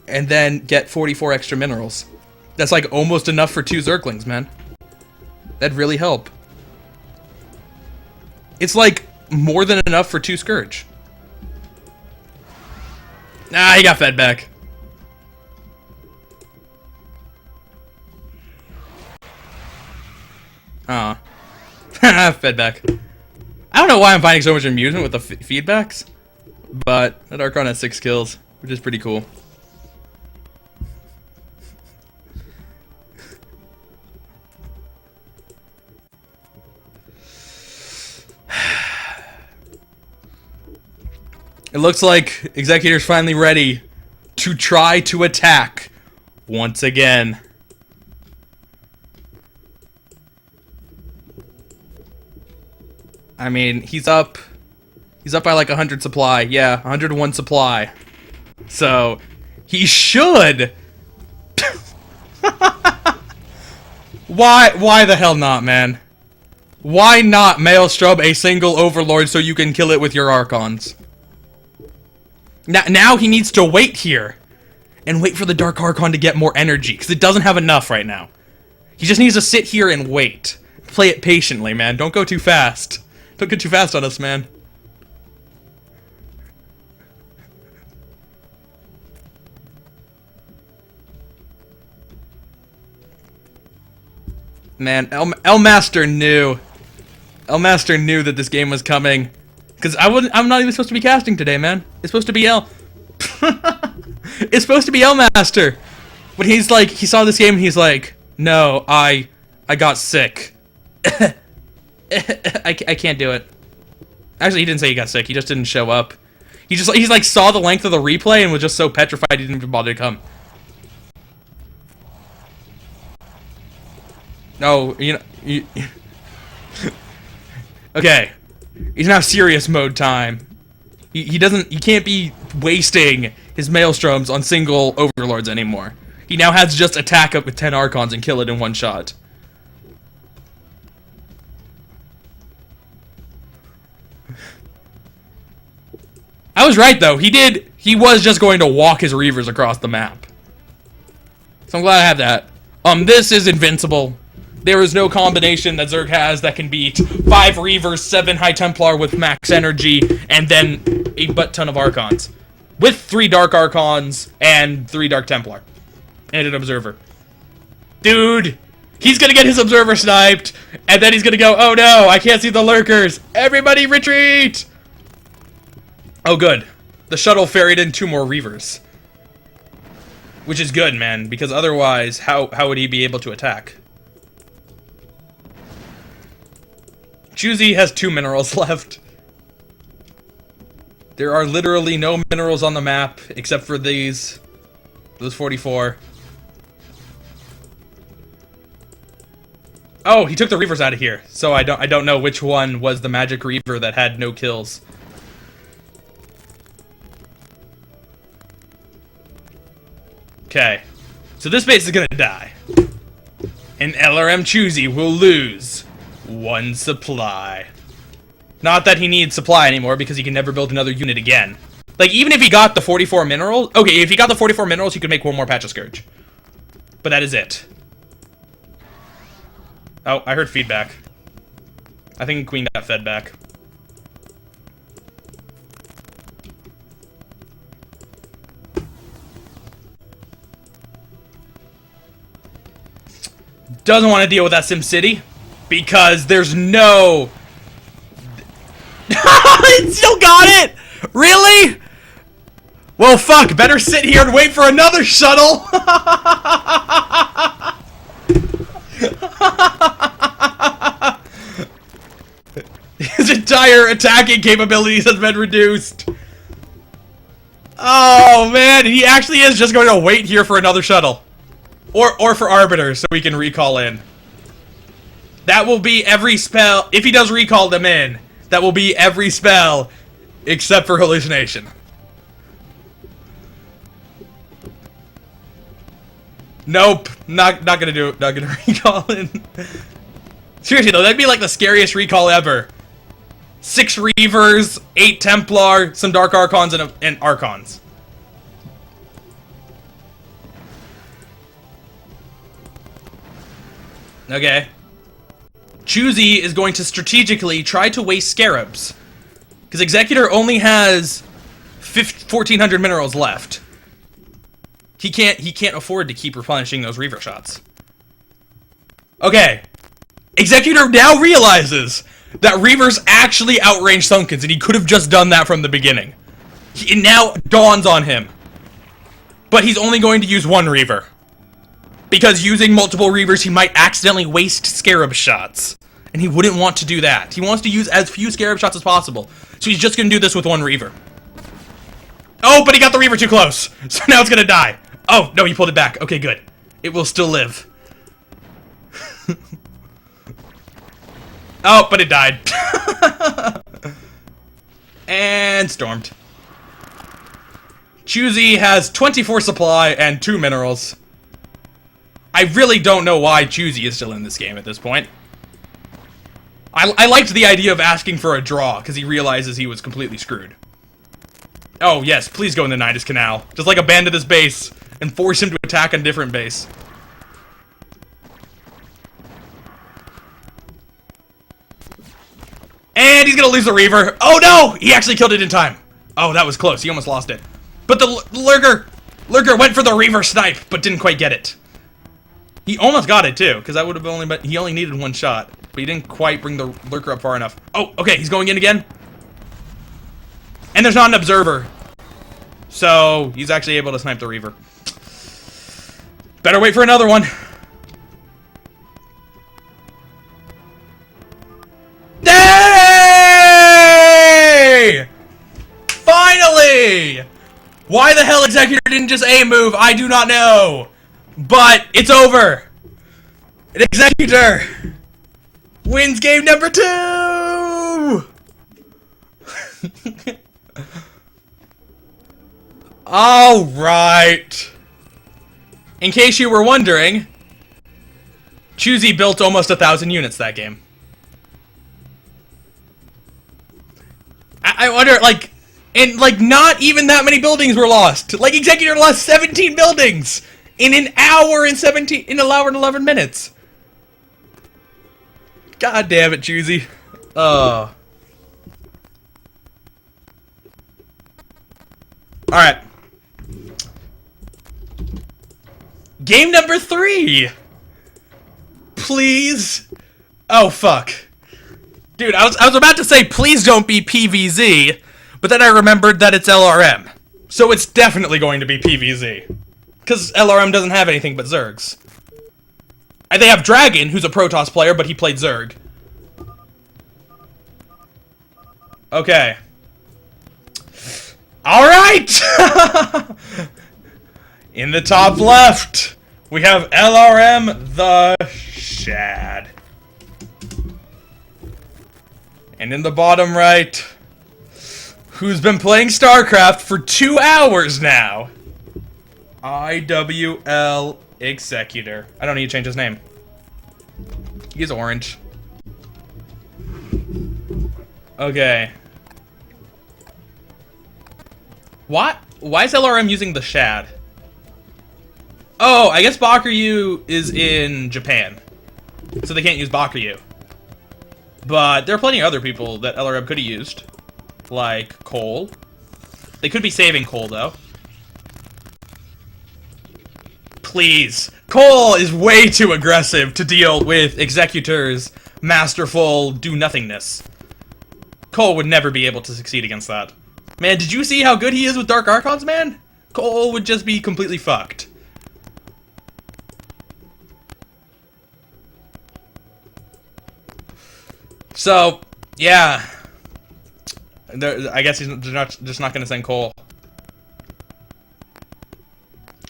and then get 44 extra minerals. That's, like, almost enough for 2 Zerglings, man. That'd really help. It's, like, more than enough for 2 Scourge. Nah, he got fed back. Aw. Fed back. I don't know why I'm finding so much amusement with the feedbacks, but that Archon has 6 kills, which is pretty cool. It looks like Executor's finally ready to try to attack once again. I mean, he's up by like 100 supply. Yeah, 101 supply. So, he should. Why the hell not, man? Why not Maelstrom a single Overlord so you can kill it with your Archons? Now he needs to wait here and wait for the Dark Archon to get more energy because it doesn't have enough right now. He just needs to sit here and wait. Play it patiently, man. Don't go too fast. Don't get too fast on us, man. Man, Elmaster knew. Elmaster knew that this game was coming. Because I'm not even supposed to be casting today, man. It's supposed to be It's supposed to be Elmaster. But he's like, he saw this game and he's like, no, I got sick. I can't do it. Actually, he didn't say he got sick. He just didn't show up. He's like saw the length of the replay and was just so petrified he didn't even bother to come. No, you know, okay. He's now serious mode time. He can't be wasting his Maelstroms on single Overlords anymore. He now has to just attack up with 10 Archons and kill it in one shot. I was right though. He was just going to walk his Reavers across the map. So I'm glad I have that. This is invincible. There is no combination that Zerg has that can beat 5 Reavers, 7 High Templar with max energy, and then a butt-ton of Archons. With 3 Dark Archons and 3 Dark Templar. And an Observer. Dude! He's gonna get his Observer sniped, and then he's gonna go, oh no, I can't see the Lurkers! Everybody retreat! Oh good. The shuttle ferried in 2 more Reavers. Which is good, man, because otherwise, how would he be able to attack? Choosy has 2 minerals left. There are literally no minerals on the map except for those 44. Oh, he took the Reavers out of here. So I don't know which one was the magic Reaver that had no kills. Okay. So this base is gonna die. And LRM Choosy will lose 1 supply. Not that he needs supply anymore, because he can never build another unit again. Like, even if he got the 44 minerals... Okay, if he got the 44 minerals, he could make 1 more patch of Scourge. But that is it. Oh, I heard feedback. I think Queen got fed back. Doesn't want to deal with that SimCity because there's no... It still got it! Really? Well, fuck. Better sit here and wait for another shuttle. His entire attacking capabilities has been reduced. Oh, man. He actually is just going to wait here for another shuttle. Or for Arbiters, so we can recall in. That will be every spell. If he does recall them in, that will be every spell except for Hallucination. Nope. Not gonna do it. Not gonna recall in. Seriously, though, that'd be like the scariest recall ever. 6 Reavers, 8 Templar, some Dark Archons, and Archons. Okay. Choosy is going to strategically try to waste Scarabs. Because Executor only has 1,400 minerals left. He can't afford to keep replenishing those Reaver shots. Okay. Executor now realizes that Reavers actually outrange Sunkens, and he could have just done that from the beginning. It now dawns on him. But he's only going to use 1 Reaver. Because using multiple Reavers, he might accidentally waste Scarab shots. And he wouldn't want to do that. He wants to use as few Scarab shots as possible. So he's just going to do this with 1 Reaver. Oh, but he got the Reaver too close. So now it's going to die. Oh, no, he pulled it back. Okay, good. It will still live. Oh, but it died. And stormed. Choosy has 24 supply and 2 minerals. I really don't know why Choosy is still in this game at this point. I liked the idea of asking for a draw, because he realizes he was completely screwed. Oh, yes, please go in the Nidus Canal. Just like abandon this base, and force him to attack a different base. And he's gonna lose the Reaver. Oh no! He actually killed it in time. Oh, that was close. He almost lost it. But the Lurker went for the Reaver snipe, but didn't quite get it. He almost got it too, because that would have only been, he only needed 1 shot. But he didn't quite bring the Lurker up far enough. Oh, okay, he's going in again. And there's not an observer. So, he's actually able to snipe the Reaver. Better wait for another one. Hey! Finally! Why the hell Executor didn't just A move, I do not know. But it's over. An Executor wins game number 2! Alright. In case you were wondering, Choosy built almost 1,000 units that game. I wonder, like, and, like, not even that many buildings were lost. Like, Executor lost 17 buildings in an hour and 11 minutes. God damn it, Choosy. Alright. Game number 3! Please? Oh, fuck. Dude, I was about to say, please don't be PVZ, but then I remembered that it's LRM. So it's definitely going to be PVZ. Because LRM doesn't have anything but Zergs. And they have Dragon, who's a Protoss player, but he played Zerg. Okay. Alright! In the top left, we have LRM the Shad. And in the bottom right, who's been playing StarCraft for 2 hours now, IWL Executor. I don't need to change his name. He's orange. Okay. What? Why is LRM using the Shad? Oh, I guess Bakuryu is in Japan, so they can't use Bakuryu. But there are plenty of other people that LRM could have used, like Cole. They could be saving Cole, though. please. Cole is way too aggressive to deal with Executor's masterful do-nothingness. Cole would never be able to succeed against that. Man, did you see how good he is with Dark Archons, man? Cole would just be completely fucked. So, yeah. I guess they're just not going to send Cole.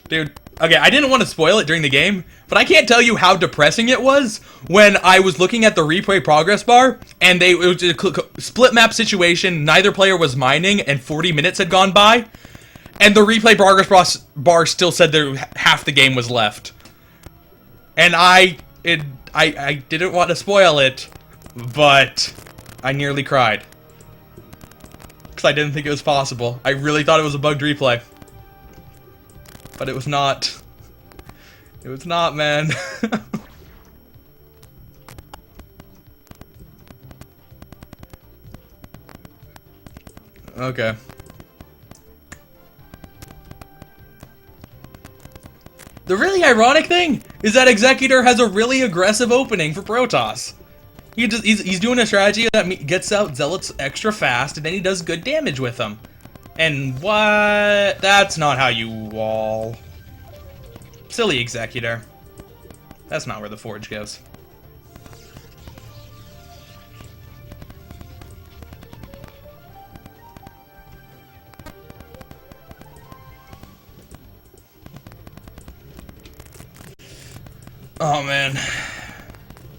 Dude, okay, I didn't want to spoil it during the game, but I can't tell you how depressing it was when I was looking at the replay progress bar, and it was a split map situation, neither player was mining, and 40 minutes had gone by, and the replay progress bar still said half the game was left. And I didn't want to spoil it, but I nearly cried. Because I didn't think it was possible. I really thought it was a bugged replay. But it was not. It was not, man. Okay. The really ironic thing is that Executor has a really aggressive opening for Protoss. He's doing a strategy that gets out Zealots extra fast, and then he does good damage with them. And what? That's not how you wall. Silly Executor. That's not where the Forge goes. Oh man.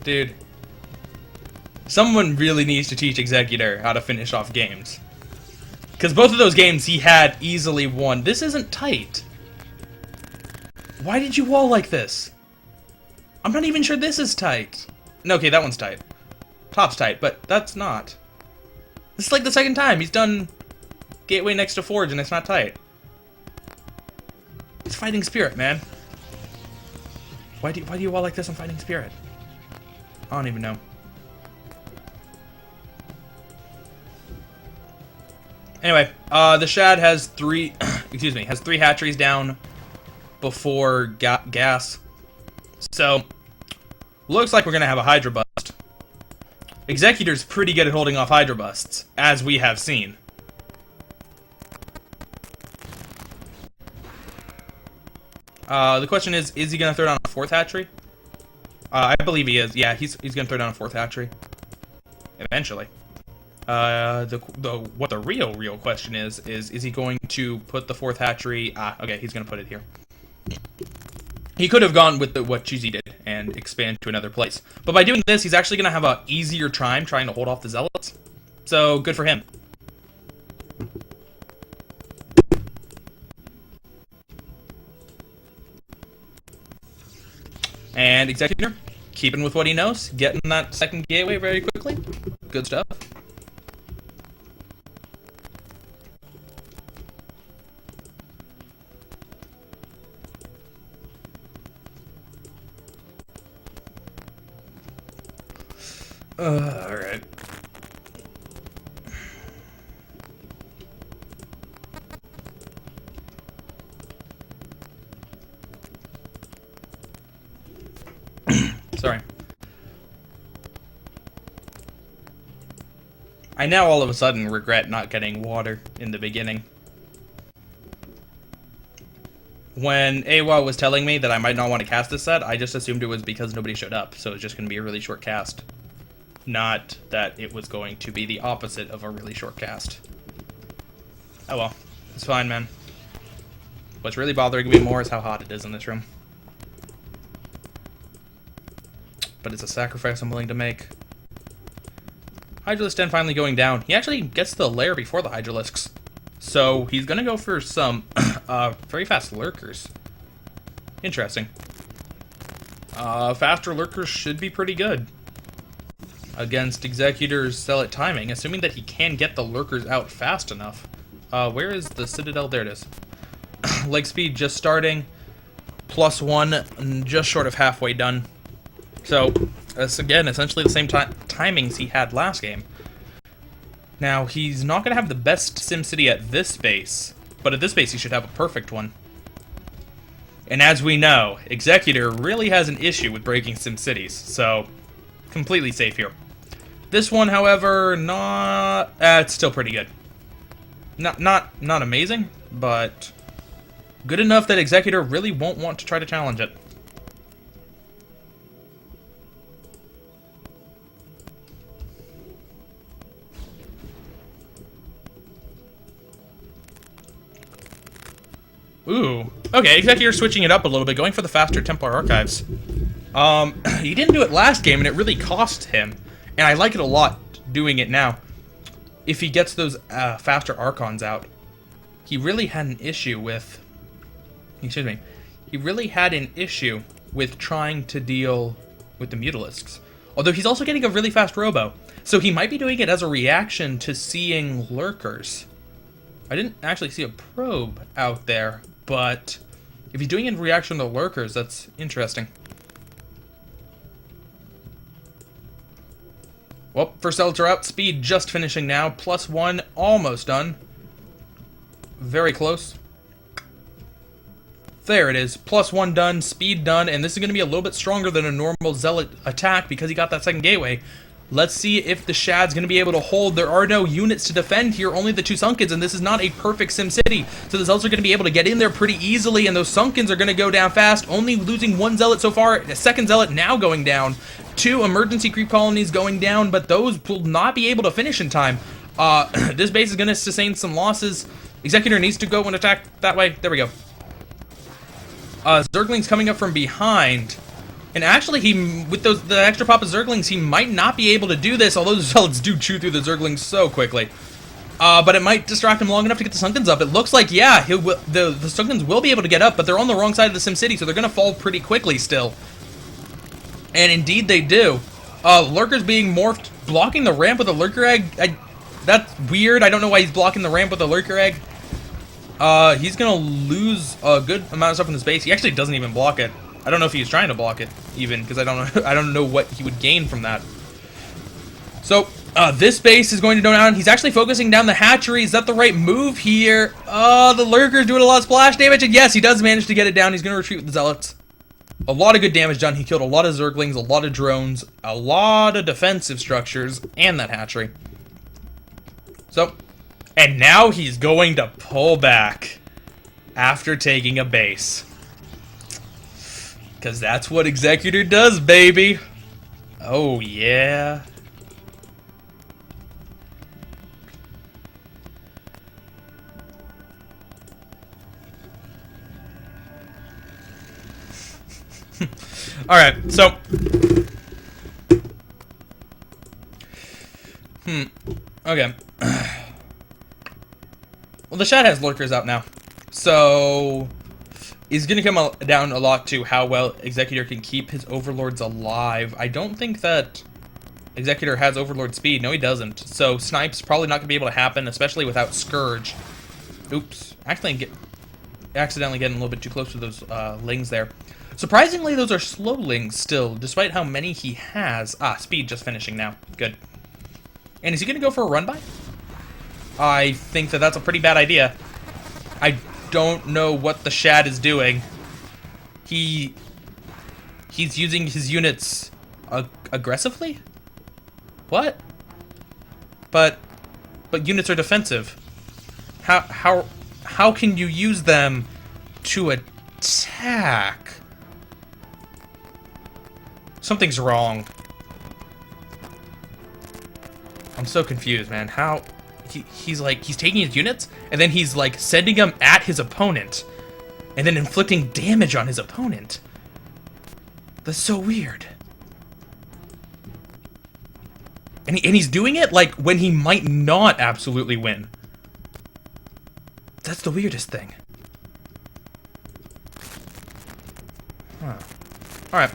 Dude. Someone really needs to teach Executor how to finish off games. Because both of those games he had easily won. This isn't tight. Why did you wall like this? I'm not even sure this is tight. No, okay, that one's tight. Top's tight, but that's not. This is like the second time he's done Gateway next to Forge and it's not tight. It's Fighting Spirit, man. Why do you wall like this on Fighting Spirit? I don't even know. Anyway, the Shad has three hatcheries down before gas. So, looks like we're gonna have a Hydra bust. Executor's pretty good at holding off Hydra busts, as we have seen. The question is he gonna throw down a fourth hatchery? I believe he is. Yeah, he's gonna throw down a fourth hatchery. Eventually. What the real question is he going to put the fourth hatchery? Okay, he's gonna put it here. He could have gone with what Cheesy did and expand to another place, but by doing this, he's actually gonna have a easier time trying to hold off the Zealots. So good for him. And Executor, keeping with what he knows, getting that second gateway very quickly. Good stuff. Alright. Sorry. I now all of a sudden regret not getting water in the beginning. When AWA was telling me that I might not want to cast this set, I just assumed it was because nobody showed up, so it was just going to be a really short cast. Not that it was going to be the opposite of a really short cast. Oh well, it's fine, man. What's really bothering me more is how hot it is in this room. But it's a sacrifice I'm willing to make. Hydralisk Den finally going down. He actually gets the lair before the Hydralisks. So he's gonna go for some very fast lurkers. Interesting. Faster lurkers should be pretty good against Executor's Zealot timing, assuming that he can get the lurkers out fast enough. Where is the Citadel? There it is. Leg speed just starting. +1, just short of halfway done. So, that's again essentially the same timings he had last game. Now, he's not going to have the best SimCity at this base, but at this base he should have a perfect one. And as we know, Executor really has an issue with breaking SimCities, so completely safe here. This one, however, it's still pretty good. Not amazing, but good enough that Executor really won't want to try to challenge it. Ooh. Okay, Executor switching it up a little bit, going for the faster Templar Archives. He didn't do it last game, and it really cost him. And I like it a lot doing it now. If he gets those faster Archons out. He really had an issue with... Excuse me. He really had an issue with trying to deal with the Mutalisks. Although he's also getting a really fast Robo. So he might be doing it as a reaction to seeing Lurkers. I didn't actually see a probe out there, but if he's doing it in reaction to Lurkers, that's interesting. Well, first zealots are out. Speed just finishing now. +1, almost done. Very close. There it is. +1 done, speed done, and this is going to be a little bit stronger than a normal zealot attack because he got that second gateway. Let's see if the Shad's going to be able to hold. There are no units to defend here, only the 2 Sunkens, and this is not a perfect SimCity. So the Zealots are going to be able to get in there pretty easily, and those Sunkens are going to go down fast, only losing 1 Zealot so far. A second Zealot now going down. 2 emergency creep colonies going down, but those will not be able to finish in time. This base is going to sustain some losses. Executor needs to go and attack that way. There we go. Zerglings coming up from behind. And actually, with the extra pop of Zerglings, he might not be able to do this, although the Zealots do chew through the Zerglings so quickly. But it might distract him long enough to get the Sunkens up. It looks like, yeah, the Sunkens will be able to get up, but they're on the wrong side of the SimCity, so they're going to fall pretty quickly still. And indeed they do. Lurkers being morphed, blocking the ramp with a Lurker Egg. That's weird. I don't know why he's blocking the ramp with a Lurker Egg. He's going to lose a good amount of stuff in this base. He actually doesn't even block it. I don't know if he was trying to block it, even, because I don't know what he would gain from that. So, this base is going to go down. He's actually focusing down the hatchery. Is that the right move here? The Lurker's doing a lot of splash damage, and yes, he does manage to get it down. He's going to retreat with the Zealots. A lot of good damage done. He killed a lot of Zerglings, a lot of drones, a lot of defensive structures, and that hatchery. So, and now he's going to pull back after taking a base. Because that's what Executor does, baby. Oh, yeah. Alright, so... Okay. Well, the Shad has Lurkers out now. So... It's going to come down a lot to how well Executor can keep his Overlords alive. I don't think that Executor has Overlord speed. No, he doesn't. So Snipe's probably not going to be able to happen, especially without Scourge. Oops. Accidentally getting a little bit too close to those Lings there. Surprisingly, those are slow Lings still, despite how many he has. Speed just finishing now. Good. And is he going to go for a run-by? I think that that's a pretty bad idea. I don't know what the Shad is doing. He's using his units aggressively? What? But units are defensive. How can you use them to attack? Something's wrong. I'm so confused, man. How he's taking his units and then he's like sending them at his opponent and then inflicting damage on his opponent. That's so weird. And he's doing it like when he might not absolutely win. That's the weirdest thing. Huh. Alright.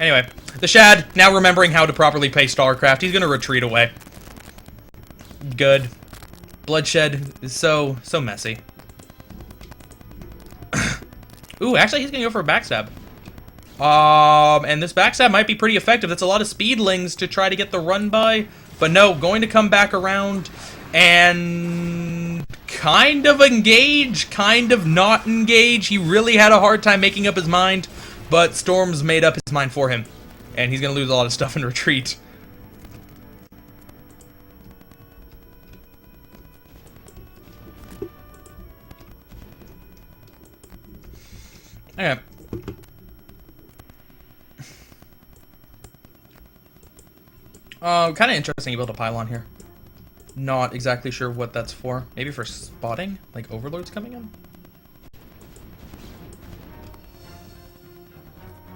Anyway, the Shad, now remembering how to properly play StarCraft, he's gonna retreat away. Good. Bloodshed is so messy. Ooh, actually he's gonna go for a backstab. And this backstab might be pretty effective. That's a lot of speedlings to try to get the run by. But no, going to come back around and kind of engage, kind of not engage. He really had a hard time making up his mind, but Storm's made up his mind for him. And he's going to lose a lot of stuff in retreat. Okay. Kind of interesting you built a pylon here. Not exactly sure what that's for. Maybe for spotting? Like overlords coming in?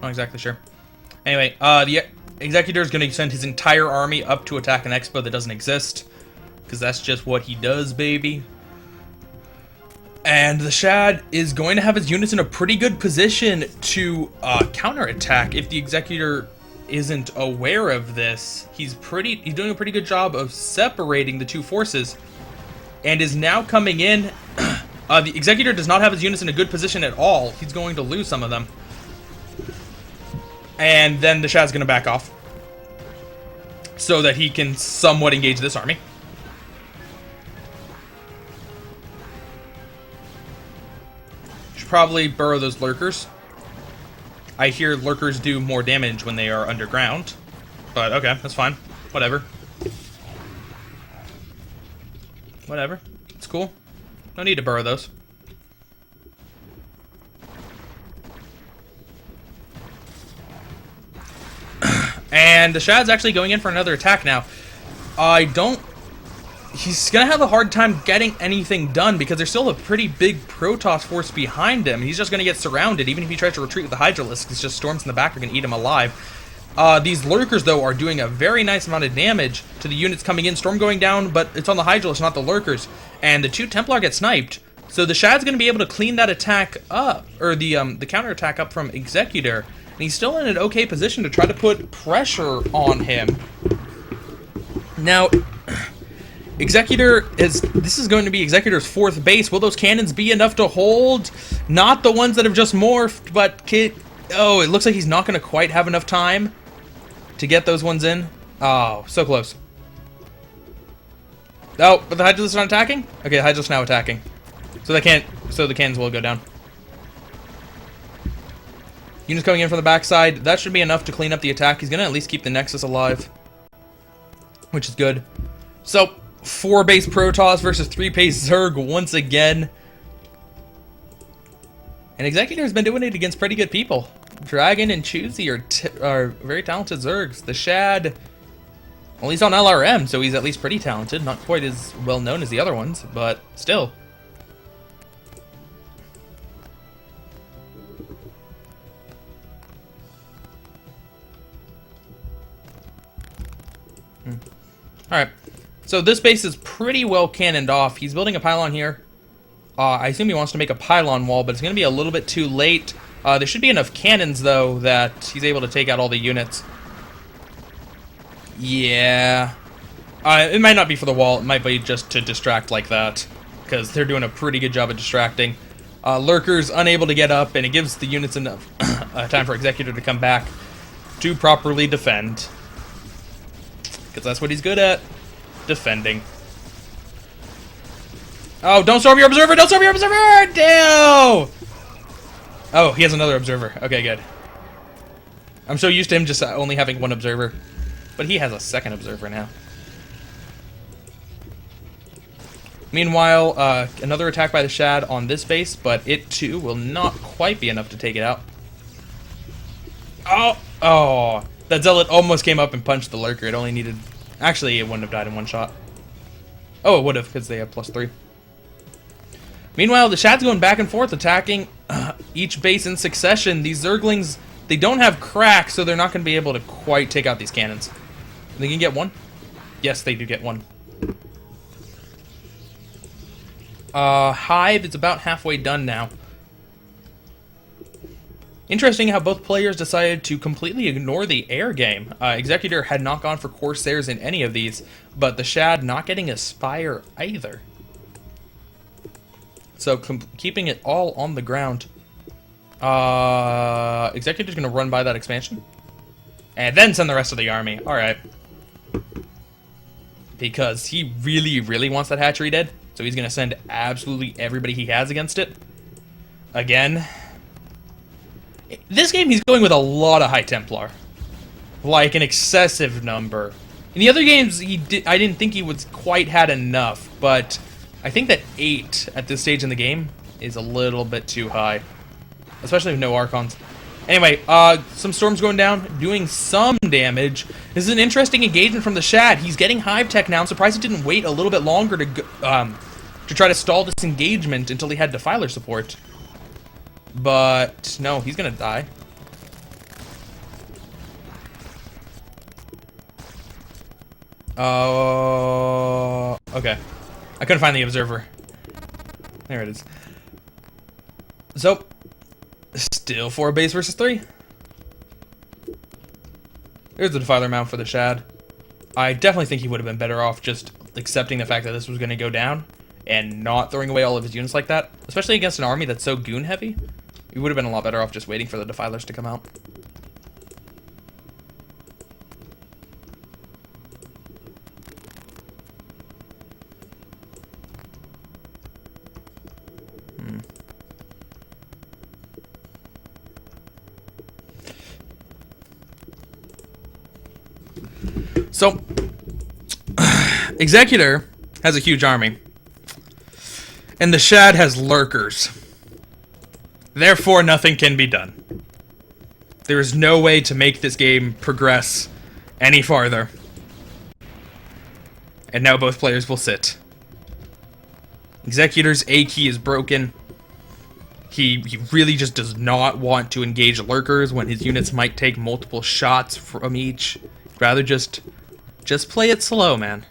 Not exactly sure. Anyway, the Executor is going to send his entire army up to attack an expo that doesn't exist. Because that's just what he does, baby. And the Shad is going to have his units in a pretty good position to counterattack if the Executor isn't aware of this. He's doing a pretty good job of separating the two forces, and is now coming in. The Executor does not have his units in a good position at all. He's going to lose some of them, and then the Shad's going to back off so that he can somewhat engage this army. Should probably burrow those lurkers. I hear lurkers do more damage when they are underground. But okay, that's fine. Whatever. Whatever. It's cool. No need to burrow those. And the Shad's actually going in for another attack now. He's going to have a hard time getting anything done because there's still a pretty big Protoss force behind him. He's just going to get surrounded. Even if he tries to retreat with the Hydralisk, it's just storms in the back are going to eat him alive. These Lurkers, though, are doing a very nice amount of damage to the units coming in. Storm going down, but it's on the Hydralisk, not the Lurkers. And the two Templar get sniped. So the Shad's going to be able to clean that attack up, or the counterattack up from Executor. And he's still in an okay position to try to put pressure on him. Now, this is going to be Executor's fourth base. Will those cannons be enough to hold? Not the ones that have just morphed, but oh, it looks like he's not going to quite have enough time to get those ones in. Oh, so close. Oh, but the Hydralisk not attacking? Okay, the Hydralisk now attacking. So the cannons will go down. Units coming in from the backside. That should be enough to clean up the attack. He's going to at least keep the Nexus alive, which is good. So, 4 base Protoss versus 3 base Zerg once again. And Executor has been doing it against pretty good people. Dragon and Choosy are very talented Zergs. The Shad, well, he's on LRM, so he's at least pretty talented. Not quite as well known as the other ones, but still. Alright. So this base is pretty well cannoned off. He's building a pylon here. I assume he wants to make a pylon wall, but it's going to be a little bit too late. There should be enough cannons, though, that he's able to take out all the units. Yeah. It might not be for the wall. It might be just to distract like that, because they're doing a pretty good job of distracting. Lurkers unable to get up, and it gives the units enough time for Executor to come back to properly defend. Because that's what he's good at. Defending. Oh, don't storm your observer! Don't storm your observer! Damn! Oh, he has another observer. Okay, good. I'm so used to him just only having one observer. But he has a second observer now. Meanwhile, another attack by the Shad on this base, but it too will not quite be enough to take it out. Oh, that Zealot almost came up and punched the Lurker. It only needed... Actually, it wouldn't have died in one shot. Oh, it would have, because they have +3. Meanwhile, the Shad's going back and forth, attacking each base in succession. These Zerglings, they don't have cracks, so they're not going to be able to quite take out these cannons. They can get one? Yes, they do get one. Hive is about halfway done now. Interesting how both players decided to completely ignore the air game. Executor had not gone for Corsairs in any of these, but the Shad not getting a Spire either. So keeping it all on the ground. Executor's going to run by that expansion. And then send the rest of the army. Alright. Because he really, really wants that hatchery dead. So he's going to send absolutely everybody he has against it. Again. This game he's going with a lot of High Templar. Like an excessive number. In the other games, I didn't think he was quite had enough, but I think that 8 at this stage in the game is a little bit too high. Especially with no Archons. Anyway, some storms going down, doing some damage. This is an interesting engagement from the Shad. He's getting Hive Tech now. I'm surprised he didn't wait a little bit longer to try to stall this engagement until he had Defiler support. But, no, he's gonna die. Okay. I couldn't find the observer. There it is. So, still 4 base versus 3. There's the Defiler mount for the Shad. I definitely think he would have been better off just accepting the fact that this was going to go down and not throwing away all of his units like that. Especially against an army that's so goon heavy. He would have been a lot better off just waiting for the Defilers to come out. So, Executor has a huge army, and the Shad has lurkers. Therefore, nothing can be done. There is no way to make this game progress any farther. And now both players will sit. Executor's A key is broken. He really just does not want to engage lurkers when his units might take multiple shots from each. Rather just play it slow, man.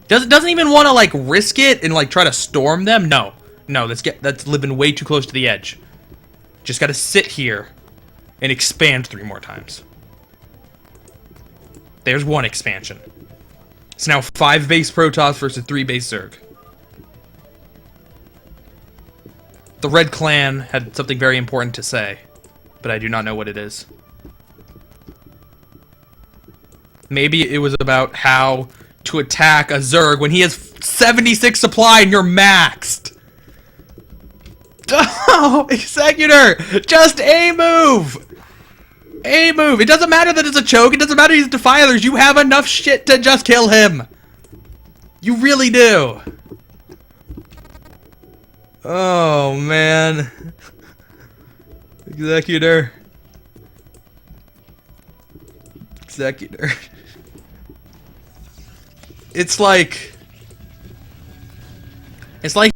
Doesn't even want to like risk it and like try to storm them. No, that's living way too close to the edge. Just gotta sit here and expand 3 more times. There's 1 expansion. It's now 5 base Protoss versus 3 base Zerg. The Red Clan had something very important to say, but I do not know what it is. Maybe it was about how to attack a Zerg when he has 76 supply and you're maxed. Oh, Executor! Just a move! A move! It doesn't matter that it's a choke, it doesn't matter he's Defilers, you have enough shit to just kill him! You really do! Oh, man. Executor. Executor. It's like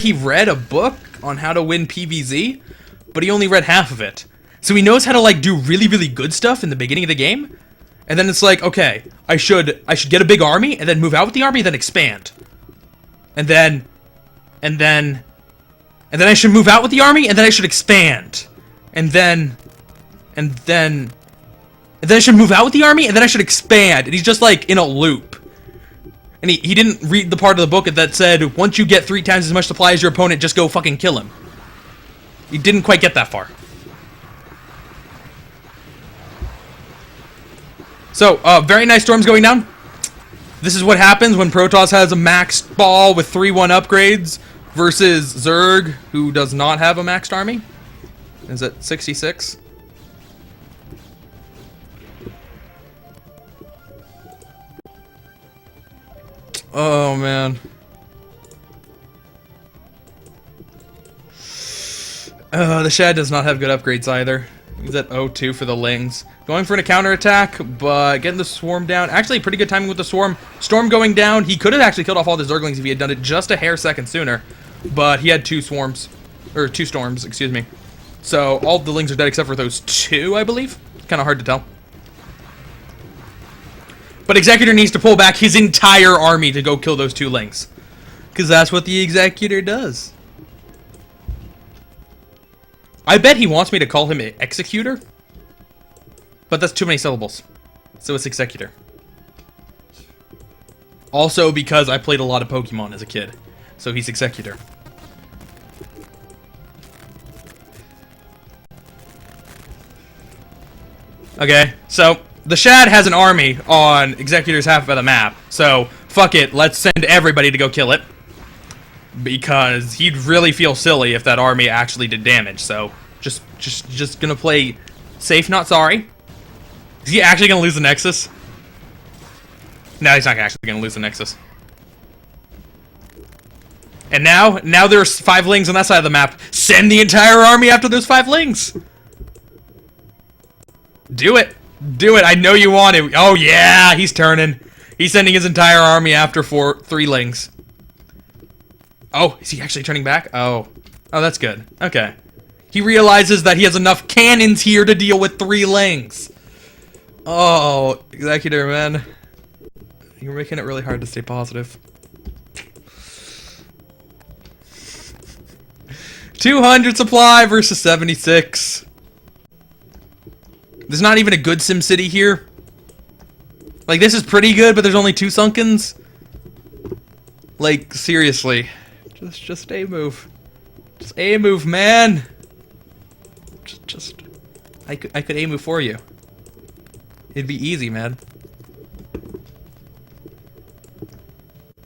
he read a book on how to win PvZ, but he only read half of it. So he knows how to like do really, really good stuff in the beginning of the game, and then it's like, okay, I should get a big army and then move out with the army, then expand. And then I should move out with the army, and then I should expand. And then I should move out with the army, and then I should expand. And he's just like in a loop. And he didn't read the part of the book that said, once you get 3 times as much supply as your opponent, just go fucking kill him. He didn't quite get that far. So, very nice storms going down. This is what happens when Protoss has a maxed ball with 3-1 upgrades versus Zerg, who does not have a maxed army. Is it 66? Oh, man. The Shad does not have good upgrades either. He's at 0-2 for the Lings. Going for a counterattack, but getting the Swarm down. Actually, pretty good timing with the Swarm. Storm going down. He could have actually killed off all the Zerglings if he had done it just a hair second sooner. But he had 2 Storms, excuse me. So, all the Lings are dead except for those 2, I believe. It's kind of hard to tell. But Executor needs to pull back his entire army to go kill those 2 Lings. Because that's what the Executor does. I bet he wants me to call him an Executor. But that's too many syllables. So it's Executor. Also because I played a lot of Pokemon as a kid. So he's Executor. Okay, so the Shad has an army on Executor's half of the map. So, fuck it, let's send everybody to go kill it. because he'd really feel silly if that army actually did damage. So just gonna play safe, not sorry. Is he actually gonna lose the Nexus? No, he's not actually gonna lose the Nexus. And now there's 5 lings on that side of the map. Send the entire army after those 5 lings. Do it. Do it. I know you want it. Oh yeah, he's turning. He's sending his entire army after 3 lings. Oh, is he actually turning back? Oh, that's good. Okay. He realizes that he has enough cannons here to deal with 3 lings. Oh, Executor, man. You're making it really hard to stay positive. 200 supply versus 76. There's not even a good SimCity here. Like, this is pretty good, but there's only 2 Sunkens. Like, seriously. Just A move. Just A move, man. I could A move for you. It'd be easy, man.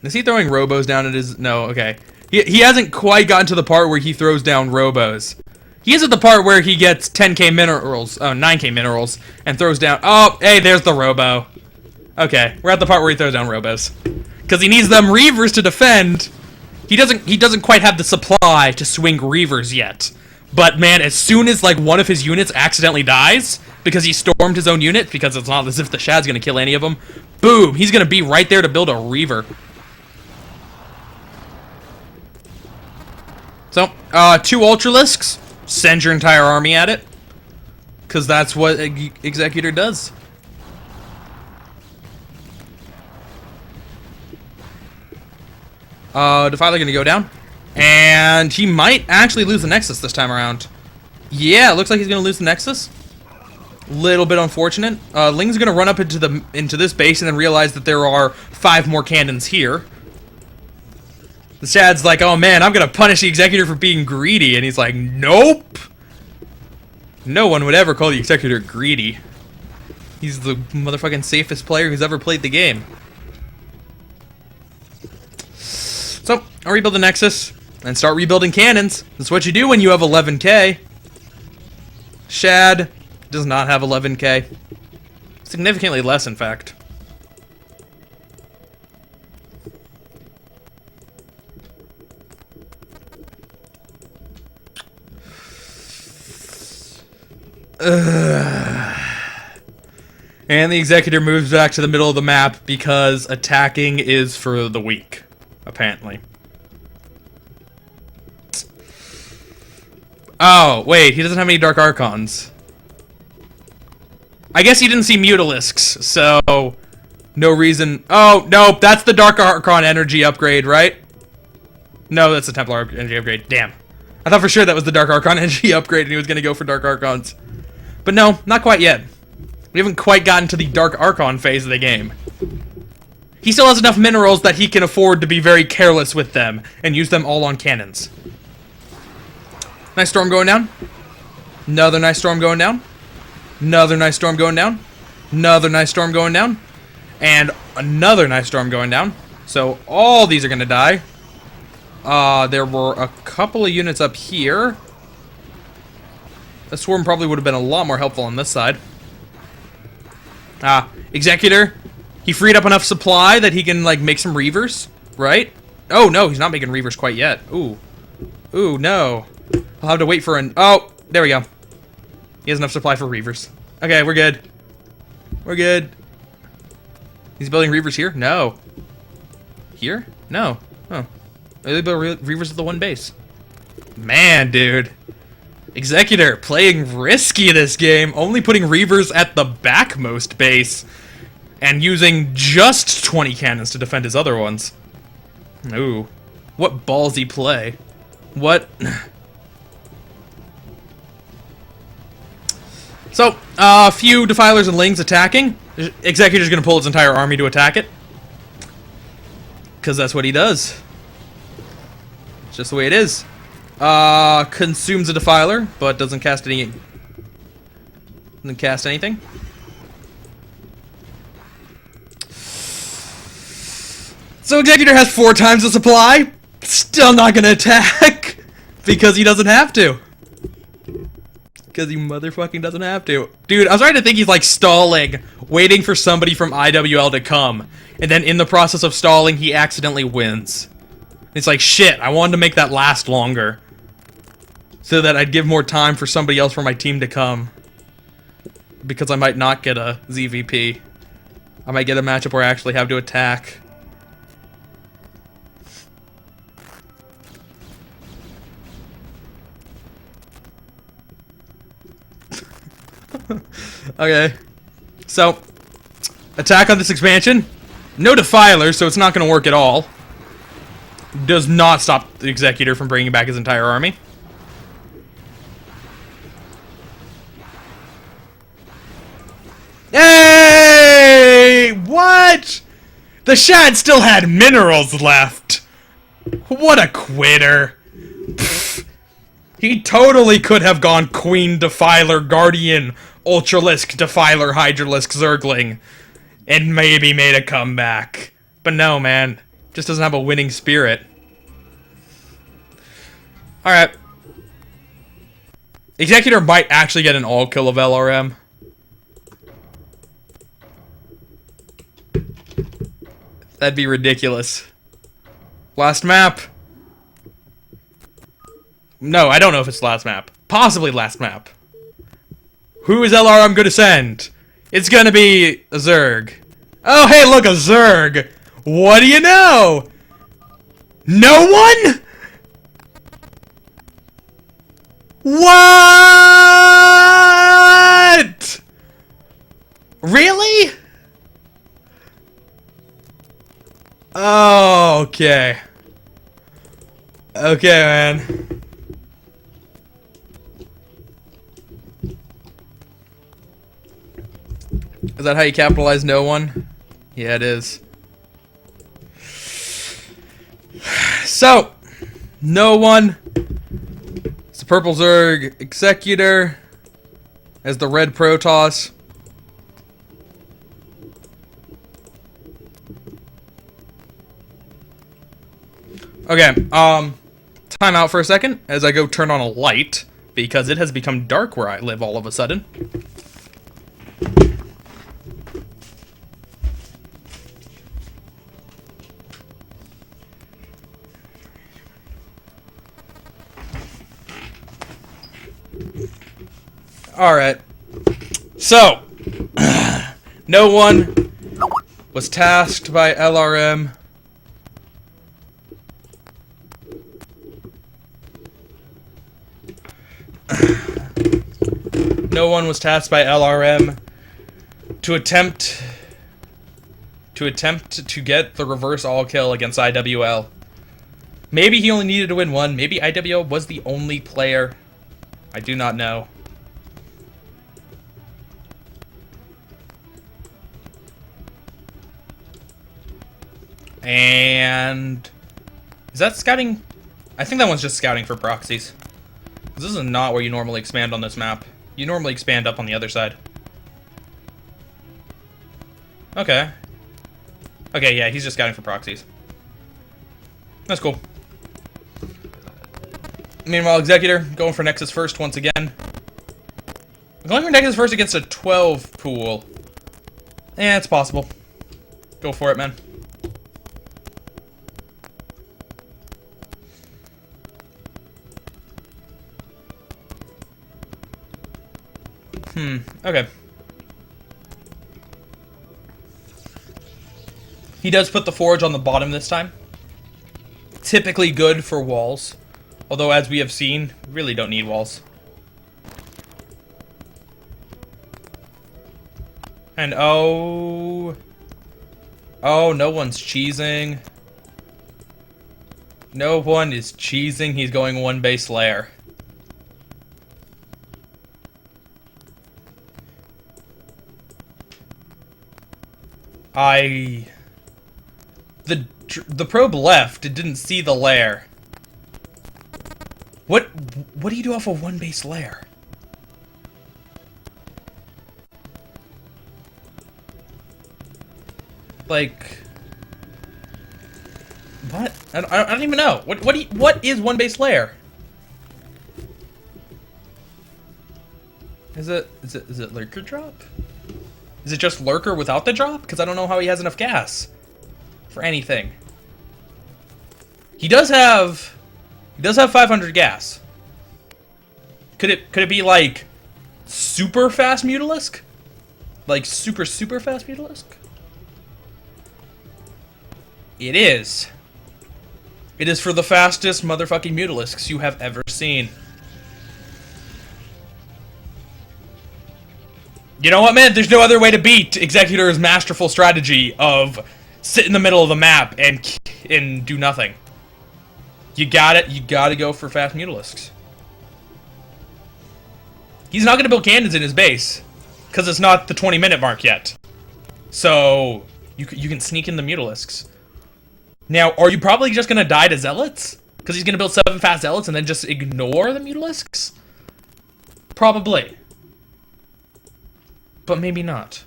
Is he throwing robos down at his... No, okay. He hasn't quite gotten to the part where he throws down robos. He is at the part where he gets 10k minerals, 9k minerals, and throws down... Oh, hey, there's the robo. Okay, we're at the part where he throws down robos. Because he needs them Reavers to defend. He doesn't quite have the supply to swing Reavers yet. But man, as soon as like one of his units accidentally dies, because he stormed his own unit, because it's not as if the Shad's gonna kill any of them, boom, he's gonna be right there to build a Reaver. So, 2 Ultralisks, send your entire army at it. Because that's what Executor does. Defiler gonna go down. And he might actually lose the Nexus this time around. Yeah, it looks like he's gonna lose the Nexus. Little bit unfortunate. Ling's gonna run up into this base and then realize that there are 5 more cannons here. The Shad's like, oh man, I'm gonna punish the Executor for being greedy, and he's like, nope! No one would ever call the Executor greedy. He's the motherfucking safest player who's ever played the game. So, I'll rebuild the Nexus, and start rebuilding cannons. That's what you do when you have 11k. Shad does not have 11k. Significantly less, in fact. And the Executor moves back to the middle of the map because attacking is for the weak, apparently. Oh, wait, he doesn't have any Dark Archons. I guess he didn't see Mutalisks, so no reason. Oh, no, that's the Dark Archon energy upgrade, right? No, that's the Templar energy upgrade. Damn. I thought for sure that was the Dark Archon energy upgrade and he was going to go for Dark Archons. But no, not quite yet. We haven't quite gotten to the Dark Archon phase of the game. He still has enough minerals that he can afford to be very careless with them and use them all on cannons. Nice storm going down. Another nice storm going down. Another nice storm going down. Another nice storm going down. And another nice storm going down. So all these are going to die. There were a couple of units up here. A swarm probably would have been a lot more helpful on this side. Executor. He freed up enough supply that he can, like, make some Reavers, right? Oh, no, he's not making Reavers quite yet. Ooh. Ooh, no. I'll have to wait for an... Oh, there we go. He has enough supply for Reavers. Okay, we're good. We're good. He's building Reavers here? No. Here? No. Oh. They build Reavers at the one base. Man, dude. Executor playing risky this game, only putting Reavers at the backmost base and using just 20 cannons to defend his other ones. Ooh. What ballsy play. What? So, a few Defilers and Lings attacking. Executor's gonna pull his entire army to attack it. Because that's what he does. It's just the way it is. Consumes a Defiler, but doesn't cast any... Doesn't cast anything. So Executor has 4 times the supply. still not gonna attack because he doesn't have to. Because he motherfucking doesn't have to. Dude, I'm starting to think he's like stalling, waiting for somebody from IWL to come. And then in the process of stalling, he accidentally wins. It's like, shit, I wanted to make that last longer. So that I'd give more time for somebody else from my team to come. Because I might not get a ZVP. I might get a matchup where I actually have to attack. Okay. So, attack on this expansion. No Defiler, so it's not going to work at all. Does not stop the Executor from bringing back his entire army. Hey! What? The Shad still had minerals left. What a quitter. Pfft. He totally could have gone Queen, Defiler, Guardian, Ultralisk, Defiler, Hydralisk, Zergling, and maybe made a comeback. But no, man. Just doesn't have a winning spirit. Alright. Executor might actually get an all-kill of LRM. That'd be ridiculous. Last map. No, I don't know if it's last map. Possibly last map. Who is LRM gonna send? It's gonna be a Zerg. Oh, hey, look, a Zerg. What do you know? No one? What? Really? Oh, okay. Okay, man. Is that how you capitalize no one? Yeah, it is. So, no one. It's the purple Zerg Executor as the red Protoss. Okay, time out for a second as I go turn on a light because it has become dark where I live all of a sudden. Alright. So, no one was tasked by LRM no one was tasked by LRM to attempt to get the reverse all kill against IWL. Maybe he only needed to win one. Maybe IWL was the only player. I do not know. And is that scouting? I think that one's just scouting for proxies. This is not where you normally expand on this map. You normally expand up on the other side. Okay. Okay, yeah, he's just scouting for proxies. That's cool. Meanwhile, Executor going for Nexus first once again. Going for Nexus first against a 12 pool. Yeah, it's possible. Go for it, man. Okay. He does put the forge on the bottom this time. Typically good for walls. Although, as we have seen, really don't need walls. And oh, no one's cheesing. No one is cheesing. He's going one base layer. The probe left. It didn't see the lair. What do you do off of one base layer? Like, What? I don't even know. What is one base layer? Is it lurker drop? Is it just lurker without the drop? Because I don't know how he has enough gas for anything. He does have 500 gas. Could it be like super fast Mutalisk? Like super fast Mutalisk? It is. It is for the fastest motherfucking Mutalisks you have ever seen. You know what, man? There's no other way to beat Executor's masterful strategy of sit in the middle of the map and do nothing. You gotta go for fast Mutalisks. He's not gonna build cannons in his base because it's not the 20-minute mark yet. So you can sneak in the Mutalisks. Now, are you probably just gonna die to Zealots? Because he's gonna build 7 fast Zealots and then just ignore the Mutalisks? Probably. But maybe not.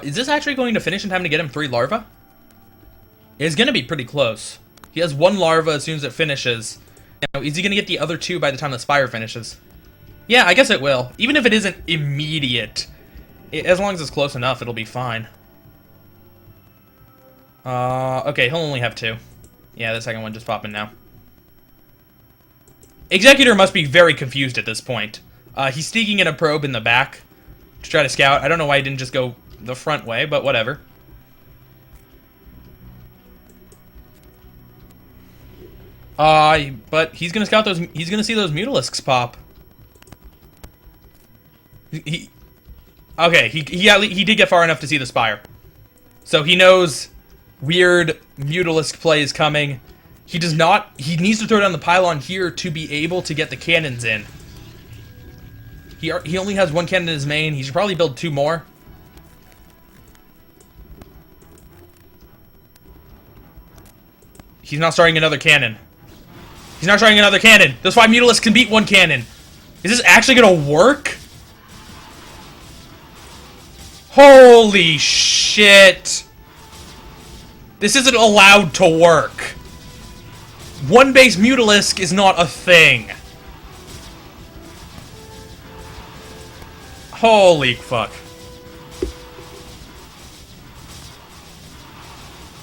Is this actually going to finish in time to get him 3 larvae? It's gonna be pretty close. He has 1 larva as soon as it finishes. Now, is he gonna get the other 2 by the time the Spire finishes? Yeah, I guess it will. Even if it isn't immediate, as long as it's close enough, it'll be fine. Okay, he'll only have 2. Yeah, the second one just popping now. Executor must be very confused at this point. He's sneaking in a probe in the back to try to scout. I don't know why he didn't just go the front way, but whatever. But he's gonna scout those. He's gonna see those Mutalisks pop. Okay, he did get far enough to see the Spire, so he knows weird Mutalisk play is coming. He does not. He needs to throw down the pylon here to be able to get the cannons in. He only has 1 cannon in his main. He should probably build 2 more. He's not starting another cannon. He's not starting another cannon. That's why Mutalisk can beat 1 cannon. Is this actually gonna work? Holy shit. This isn't allowed to work. 1 base Mutalisk is not a thing. Holy fuck.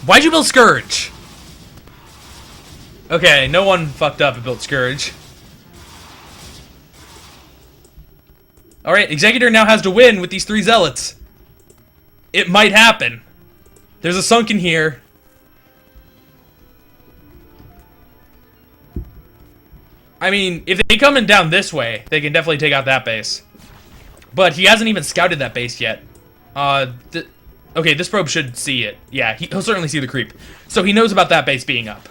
Why'd you build Scourge? Okay, no one fucked up and built Scourge. Alright, Executor now has to win with these 3 Zealots. It might happen. There's a Sunken here. I mean, if they come in down this way, they can definitely take out that base. But he hasn't even scouted that base yet. Okay, this probe should see it. Yeah, he'll certainly see the creep. So he knows about that base being up.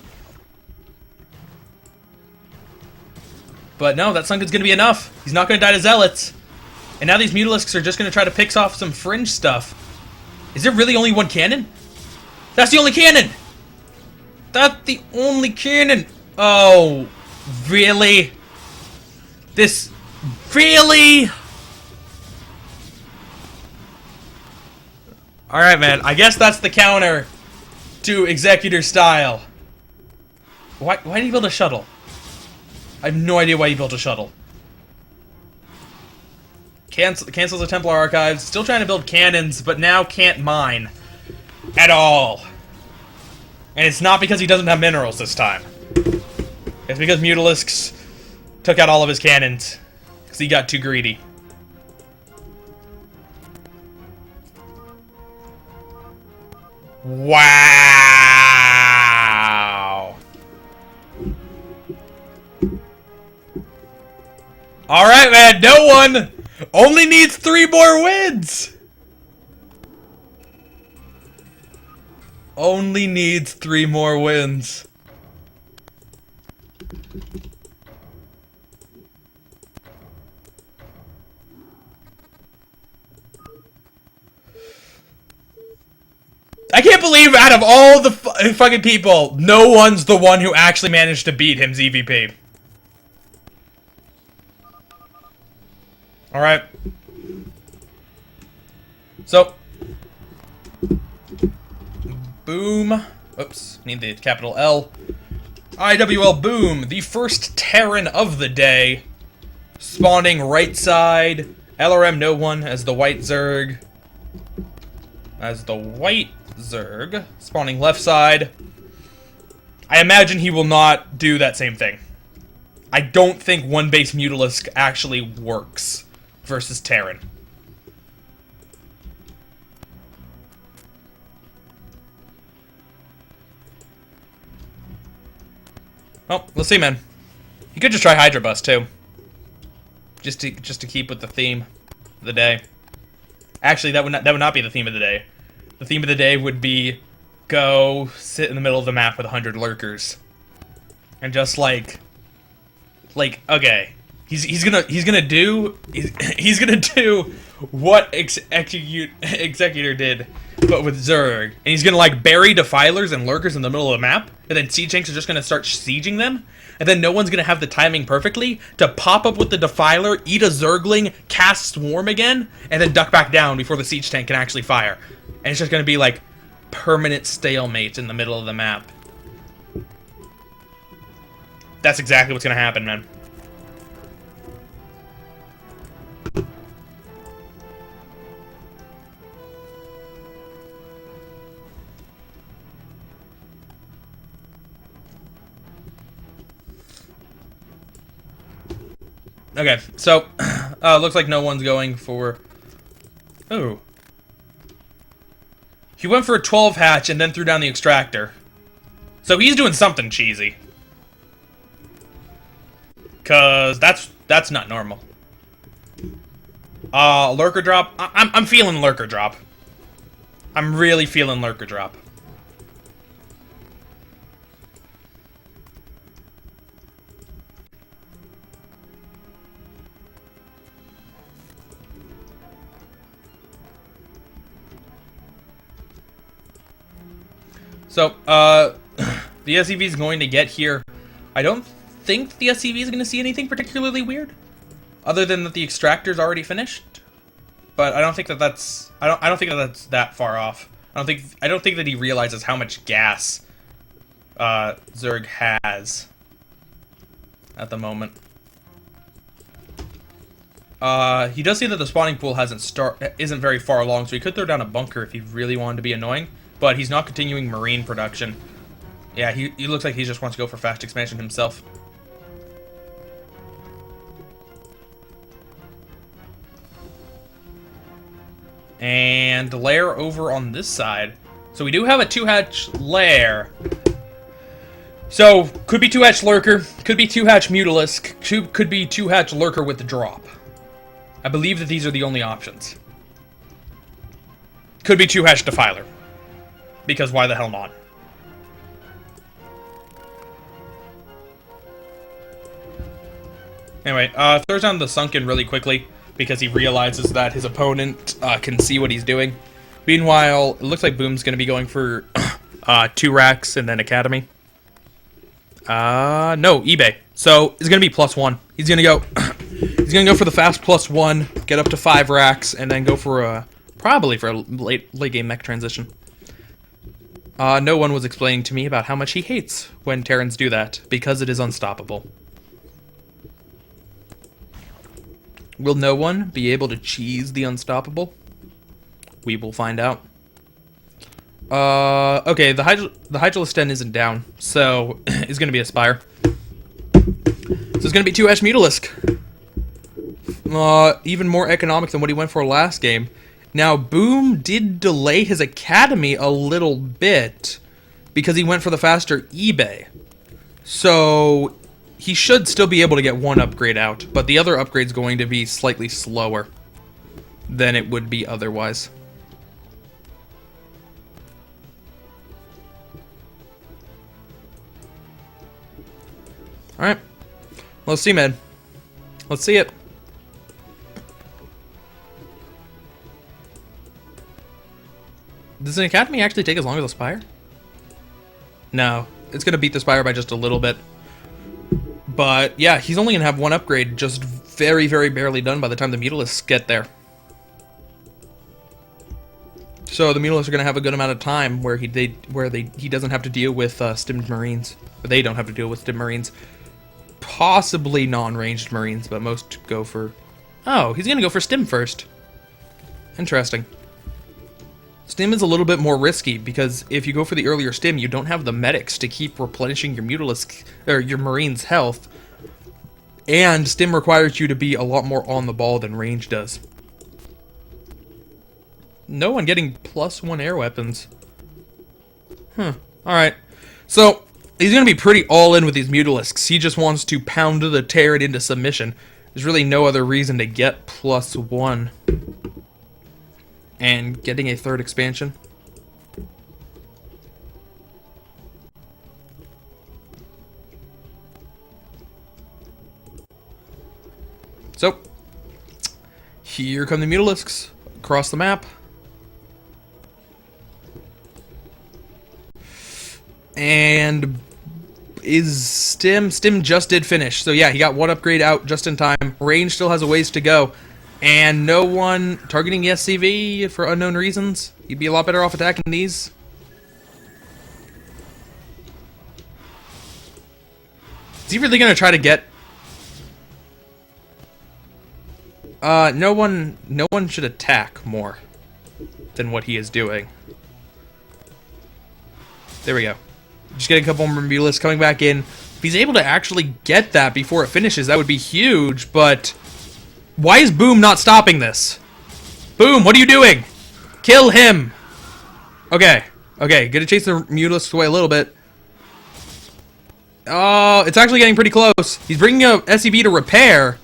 But no, that Sunken's gonna be enough. He's not gonna die to Zealots. And now these Mutalisks are just gonna try to pick off some fringe stuff. Is there really only 1 cannon? That's the only cannon! That's the only cannon! Oh, really? This... Really? Alright, man. I guess that's the counter to Executor style. Why did he build a shuttle? I have no idea why he built a shuttle. Cancels the Templar Archives. Still trying to build cannons, but now can't mine. At all. And it's not because he doesn't have minerals this time. It's because Mutalisks took out all of his cannons. Because he got too greedy. Wow. Alright, man. No one only needs 3 more wins. Only needs 3 more wins. I can't believe out of all the fucking people, no one's the one who actually managed to beat him's EVP. Alright. So. Boom. Oops. Need the capital L. IWL Boom. The first Terran of the day. Spawning right side. LRM no one as the white Zerg. Spawning left side. I imagine he will not do that same thing. I don't think one base Mutalisk actually works versus Terran. Well, we'll see, man. You could just try Hydra Bust too, just to keep with the theme of the day. Actually, that would not be the theme of the day. The theme of the day would be go sit in the middle of the map with 100 lurkers, and just like okay, he's gonna do what Executor did, but with Zerg, and he's gonna like bury defilers and lurkers in the middle of the map, and then siege tanks are just gonna start sieging them, and then no one's gonna have the timing perfectly to pop up with the defiler, eat a Zergling, cast swarm again, and then duck back down before the siege tank can actually fire, and it's just gonna be like permanent stalemate in the middle of the map. That's exactly what's gonna happen, man. Okay, so, looks like no one's going for... Oh. He went for a 12 hatch and then threw down the extractor. So he's doing something cheesy. Cause that's not normal. Lurker drop. I'm feeling lurker drop. I'm really feeling lurker drop. So, the SCV is going to get here. I don't think the SCV is going to see anything particularly weird, other than that the extractor's already finished. But I don't think that that's I don't think that that's that far off. I don't think that he realizes how much gas Zerg has at the moment. He does see that the spawning pool isn't very far along, so he could throw down a bunker if he really wanted to be annoying. But he's not continuing marine production. Yeah, he looks like he just wants to go for fast expansion himself. And lair over on this side. So we do have a 2-hatch lair. So, could be 2-hatch lurker, could be 2-hatch mutalisk, could be 2-hatch lurker with the drop. I believe that these are the only options. Could be 2-hatch defiler. Because why the hell not? Anyway, throws down the sunken really quickly because he realizes that his opponent can see what he's doing. Meanwhile, it looks like Boom's going to be going for 2 racks and then Academy. No, eBay. So it's going to be +1. He's going to go. He's going to go for the fast +1, get up to 5 racks, and then go for probably for a late game mech transition. No one was explaining to me about how much he hates when Terrans do that, because it is unstoppable. Will no one be able to cheese the unstoppable? We will find out. Okay, the Hydralisk Den isn't down, so it's gonna be a Spire. So it's gonna be 2-hatch Mutalisk. Even more economic than what he went for last game. Now, Boom did delay his Academy a little bit because he went for the faster eBay. So he should still be able to get 1 upgrade out, but the other upgrade's going to be slightly slower than it would be otherwise. Alright. Let's see, man. Let's see it. Does an Academy actually take as long as a Spire? No. It's going to beat the Spire by just a little bit. But, yeah, he's only going to have 1 upgrade just very, very barely done by the time the Mutalisks get there. So the Mutalisks are going to have a good amount of time where he doesn't have to deal with stimmed Marines. Or they don't have to deal with stimmed Marines. Possibly non-ranged Marines, but most go for... Oh, he's going to go for stim first. Interesting. Stim is a little bit more risky because if you go for the earlier stim, you don't have the medics to keep replenishing your Mutalisk or your Marines' health. And stim requires you to be a lot more on the ball than range does. No one getting +1 air weapons. Alright. So, he's going to be pretty all in with these Mutalisks. He just wants to pound the turret into submission. There's really no other reason to get +1. And getting a third expansion. So, here come the Mutalisks across the map. And is Stim just did finish. So yeah, he got one upgrade out just in time. Range still has a ways to go. And no one targeting the SCV for unknown reasons. He'd be a lot better off attacking these. Is he really gonna try to get... no one should attack more than what he is doing. There we go. Just getting a couple more Mutalisks coming back in. If he's able to actually get that before it finishes, that would be huge, but... Why is Boom not stopping this? Boom, what are you doing? Kill him! Okay, gonna chase the Mutalisks away a little bit. Oh, it's actually getting pretty close. He's bringing a SCV to repair.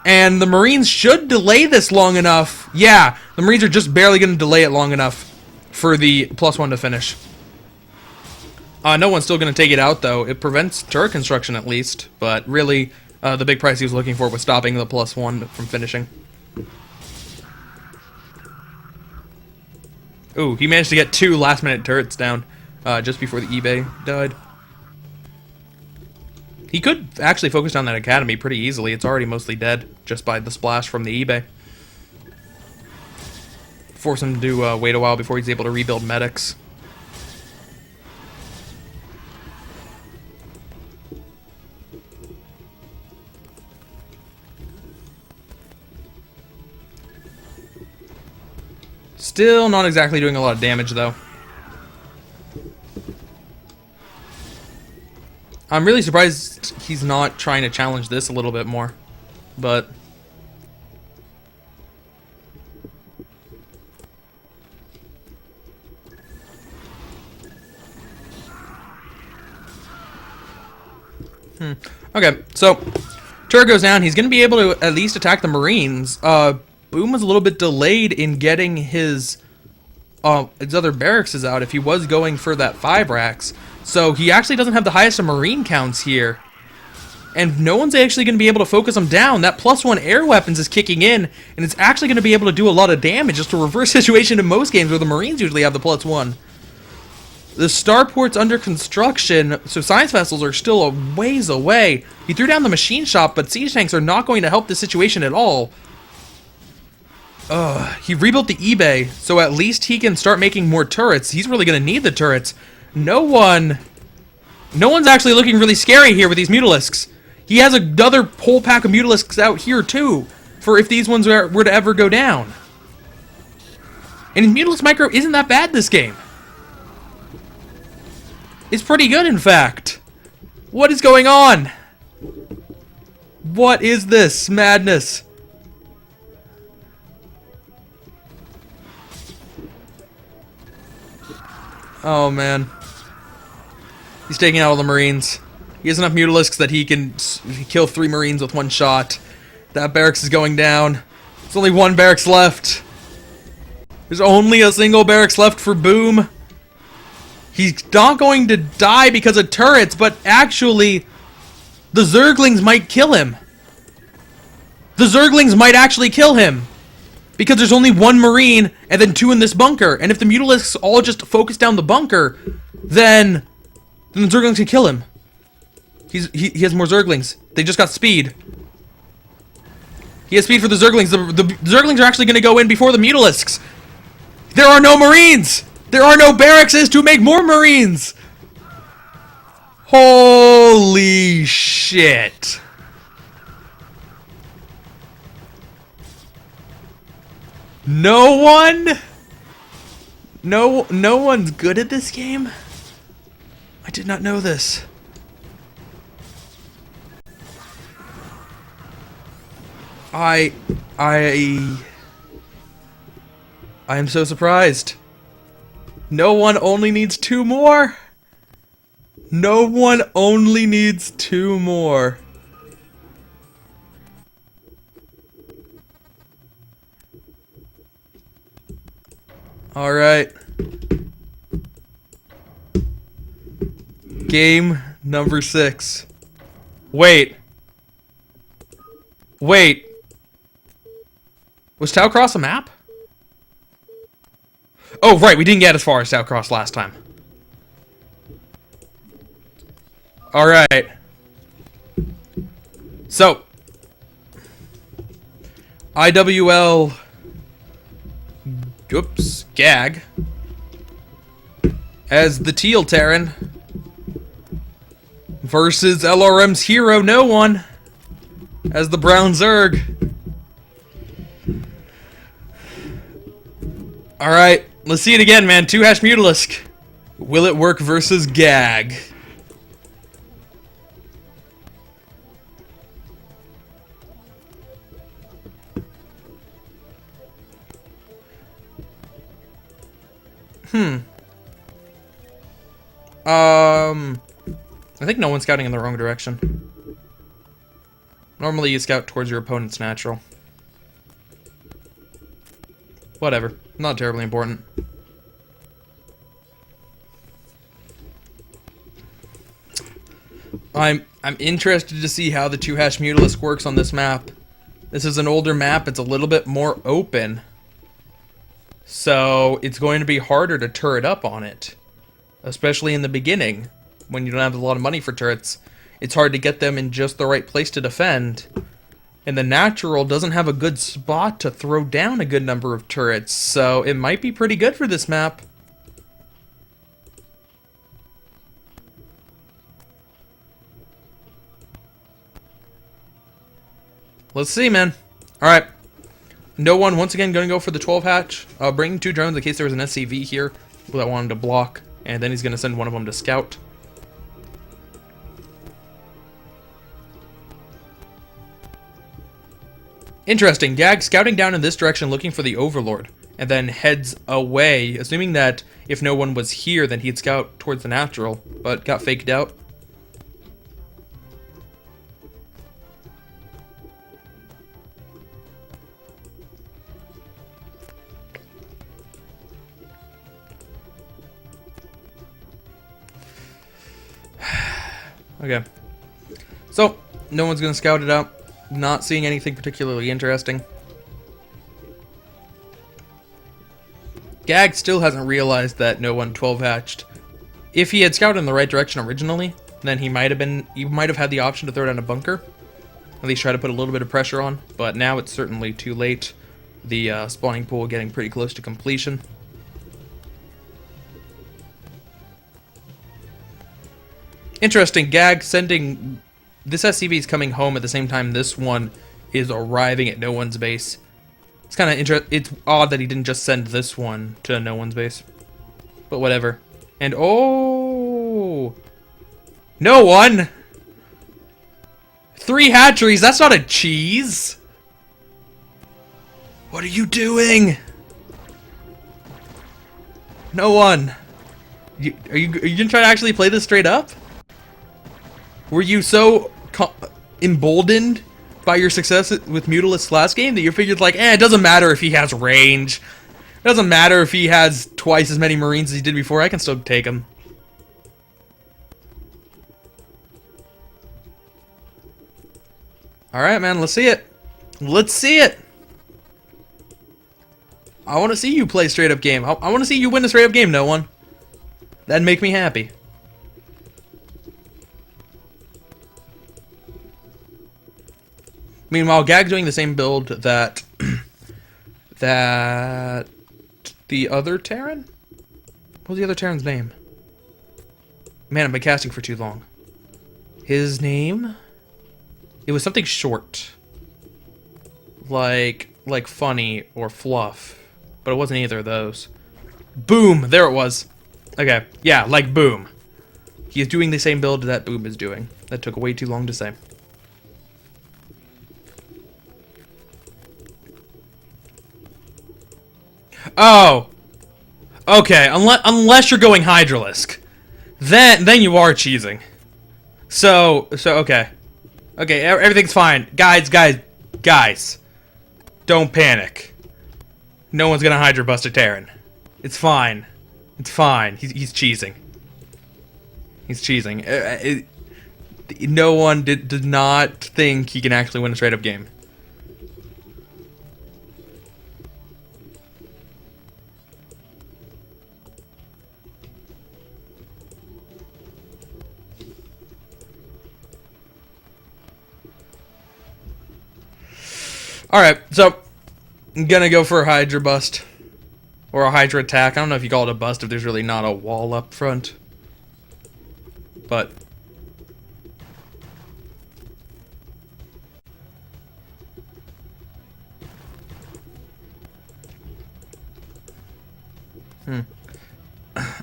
And the Marines should delay this long enough. Yeah, the Marines are just barely gonna delay it long enough for the +1 to finish. No one's still going to take it out, though. It prevents turret construction, at least. But really, the big price he was looking for was stopping the +1 from finishing. Ooh, he managed to get 2 last-minute turrets down just before the eBay died. He could actually focus on that academy pretty easily. It's already mostly dead just by the splash from the eBay. Force him to wait a while before he's able to rebuild medics. Still not exactly doing a lot of damage, though. I'm really surprised he's not trying to challenge this a little bit more, but... Okay, so turret goes down. He's going to be able to at least attack the Marines. Boom was a little bit delayed in getting his other barracks out if he was going for that 5 racks. So he actually doesn't have the highest of Marine counts here. And no one's actually going to be able to focus him down. That +1 air weapons is kicking in, and it's actually going to be able to do a lot of damage. Just a reverse situation in most games where the Marines usually have the +1. The starport's under construction, so science vessels are still a ways away. He threw down the machine shop, but siege tanks are not going to help the situation at all. He rebuilt the eBay, so at least he can start making more turrets. He's really going to need the turrets. No one's actually looking really scary here with these Mutalisks. He has another whole pack of Mutalisks out here, too, for if these ones were to ever go down. And his Mutalisk micro isn't that bad this game. It's pretty good, in fact. What is going on? What is this madness? Oh, man. He's taking out all the Marines. He has enough Mutalisks that he can kill 3 Marines with 1 shot. That barracks is going down. There's only 1 barracks left. There's only a single barracks left for Boom. He's not going to die because of turrets, but actually, the Zerglings might kill him. The Zerglings might actually kill him. Because there's only 1 Marine, and then 2 in this bunker. And if the Mutalisks all just focus down the bunker, then the Zerglings can kill him. He has more Zerglings. They just got speed. He has speed for the Zerglings. The Zerglings are actually going to go in before the Mutalisks. There are no Marines! There are no barracks to make more Marines! Holy shit. No one? No one's good at this game? I did not know this. I am so surprised. No one only needs 2 more. No one only needs 2 more. All right. Game number 6. Wait. Was Towcross a map? Oh, right, we didn't get as far as Towcross last time. Alright. So. IWL... Oops. Gag. As the Teal Terran. Versus LRM's hero, No One. As the Brown Zerg. Alright, let's see it again, man. 2 Mutalisk. Will it work versus Gag? I think no one's scouting in the wrong direction. Normally you scout towards your opponent's natural. Whatever. Not terribly important. I'm interested to see how the 2 Mutalisk works on this map. This is an older map, it's a little bit more open. So it's going to be harder to turret up on it. Especially in the beginning, when you don't have a lot of money for turrets. It's hard to get them in just the right place to defend. And the natural doesn't have a good spot to throw down a good number of turrets, so it might be pretty good for this map. Let's see, man. Alright. No One, once again, going to go for the 12 hatch. Bringing 2 drones in case there was an SCV here that wanted to block. And then he's going to send one of them to scout. Interesting. Gag scouting down in this direction looking for the Overlord. And then heads away, assuming that if no one was here, then he'd scout towards the natural. But got faked out. Okay. So, no one's going to scout it out. Not seeing anything particularly interesting. Gag still hasn't realized that No One 12 hatched. If he had scouted in the right direction originally, then he might have had the option to throw down a bunker. At least try to put a little bit of pressure on. But now it's certainly too late. The spawning pool getting pretty close to completion. Interesting, Gag sending... This SCV is coming home at the same time this one is arriving at No One's base. It's kind of it's odd that he didn't just send this one to No One's base. But whatever. And oh... No One! 3 hatcheries, that's not a cheese! What are you doing? No One! Are you gonna try to actually play this straight up? Were you so emboldened by your success with Mutalisks last game that you figured like, it doesn't matter if he has range. It doesn't matter if he has twice as many Marines as he did before, I can still take him. Alright, man, let's see it. Let's see it! I want to see you play straight up game. I want to see you win a straight up game, No One. That'd make me happy. Meanwhile, Gag's doing the same build that that the other Terran? What was the other Terran's name? Man, I've been casting for too long. His name? It was something short. Like funny or fluff. But it wasn't either of those. Boom! There it was. Okay, yeah, like Boom. He is doing the same build that Boom is doing. That took way too long to say. Oh! Okay, unless you're going Hydralisk. Then you are cheesing. So, okay. Okay, everything's fine. Guys. Don't panic. No one's gonna Hydra bust a Terran. It's fine. It's fine. He's cheesing. He's cheesing. No one did not think he can actually win a straight-up game. Alright, so I'm gonna go for a Hydra bust. Or a Hydra attack. I don't know if you call it a bust if there's really not a wall up front. But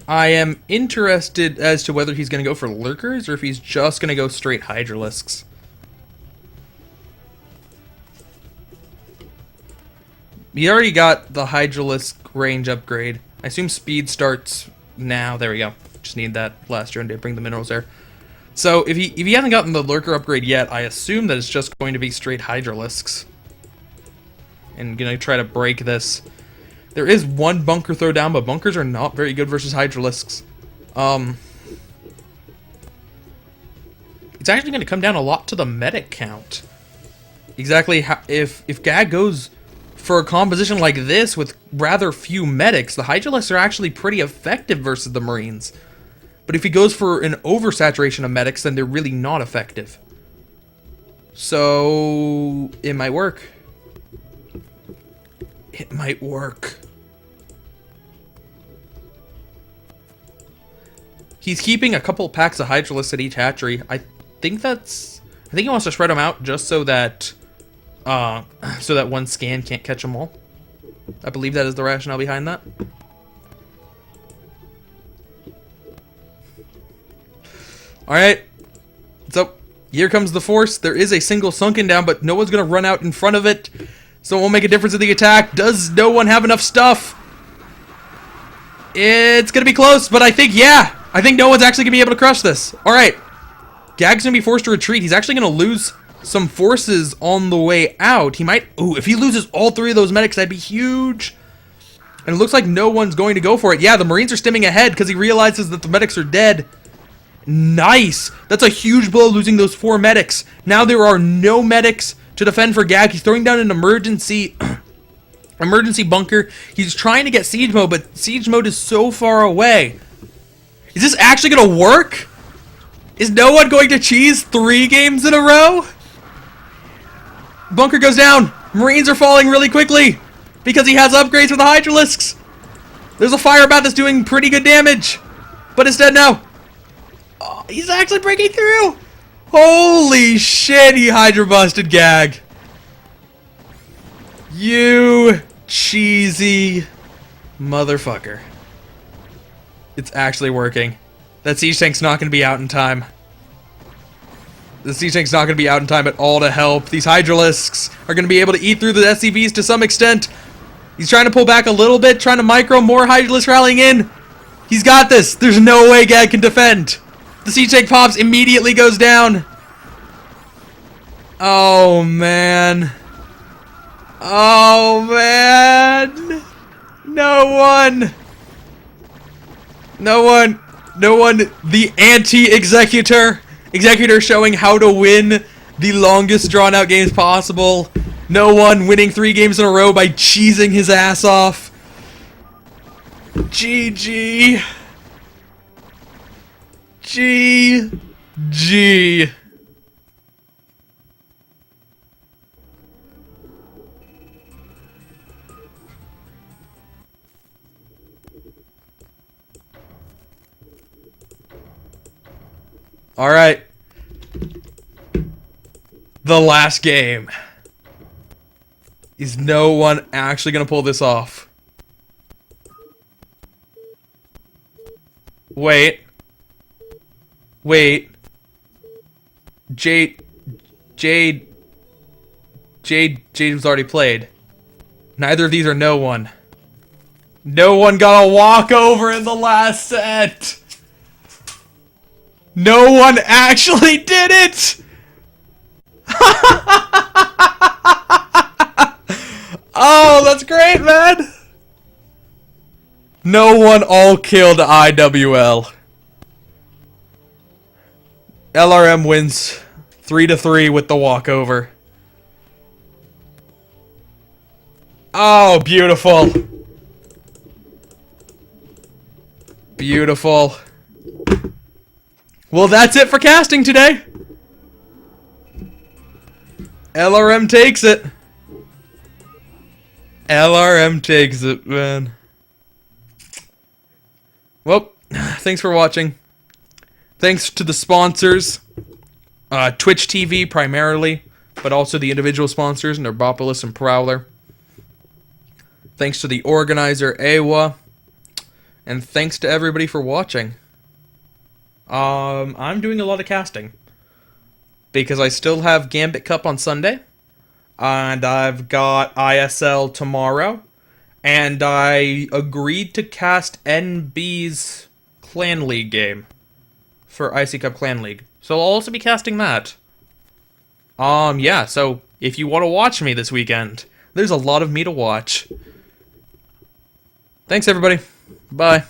I am interested as to whether he's gonna go for lurkers or if he's just gonna go straight Hydralisks. He already got the Hydralisk range upgrade. I assume speed starts now. There we go. Just need that last turn to bring the minerals there. So if he hasn't gotten the lurker upgrade yet, I assume that it's just going to be straight Hydralisks. And gonna try to break this. There is one bunker throw down, but bunkers are not very good versus Hydralisks. It's actually gonna come down a lot to the medic count. Exactly how, if Gag goes for a composition like this with rather few medics, the Hydralisks are actually pretty effective versus the Marines. But if he goes for an oversaturation of medics, then they're really not effective. So it might work. It might work. He's keeping a couple packs of Hydralisks at each hatchery. I think he wants to spread them out just so that one scan can't catch them all. I believe that is the rationale behind that. Alright. So, here comes the force. There is a single sunken down, but no one's going to run out in front of it. So it won't make a difference in the attack. Does no one have enough stuff? It's going to be close, but I think no one's actually going to be able to crush this. Alright. Gag's going to be forced to retreat. He's actually going to lose some forces on the way out. He might... Ooh, if he loses all three of those medics, that'd be huge. And it looks like no one's going to go for it. Yeah, the Marines are stimming ahead because he realizes that the medics are dead. Nice! That's a huge blow, losing those 4 medics. Now there are no medics to defend for Gag. He's throwing down an emergency bunker. He's trying to get siege mode, but siege mode is so far away. Is this actually going to work? Is no one going to cheese 3 games in a row? Bunker goes down. Marines are falling really quickly because he has upgrades for the Hydralisks. There's a fire bat that's doing pretty good damage, but it's dead now. Oh, he's actually breaking through. Holy shit, he Hydra busted Gag. You cheesy motherfucker. It's actually working. That siege tank's not going to be out in time. The siege tank's not going to be out in time at all to help. These Hydralisks are going to be able to eat through the SCVs to some extent. He's trying to pull back a little bit, trying to micro, more Hydralisks rallying in. He's got this. There's no way Gag can defend. The siege tank pops, immediately goes down. Oh, man. Oh, man. No one. The anti-executor. Executor showing how to win the longest drawn-out games possible. No one winning 3 games in a row by cheesing his ass off. GG. GG. Alright. The last game. Is no one actually gonna pull this off? Wait. Wait. Jade was already played. Neither of these are no one. No one got a walkover in the last set. No one actually did it. Oh, that's great, man. No one all killed IWL. LRM wins 3-3 with the walkover. Oh, beautiful. Beautiful. Well, that's it for casting today. LRM takes it. LRM takes it, man. Well, thanks for watching. Thanks to the sponsors. Twitch TV primarily, but also the individual sponsors, Nerbopolis and Prowler. Thanks to the organizer, Awa. And thanks to everybody for watching. I'm doing a lot of casting. Because I still have Gambit Cup on Sunday. And I've got ISL tomorrow. And I agreed to cast NB's Clan League game. For IC Cup Clan League. So I'll also be casting that. Yeah, so if you want to watch me this weekend, there's a lot of me to watch. Thanks, everybody. Bye.